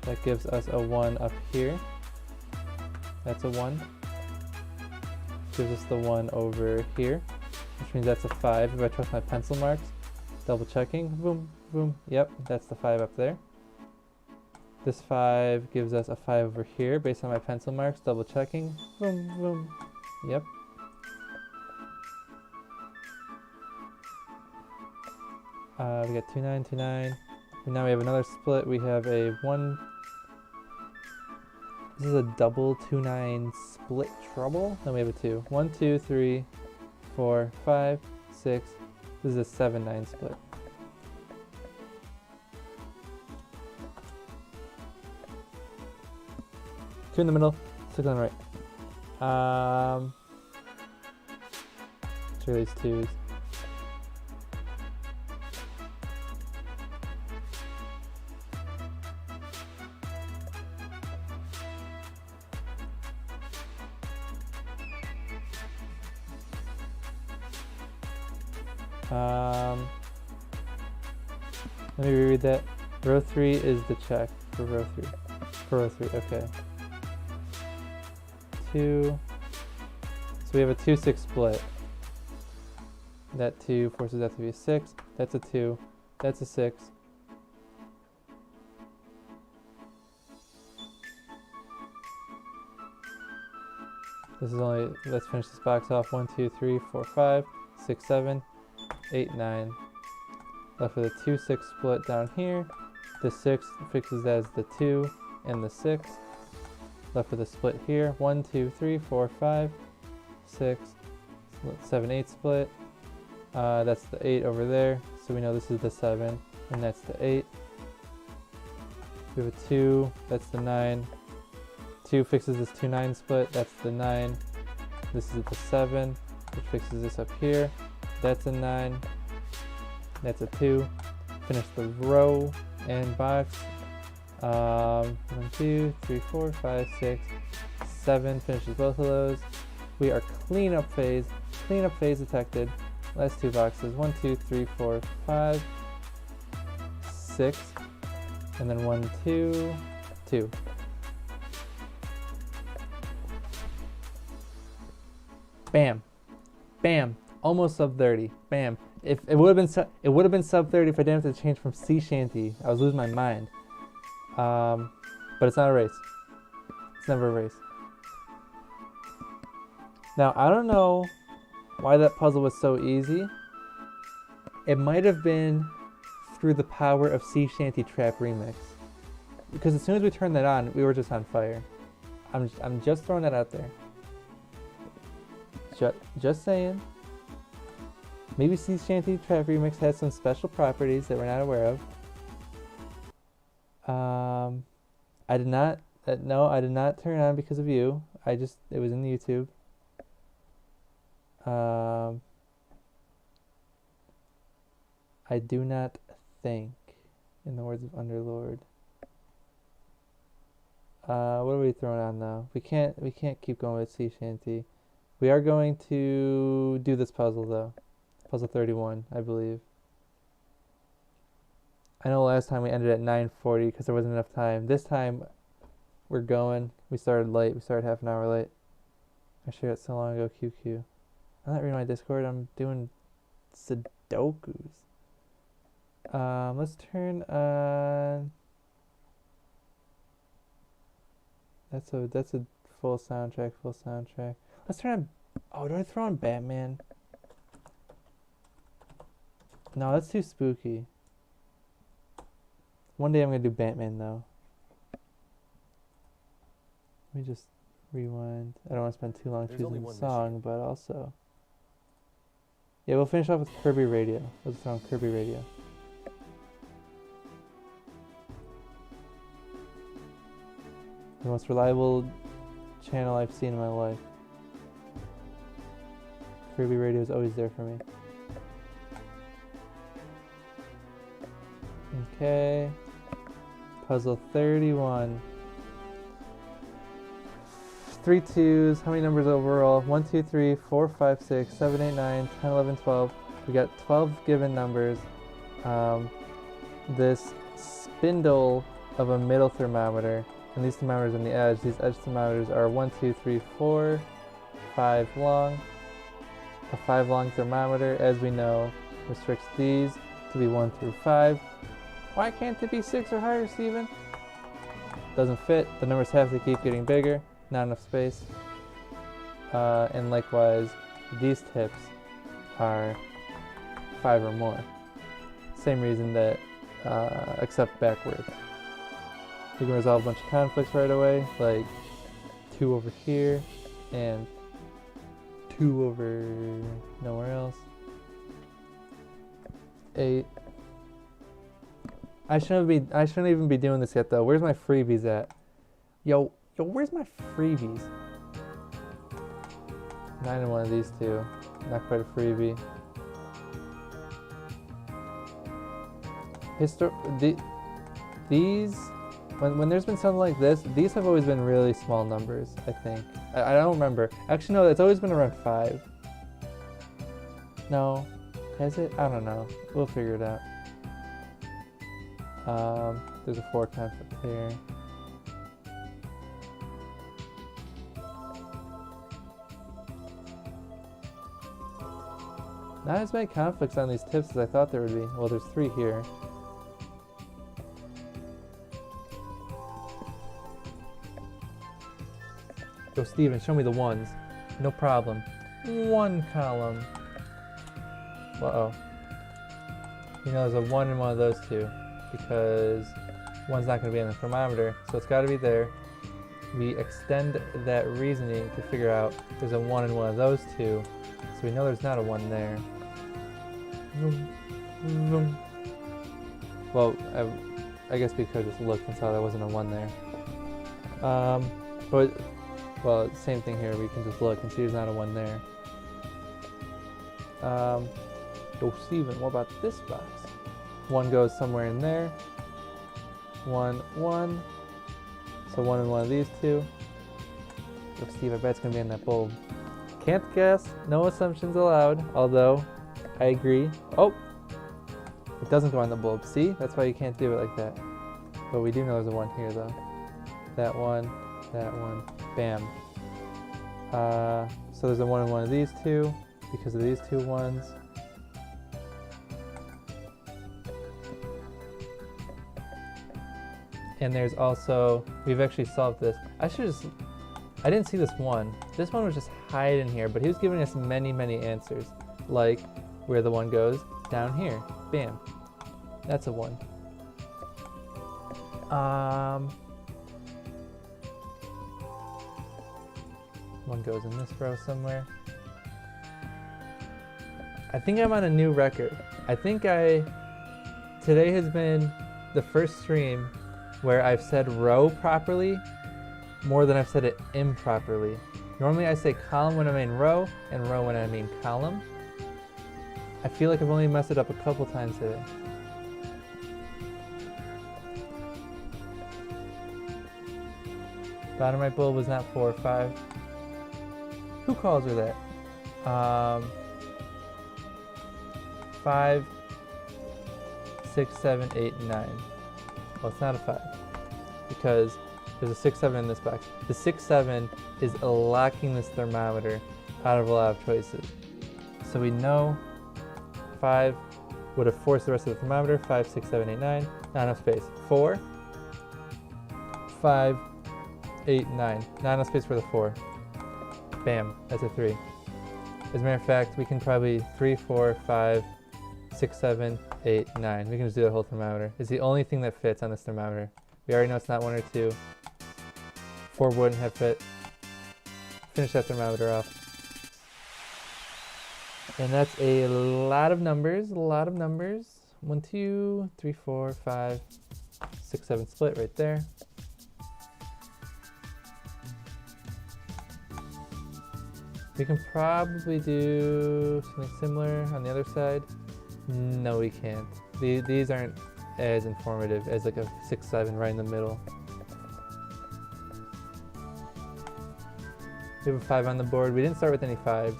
That gives us a 1 up here. That's a 1. Gives us the 1 over here, which means that's a 5 if I trust my pencil marks. Double checking. Boom, boom. Yep, that's the 5 up there. This 5 gives us a 5 over here based on my pencil marks. Double checking. Boom, boom. Yep. We got 2, 9, 2, 9. And now we have another split. We have a 1. This is a double 2, 9 split trouble. Then we have a 2. 1, 2, 3, 4, 5, 6. This is a 7, 9 split. Two in the middle, 6 on the right. Sure, these twos. Let me reread that. Row 3 is the check for row 3. For row 3, okay. 2. So we have a 2-6 split. That 2 forces that to be a 6. That's a 2. That's a 6. This is only, let's finish this box off. 1, 2, 3, 4, 5, 6, 7, 8, 9. Left with a 2-6 split down here. The 6 fixes as the 2 and the 6. Left with a split here. 1, 2, 3, 4, 5, 6, 7, 8 split. That's the 8 over there. So we know this is the 7, and that's the 8. We have a 2, that's the 9. 2 fixes this 2, 9 split, that's the 9. This is the 7, which fixes this up here. That's a 9. That's a 2. Finish the row and box. 1, 2, 3, 4, 5, 6, 7. Finishes both of those. We are cleanup phase. Cleanup phase detected. Last two boxes. 1, 2, 3, 4, 5, 6. And then 1, 2, 2. Bam. Bam. Almost sub 30. Bam. If it would have been sub 30 if I didn't have to change from sea shanty. I was losing my mind. But it's not a race. It's never a race. Now I don't know why that puzzle was so easy. It might have been through the power of Sea Shanty Trap Remix. Because as soon as we turned that on, we were just on fire. I'm just throwing that out there. Just saying. Maybe Sea Shanty Trap Remix has some special properties that we're not aware of. I did not turn it on because of you. It was in the YouTube. I do not think, in the words of Underlord. What are we throwing on now? We can't keep going with Sea Shanty. We are going to do this puzzle though. Puzzle 31, I believe. I know last time we ended at 9:40 because there wasn't enough time. This time, we're going. We started late. We started half an hour late. I shared it so long ago, QQ. I'm not reading my Discord. I'm doing Sudokus. Let's turn on... That's a full soundtrack, Let's turn on... Oh, do I throw on Batman? No, that's too spooky. One day I'm going to do Batman, though. Let me just rewind. I don't want to spend too long choosing the song, but also... Yeah, we'll finish off with Kirby Radio. Let's throw on Kirby Radio. The most reliable channel I've seen in my life. Kirby Radio is always there for me. Okay. Puzzle 31. 3 twos. How many numbers overall? 1, 2, 3, 4, 5, 6, 7, 8, 9, 10, 11, 12. We got 12 given numbers. This spindle of a middle thermometer, and these thermometers on the edge. These edge thermometers are 1, 2, 3, 4, 5 long. A 5 long thermometer, as we know, restricts these to be 1 through 5. Why can't it be 6 or higher, Steven? Doesn't fit. The numbers have to keep getting bigger. Not enough space. And likewise, these tips are 5 or more. Same reason that except backwards. We can resolve a bunch of conflicts right away, like 2 over here and 2 over nowhere else. 8. I shouldn't even be doing this yet though. Where's my freebies at? Yo, where's my freebies? 9 in one of these two. Not quite a freebie. These, when there's been something like this, these have always been really small numbers, I think. I don't remember. Actually, no, it's always been around 5. No, has it? I don't know. We'll figure it out. There's a 4 conflict here. Not as many conflicts on these tips as I thought there would be. Well, there's 3 here. Go, Steven, show me the ones. No problem. 1 column. Uh-oh. You know, there's a 1 in one of those 2. Because 1's not going to be in the thermometer, so it's got to be there. We extend that reasoning to figure out there's a 1 in one of those 2, so we know there's not a 1 there. Well, I guess we could just look and saw there wasn't a 1 there. Well, same thing here. We can just look and see there's not a 1 there. Yo, Steven, what about this box? 1 goes somewhere in there. 1, 1. So 1 in one of these 2. Oh, Steve, I bet it's going to be in that bulb. Can't guess. No assumptions allowed. Although, I agree. Oh! It doesn't go on the bulb. See? That's why you can't do it like that. But we do know there's a 1 here, though. That 1. That 1. Bam. So there's a 1 in one of these 2. Because of these 2 1s. And there's also, we've actually solved this. I didn't see this one. This one was just hiding here, but he was giving us many, many answers. Like, where the 1 goes, down here. Bam. That's a 1. 1 goes in this row somewhere. I think I'm on a new record. Today has been the first stream where I've said row properly more than I've said it improperly. Normally I say column when I mean row and row when I mean column. I feel like I've only messed it up a couple times today. Bottom right bulb was not 4 or 5. Who calls her that? 5, 6, 7, 8, 9. Well, it's not a 5 because there's a 6, 7 in this box. The 6, 7 is locking this thermometer out of a lot of choices. So we know 5 would have forced the rest of the thermometer. 5, 6, 7, 8, 9. Not enough space. 4, 5, 8, 9. Not enough space for the 4. Bam. That's a 3. As a matter of fact, we can probably 3, 4, 5, 6, 7, 8, 9. We can just do the whole thermometer. It's the only thing that fits on this thermometer. We already know it's not 1 or 2. 4 wouldn't have fit. Finish that thermometer off. And that's a lot of numbers, 1, 2, 3, 4, 5, 6, 7 split right there. We can probably do something similar on the other side. No, we can't. These aren't as informative as like a 6, 7 right in the middle. We have a 5 on the board. We didn't start with any 5s.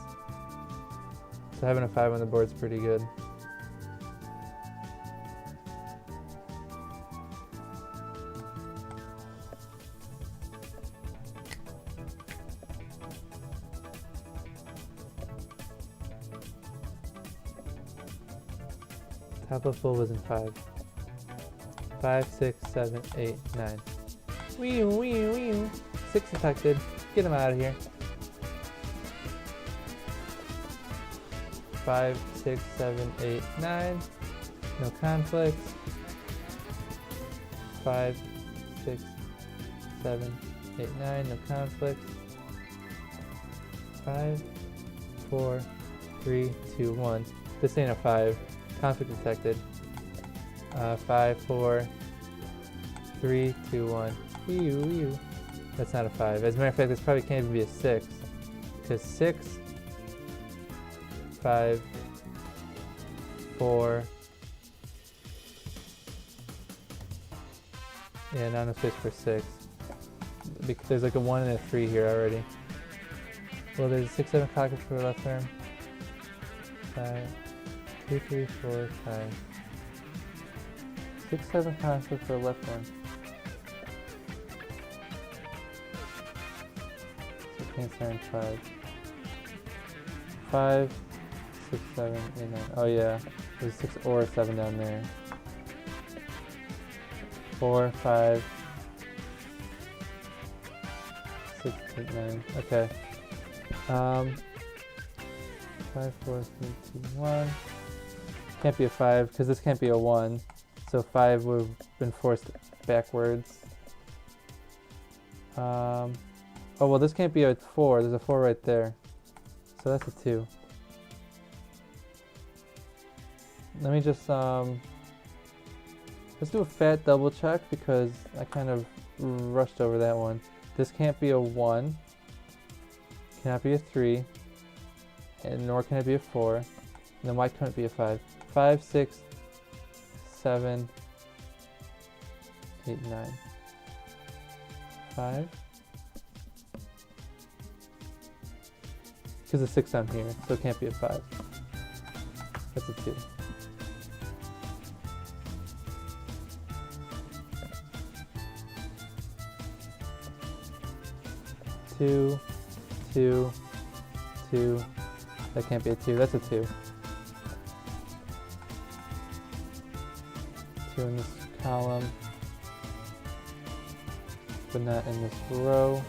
So having a 5 on the board is pretty good. Top of full was in 5. 5, 6, 7, 8, 9. Wee wee wee. 6 detected. Get him out of here. 5, 6, 7, 8, 9. No conflicts. 5, 6, 7, 8, 9. No conflicts. 5, 4, 3, 2, 1. This ain't a 5. Conflict detected. 5, 4, 3, 2, 1. Ew. That's not a 5. As a matter of fact, this probably can't even be a 6. Because 6, 5, 4. Yeah, not enough space for 6. Because there's like a 1 and a 3 here already. Well, there's a 6, 7 conflict for the left arm. 5, 2, 3, 4, 5. 6, 7 conflict for the left arm. So can't stand 5. 5, 6, 7, 8, 9. Oh yeah, there's 6 or 7 down there. 4, 5, 6, 8, 9. Okay. 5, 4, 3, 2, 1. Can't be a 5 because this can't be a 1. So 5 would have been forced backwards. Oh well, this can't be a 4. There's a 4 right there. So that's a 2. Let me just let's do a fat double check because I kind of rushed over that one. This can't be a 1. Cannot be a 3. And nor can it be a 4. And then why couldn't it be a 5? 5, 6, 7, 8, 9. 5. Because the 6 down here, so it can't be a 5. That's a 2. Two, 2, 2. That can't be a 2. That's a 2. 2 in this column, but not in this row.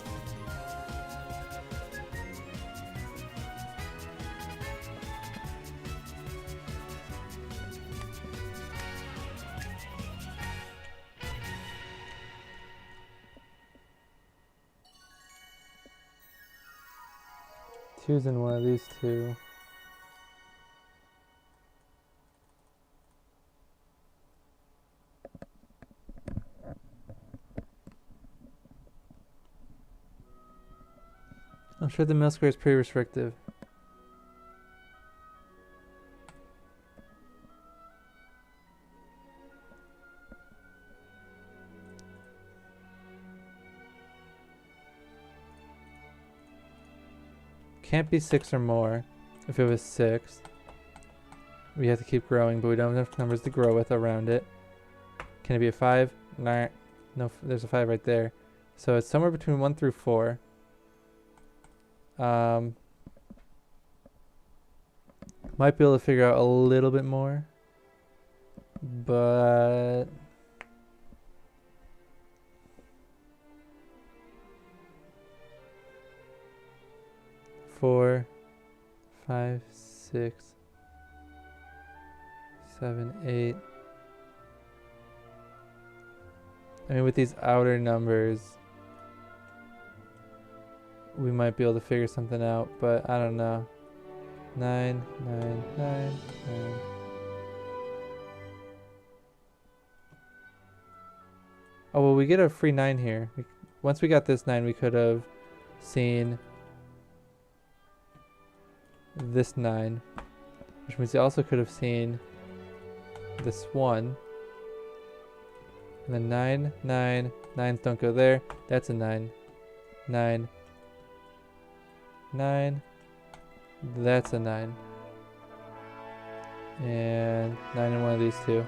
Two's in one of these two. I'm sure the middle square is pretty restrictive. Can't be 6 or more. If it was 6, we have to keep growing, but we don't have enough numbers to grow with around it. Can it be a 5? Nah. No, there's a 5 right there. So it's somewhere between 1 through 4. Might be able to figure out a little bit more, but four, 5, 6, 7, 8. I mean, with these outer numbers, we might be able to figure something out, but I don't know. 9, 9, 9, 9. Oh, well, we get a free 9 here. Once we got this 9, we could have seen this 9, which means we also could have seen this 1. And then 9, 9, 9s don't go there. That's a 9. 9, 9. That's a 9. And 9 in one of these two.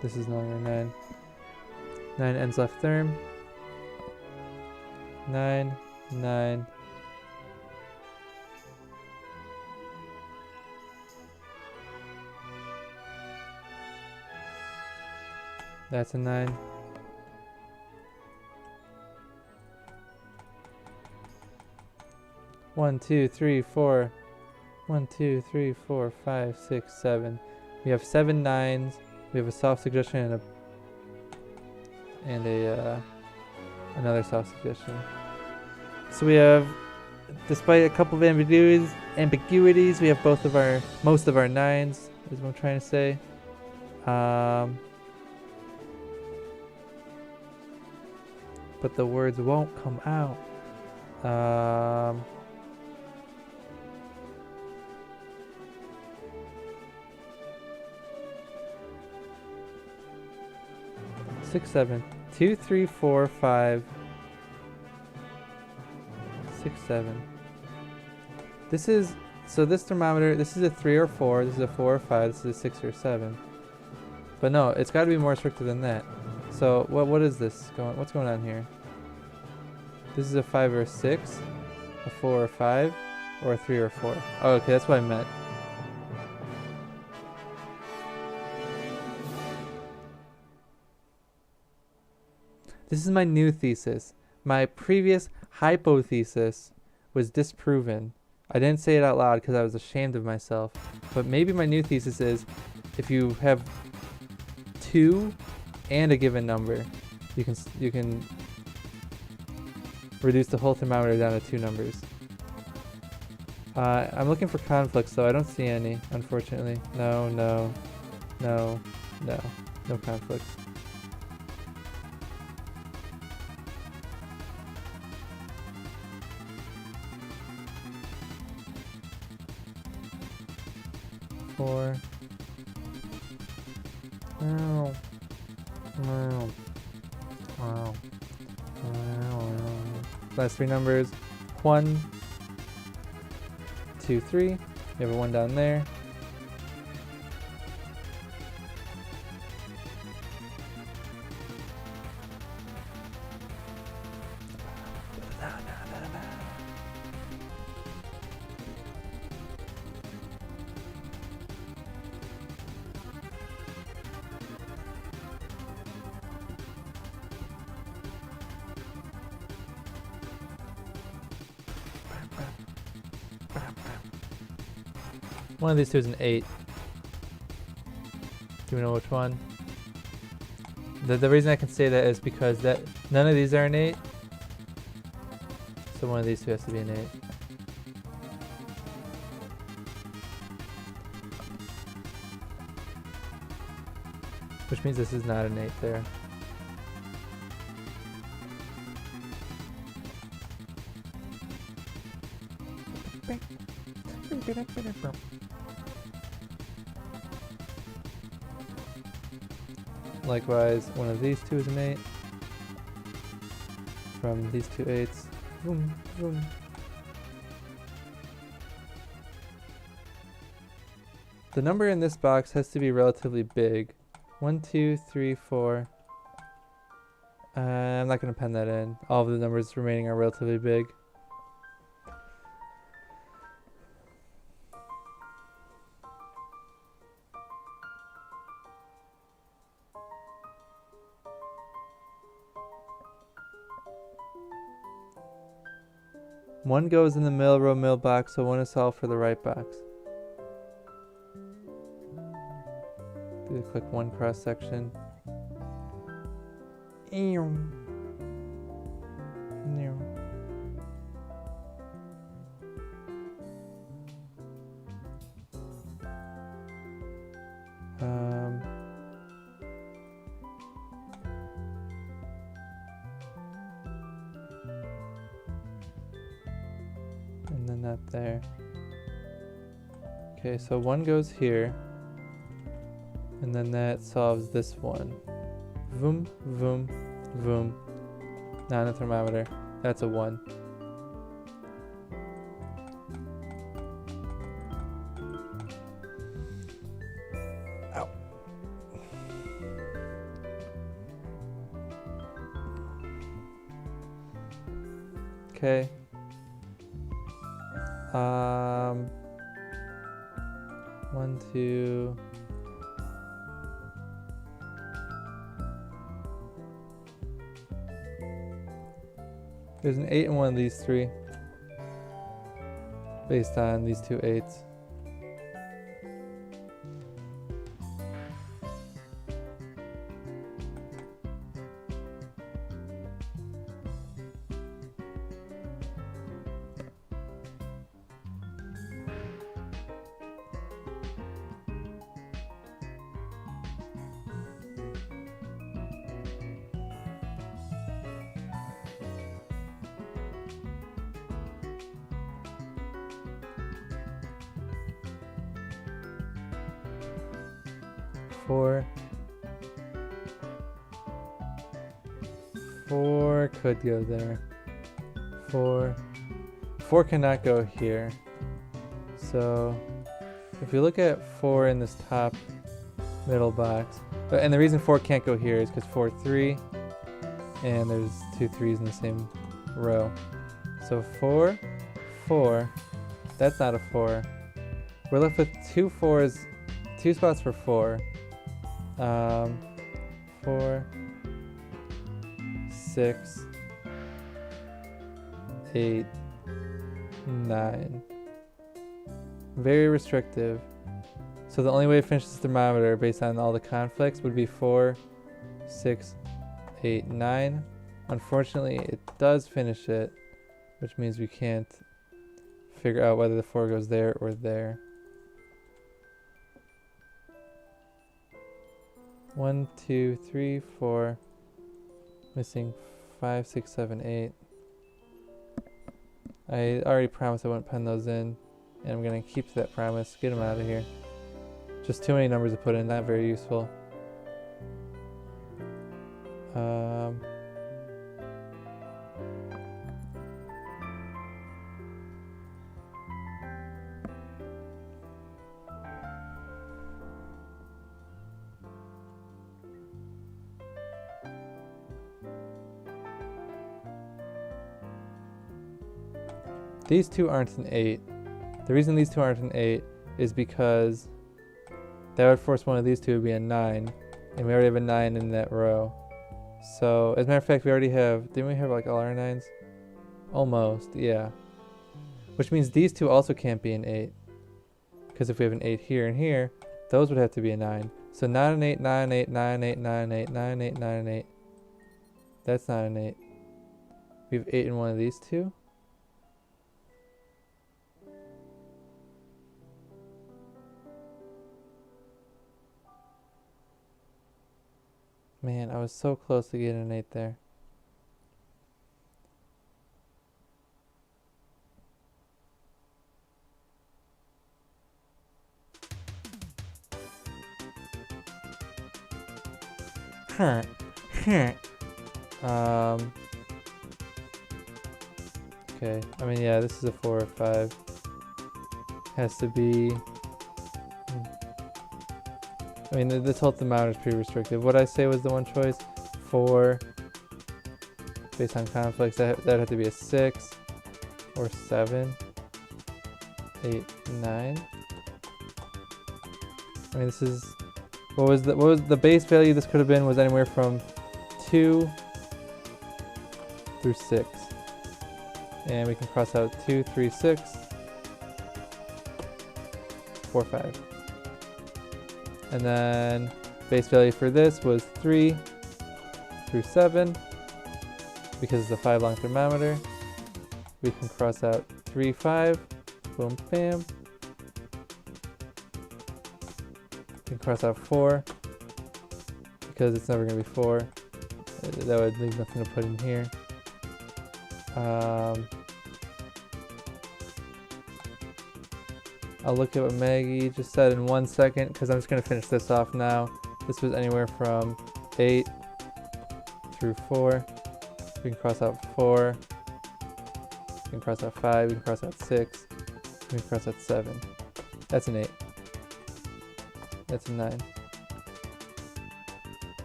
This is no longer 9. 9 ends left third. 9, 9. That's a 9. One, two, three, four. 1, 2, 3, 4, 5, 6, 7. We have 7 9s. We have a soft suggestion and another soft suggestion. So we have, despite a couple of ambiguities, we have most of our 9s, is what I'm trying to say. But the words won't come out. 6, 7. 2, 3, 4, 5. 6, 7. This is, so this thermometer, this is a 3 or 4, this is a 4 or 5, this is a 6 or 7. But no, it's got to be more restricted than that. So what is this what's going on here? This is a 5 or a 6, a 4 or 5, or a 3 or 4. Oh, okay, that's what I meant. This is my new thesis. My previous hypothesis was disproven. I didn't say it out loud because I was ashamed of myself. But maybe my new thesis is, if you have 2 and a given number, you can reduce the whole thermometer down to 2 numbers. I'm looking for conflicts, though. I don't see any, unfortunately. No conflicts. Four. Ow. Ow. Ow. Ow. Last 3 numbers. 1, 2, 3. You have a 1 down there. One of these two is an 8. Do we know which one? The reason I can say that is because none of these are an 8. So one of these two has to be an 8. Which means this is not an 8 there. Likewise, one of these two is an 8. From these two 8s. Boom, boom. The number in this box has to be relatively big. 1, 2, 3, 4. I'm not going to pen that in. All of the numbers remaining are relatively big. One goes in the middle row middle box, so one is solved for the right box. Do click one cross section. and then that there. Okay, so 1 goes here, and then that solves this one. Voom, voom, voom. Not on a thermometer. That's a 1. Ow. Okay. 1, 2. There's an 8 in one of these 3, based on these 2 8s. Four could go there. 4 cannot go here. So if you look at 4 in this top middle box, and the reason 4 can't go here is because 4, 3, and there's 2 3s in the same row. So 4, 4, that's not a 4. We're left with 2 4s, 2 spots for 4. 4, 6, 8, 9. Very restrictive. So the only way to finish this thermometer based on all the conflicts would be 4, 6, 8, 9. Unfortunately, it does finish it, which means we can't figure out whether the 4 goes there or there. 1, 2, 3, 4. Missing 5, 6, 7, 8. I already promised I wouldn't pen those in, and I'm going to keep to that promise. Get them out of here. Just too many numbers to put in, not very useful. These 2 aren't an 8. The reason these 2 aren't an 8 is because that would force one of these 2 to be a 9, and we already have a 9 in that row. So, as a matter of fact, we already have, didn't we have like all our 9s? Almost, yeah. Which means these 2 also can't be an 8. Because if we have an 8 here and here, those would have to be a 9. So not an 8, 9, 8, 9, 8, 9, 8, 9, 8, 9, 8. That's not an 8. We have 8 in one of these 2. Man, I was so close to getting an 8 there. Okay, I mean, yeah, this is a 4 or 5. Has to be... I mean, this whole thermometer is pretty restrictive. What I say was the one choice. 4, based on conflicts, that had to be a 6 or 7, 8, 9. I mean, this is what was the base value this could have been was anywhere from 2 through 6, and we can cross out 2, 3, 6, 4, 5. And then base value for this was 3 through 7. Because it's a 5 long thermometer, we can cross out 3, 5. Boom, bam. We can cross out 4. Because it's never going to be 4. That would leave nothing to put in here. I'll look at what Maggie just said in 1 second because I'm just going to finish this off now. This was anywhere from 8 through 4. We can cross out 4. We can cross out 5. We can cross out 6. We can cross out 7. That's an 8. That's a 9.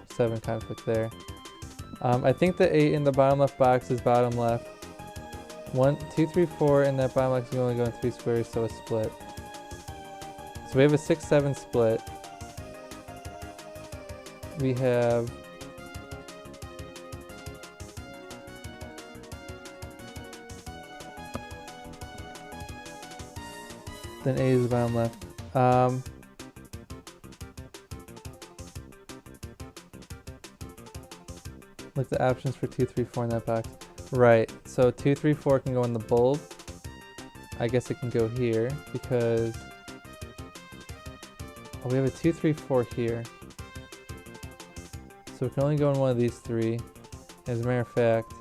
7 conflict there. I think the 8 in the bottom left box is bottom left. 1, 2, 3, 4 in that bottom box, you only go in 3 squares, so a split. So we have a 6, 7 split. We have then 8 is the bottom left. Look at the options for 2, 3, 4 in that box. Right, so 2, 3, 4 can go in the bulb. I guess it can go here because we have a 2, 3, 4 here. So it can only go in one of these 3. As a matter of fact,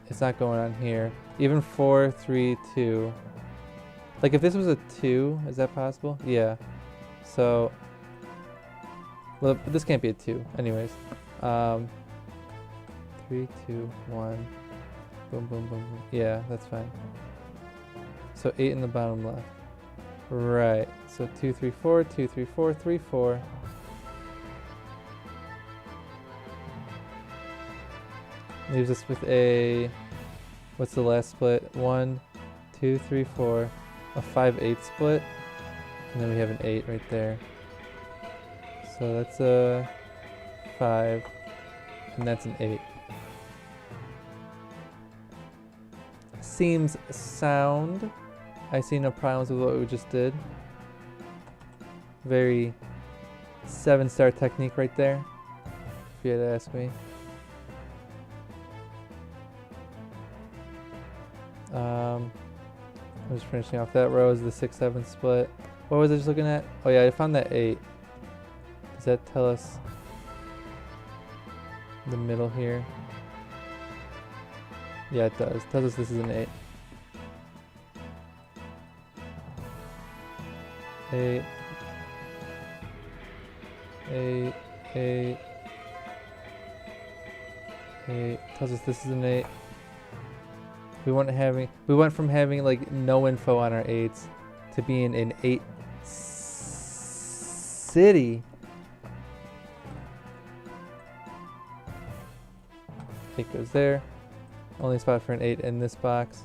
it's not going on here. Even 4, 3, 2. Like if this was a 2, is that possible? Yeah. So, well, this can't be a 2. Anyways, 3, 2, 1. Boom, boom, boom, boom. Yeah, that's fine. So 8 in the bottom left. Right. So 2, 3, 4, 2, 3, 4, 3, 4. Leaves us with a, what's the last split? 1, 2, 3, 4. A 5/8 split, and then we have an 8 right there. So that's a 5, and that's an 8. Seems sound. I see no problems with what we just did. Very 7-star technique right there, if you had to ask me. I'm just finishing off that row is the 6, 7 split. What was I just looking at? Oh yeah, I found that 8. Does that tell us the middle here? Yeah, it does. It tells us this is an 8. 8. 8. 8. 8. Tells us this is an 8. We went from having like no info on our 8s to being in 8 city. 8 goes there. Only spot for an 8 in this box.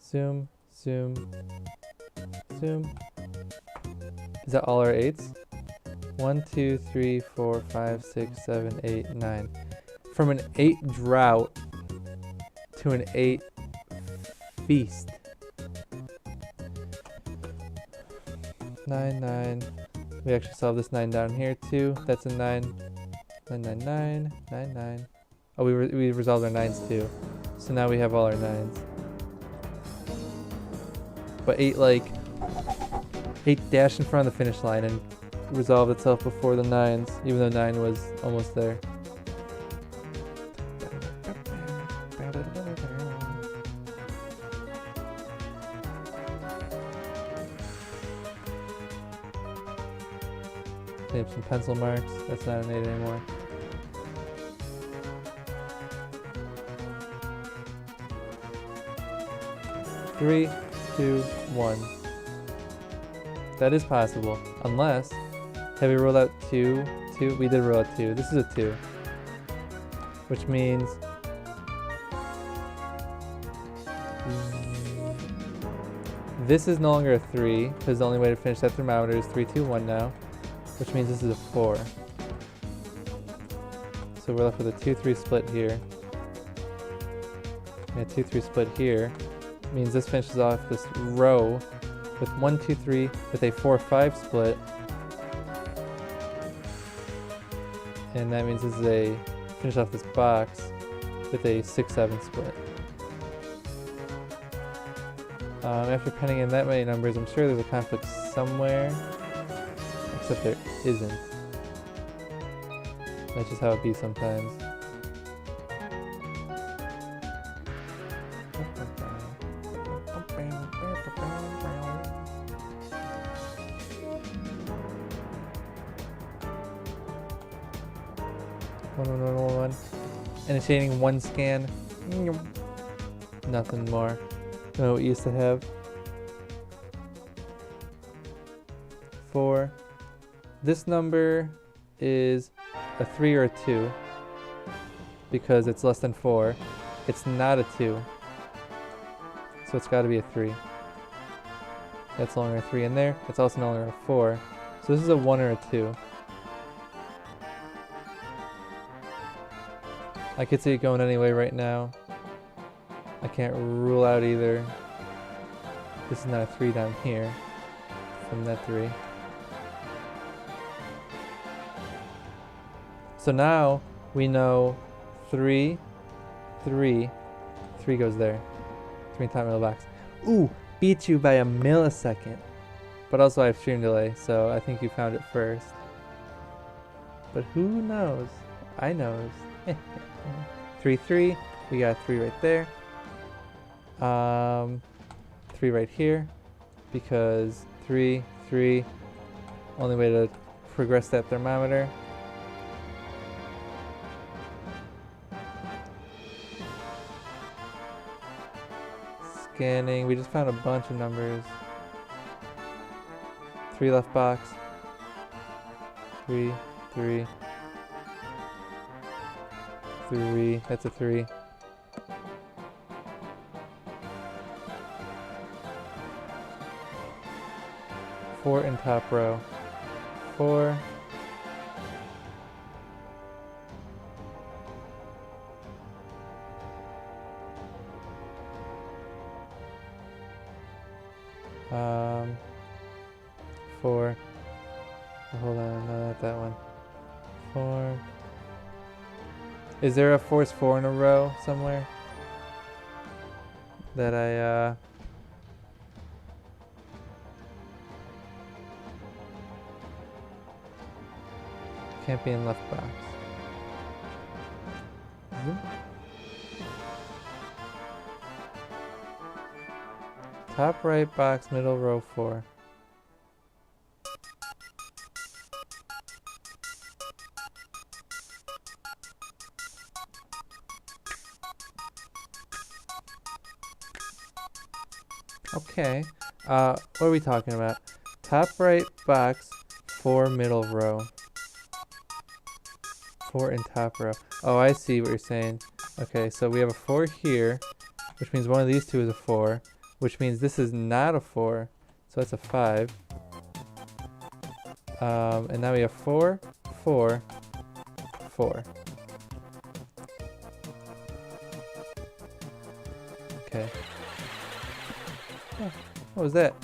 Zoom, zoom, zoom. Is that all our 8s? 1, 2, 3, 4, 5, 6, 7, 8, 9. From an 8 drought to an 8 feast. 9, 9. We actually solved this 9 down here too. That's a 9. 9, 9, 9, 9, 9. Oh, we resolved our 9s too. So now we have all our 9s. But 8 dashed in front of the finish line and resolved itself before the 9s, even though 9 was almost there. They have some pencil marks. That's not an 8 anymore. Three, 2, 1. That is possible, unless, have we rolled out 2? 2? We did roll out 2. This is a 2. Which means this is no longer a 3, because the only way to finish that thermometer is 3, 2, 1 now. Which means this is a 4. So we're left with a 2, 3 split here. And a 2, 3 split here. Means this finishes off this row with 1, 2, 3 with a 4, 5 split. And that means this is a finish off this box with a 6, 7 split. After penning in that many numbers, I'm sure there's a conflict somewhere. Except there isn't. That's just how it be sometimes. One. Initiating one scan. Nothing more than what we used to have. 4. This number is a 3 or a 2 because it's less than 4. It's not a 2, so it's got to be a 3. That's no longer a 3 in there. It's also no longer a 4. So this is a 1 or a 2. I could see it going anyway right now. I can't rule out either. This is not a 3 down here from that 3. So now we know 3 goes there. 3 in top middle box. Ooh, beat you by a millisecond. But also I have stream delay, so I think you found it first. But who knows? I knows. 3, we got 3 right there. 3 right here, because 3, only way to progress that thermometer. Scanning, we just found a bunch of numbers. 3 left box. 3, 3, that's a 3. 4 in top row. 4. Um, 4. Oh, hold on, no, not that one. 4. Is there a force 4 in a row somewhere that I can't be in left box? Top right box, middle row 4. Okay. What are we talking about? Top right box, 4 middle row. 4 in top row. Oh, I see what you're saying. Okay, so we have a 4 here, which means one of these two is a 4, which means this is not a 4, so that's a 5. And now we have 4, 4, 4. Okay. Oh, what was that?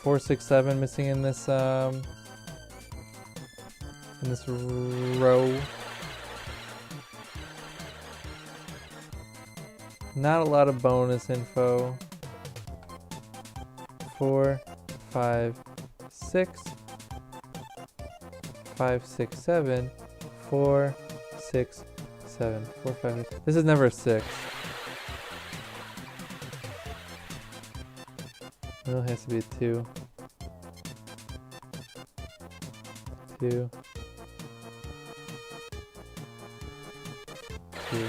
4, 6, 7 missing in this row. Not a lot of bonus info. 4, 5, 6, 5, 6, 7, 4, 6, 7, 4, 5. This is never a 6. Middle has to be a 2. 2. 2.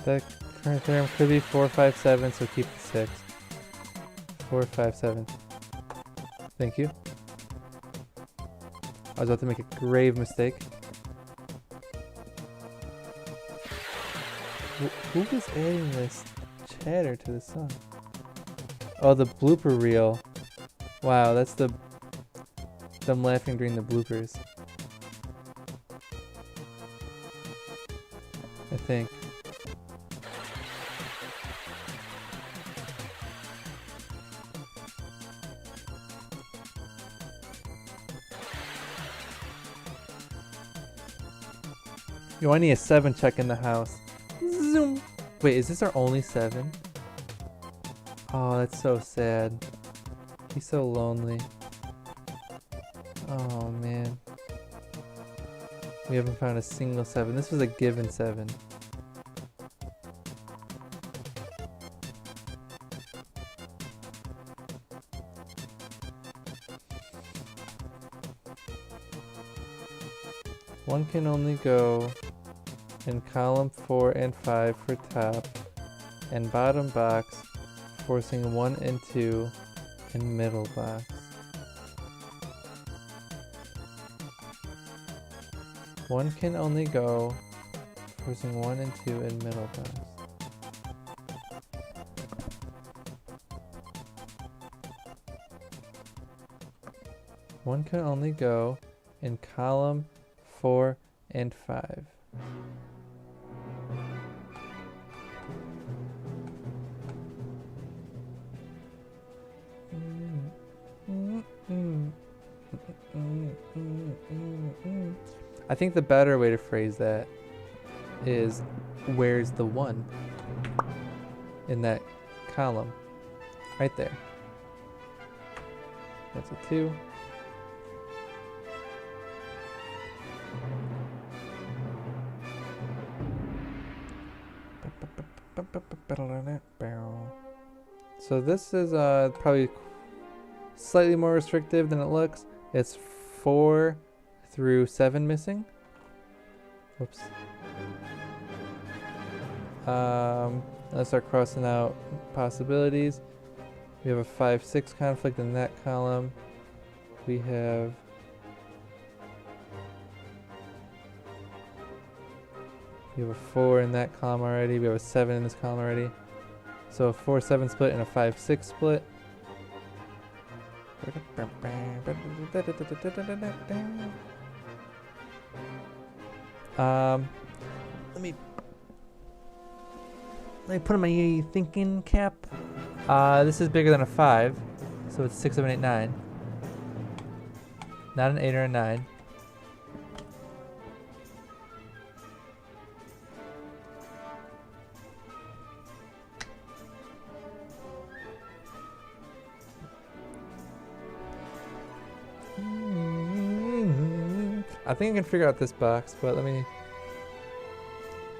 That current theorem could be 4, 5, 7, so keep the 6. 4, 5, 7. Thank you. I was about to make a grave mistake. Who was adding this chatter to the song? Oh, the blooper reel. Wow, that's them laughing during the bloopers. think. Yo, I need a 7 check in the house. Zoom. Wait, is this our only 7? Oh, that's so sad. He's so lonely. Oh, man. We haven't found a single 7. This was a given 7. One can only go in column 4 and 5 for top and bottom box, forcing 1 and 2 in middle box. One can only go, forcing 1 and 2 in middle box. One can only go in column 4 and 5. I think the better way to phrase that is, where's the 1 in that column? Right there. That's a 2. So this is probably slightly more restrictive than it looks. It's 4 through 7 missing. Whoops. Let's start crossing out possibilities. We have a 5-6 conflict in that column. We have a 4 in that column already. We have a 7 in this column already. So a 4-7 split and a 5-6 split. Let me put on my thinking cap. This is bigger than a 5, so it's 6, 7, 8, 9. Not an 8 or a 9. I think I can figure out this box, but let me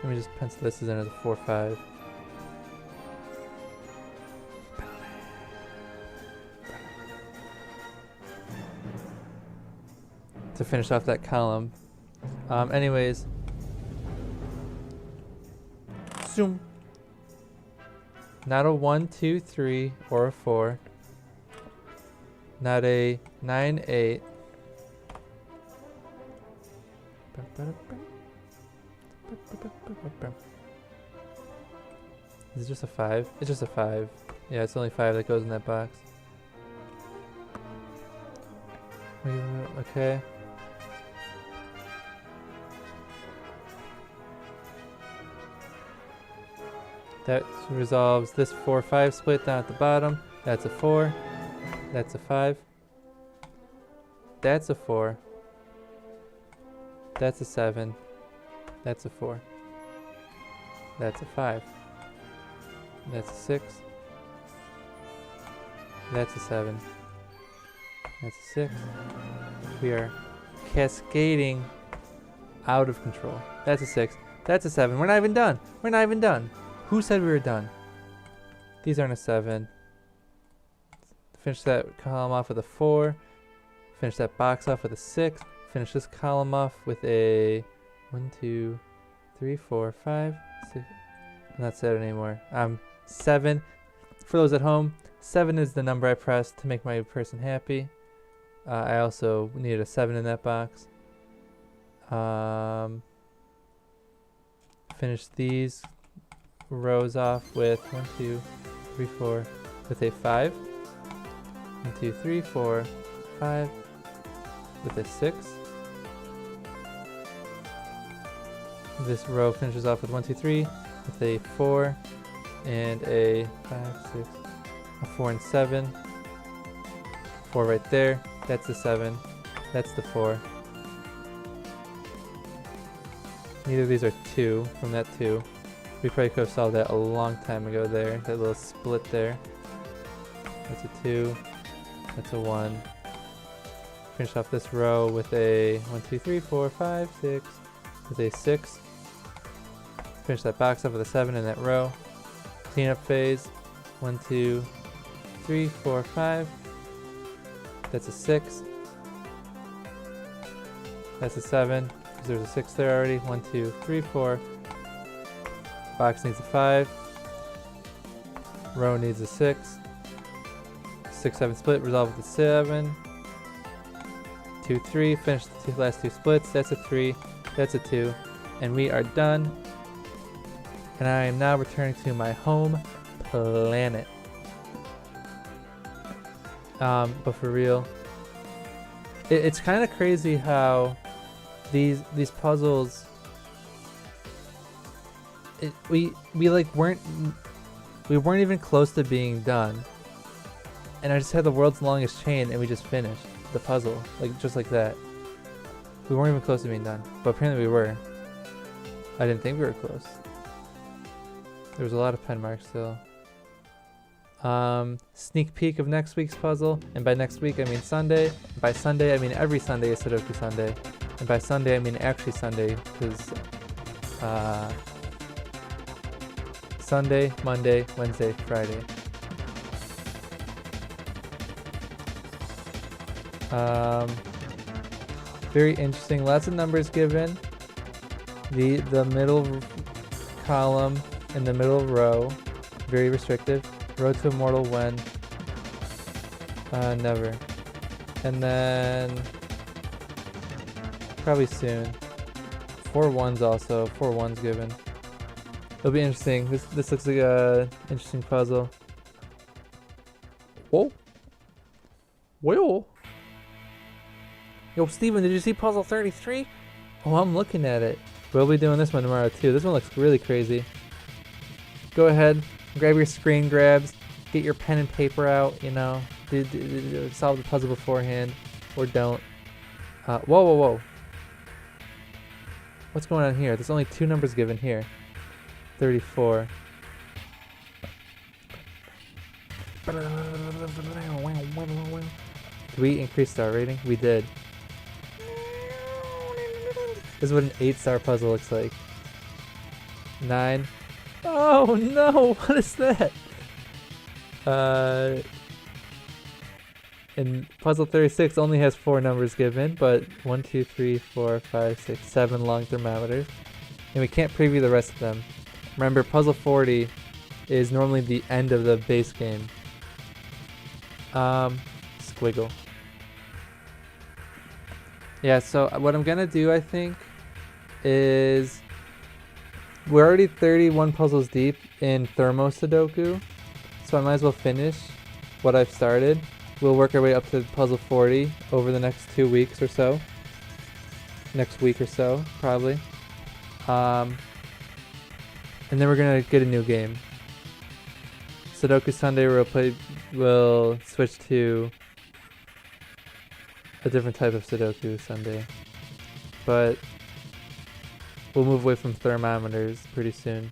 just pencil this as under the 4-5. To finish off that column. Anyways. Zoom. Not a 1, 2, 3, or a 4. Not a 9, 8. Is it just a 5? It's just a 5. Yeah, it's only 5 that goes in that box. Okay. That resolves this 4-5 split down at the bottom. That's a 4. That's a 5. That's a 4. That's a 7. That's a 4. That's a 5. That's a 6. That's a 7. That's a 6. We are cascading out of control. That's a 6. That's a 7. We're not even done. We're not even done. Who said we were done? These aren't a 7. Finish that column off with a 4. Finish that box off with a 6. Finish this column off with a 1, 2, 3, 4, 5, 6. I'm not sad anymore. 7. For those at home, 7 is the number I pressed to make my person happy. I also needed a 7 in that box. Finish these rows off with 1, 2, 3, 4 with a 5. 1, 2, 3, 4, 5 with a 6. This row finishes off with 1, 2, 3 with a 4 and a 5, 6, a 4 and 7. 4 right there. That's the 7. That's the 4. Neither of these are 2 from that 2. We probably could have solved that a long time ago there. That little split there. That's a 2. That's a 1. Finish off this row with a 1, 2, 3, 4, 5, 6. With a 6. Finish that box up with a 7 in that row. Cleanup phase. 1, 2, 3, 4, 5. That's a 6. That's a 7. Because there's a 6 there already. 1, 2, 3, 4. Box needs a 5. Row needs a 6. 6, 7 split. Resolve with a 7. 2, 3. Finish the last 2 splits. That's a 3. That's a 2. And we are done. And I am now returning to my home planet. But for real, it's kind of crazy how these puzzles, we weren't even close to being done, and I just had the world's longest chain and we just finished the puzzle just like that. We weren't even close to being done, but apparently we were. I didn't think we were close. There was a lot of pen marks still. Sneak peek of next week's puzzle, and by next week I mean Sunday. By Sunday I mean every Sunday is Sudoku Sunday, and by Sunday I mean actually Sunday, because Sunday, Monday, Wednesday, Friday. Very interesting. Lots of numbers given. The middle column and the middle row, very restrictive. Road to Immortal when? Never. And then probably soon. 4 ones also. 4 ones given. It'll be interesting. This looks like a interesting puzzle. Whoa. Whoa. Yo, Steven, did you see puzzle 33? Oh, I'm looking at it. We'll be doing this one tomorrow too. This one looks really crazy. Go ahead, grab your screen grabs, get your pen and paper out, you know, solve the puzzle beforehand, or don't. Whoa. What's going on here? There's only 2 numbers given here. 34. Did we increase star rating? We did. This is what an 8-star puzzle looks like. 9. Oh no, what is that? And puzzle 36 only has 4 numbers given, but 1, 2, 3, 4, 5, 6, 7 long thermometers. And we can't preview the rest of them. Remember, puzzle 40 is normally the end of the base game. Squiggle. Yeah, so what I'm gonna do, I think, is we're already 31 puzzles deep in Thermo Sudoku, so I might as well finish what I've started. We'll work our way up to puzzle 40 over the next 2 weeks or so. Next week or so, probably. And then we're gonna get a new game. Sudoku Sunday we'll switch to a different type of Sudoku Sunday. But we'll move away from thermometers pretty soon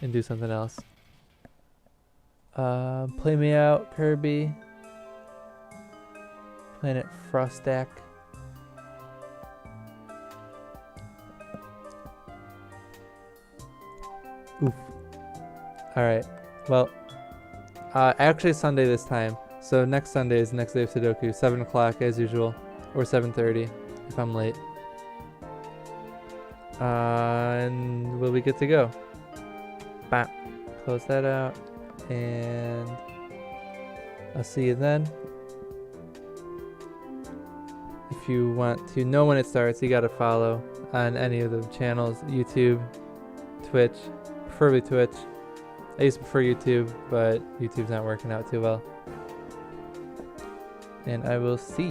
and do something else. Play Me Out, Kirby. Planet Frostak. Oof. Alright. Well, actually Sunday this time. So next Sunday is the next day of Sudoku. 7 o'clock as usual. Or 7:30 if I'm late. And we'll be good to go. Bam. Close that out. And I'll see you then. If you want to know when it starts, you gotta follow on any of the channels. YouTube, Twitch, preferably Twitch. I used to prefer YouTube, but YouTube's not working out too well. And I will see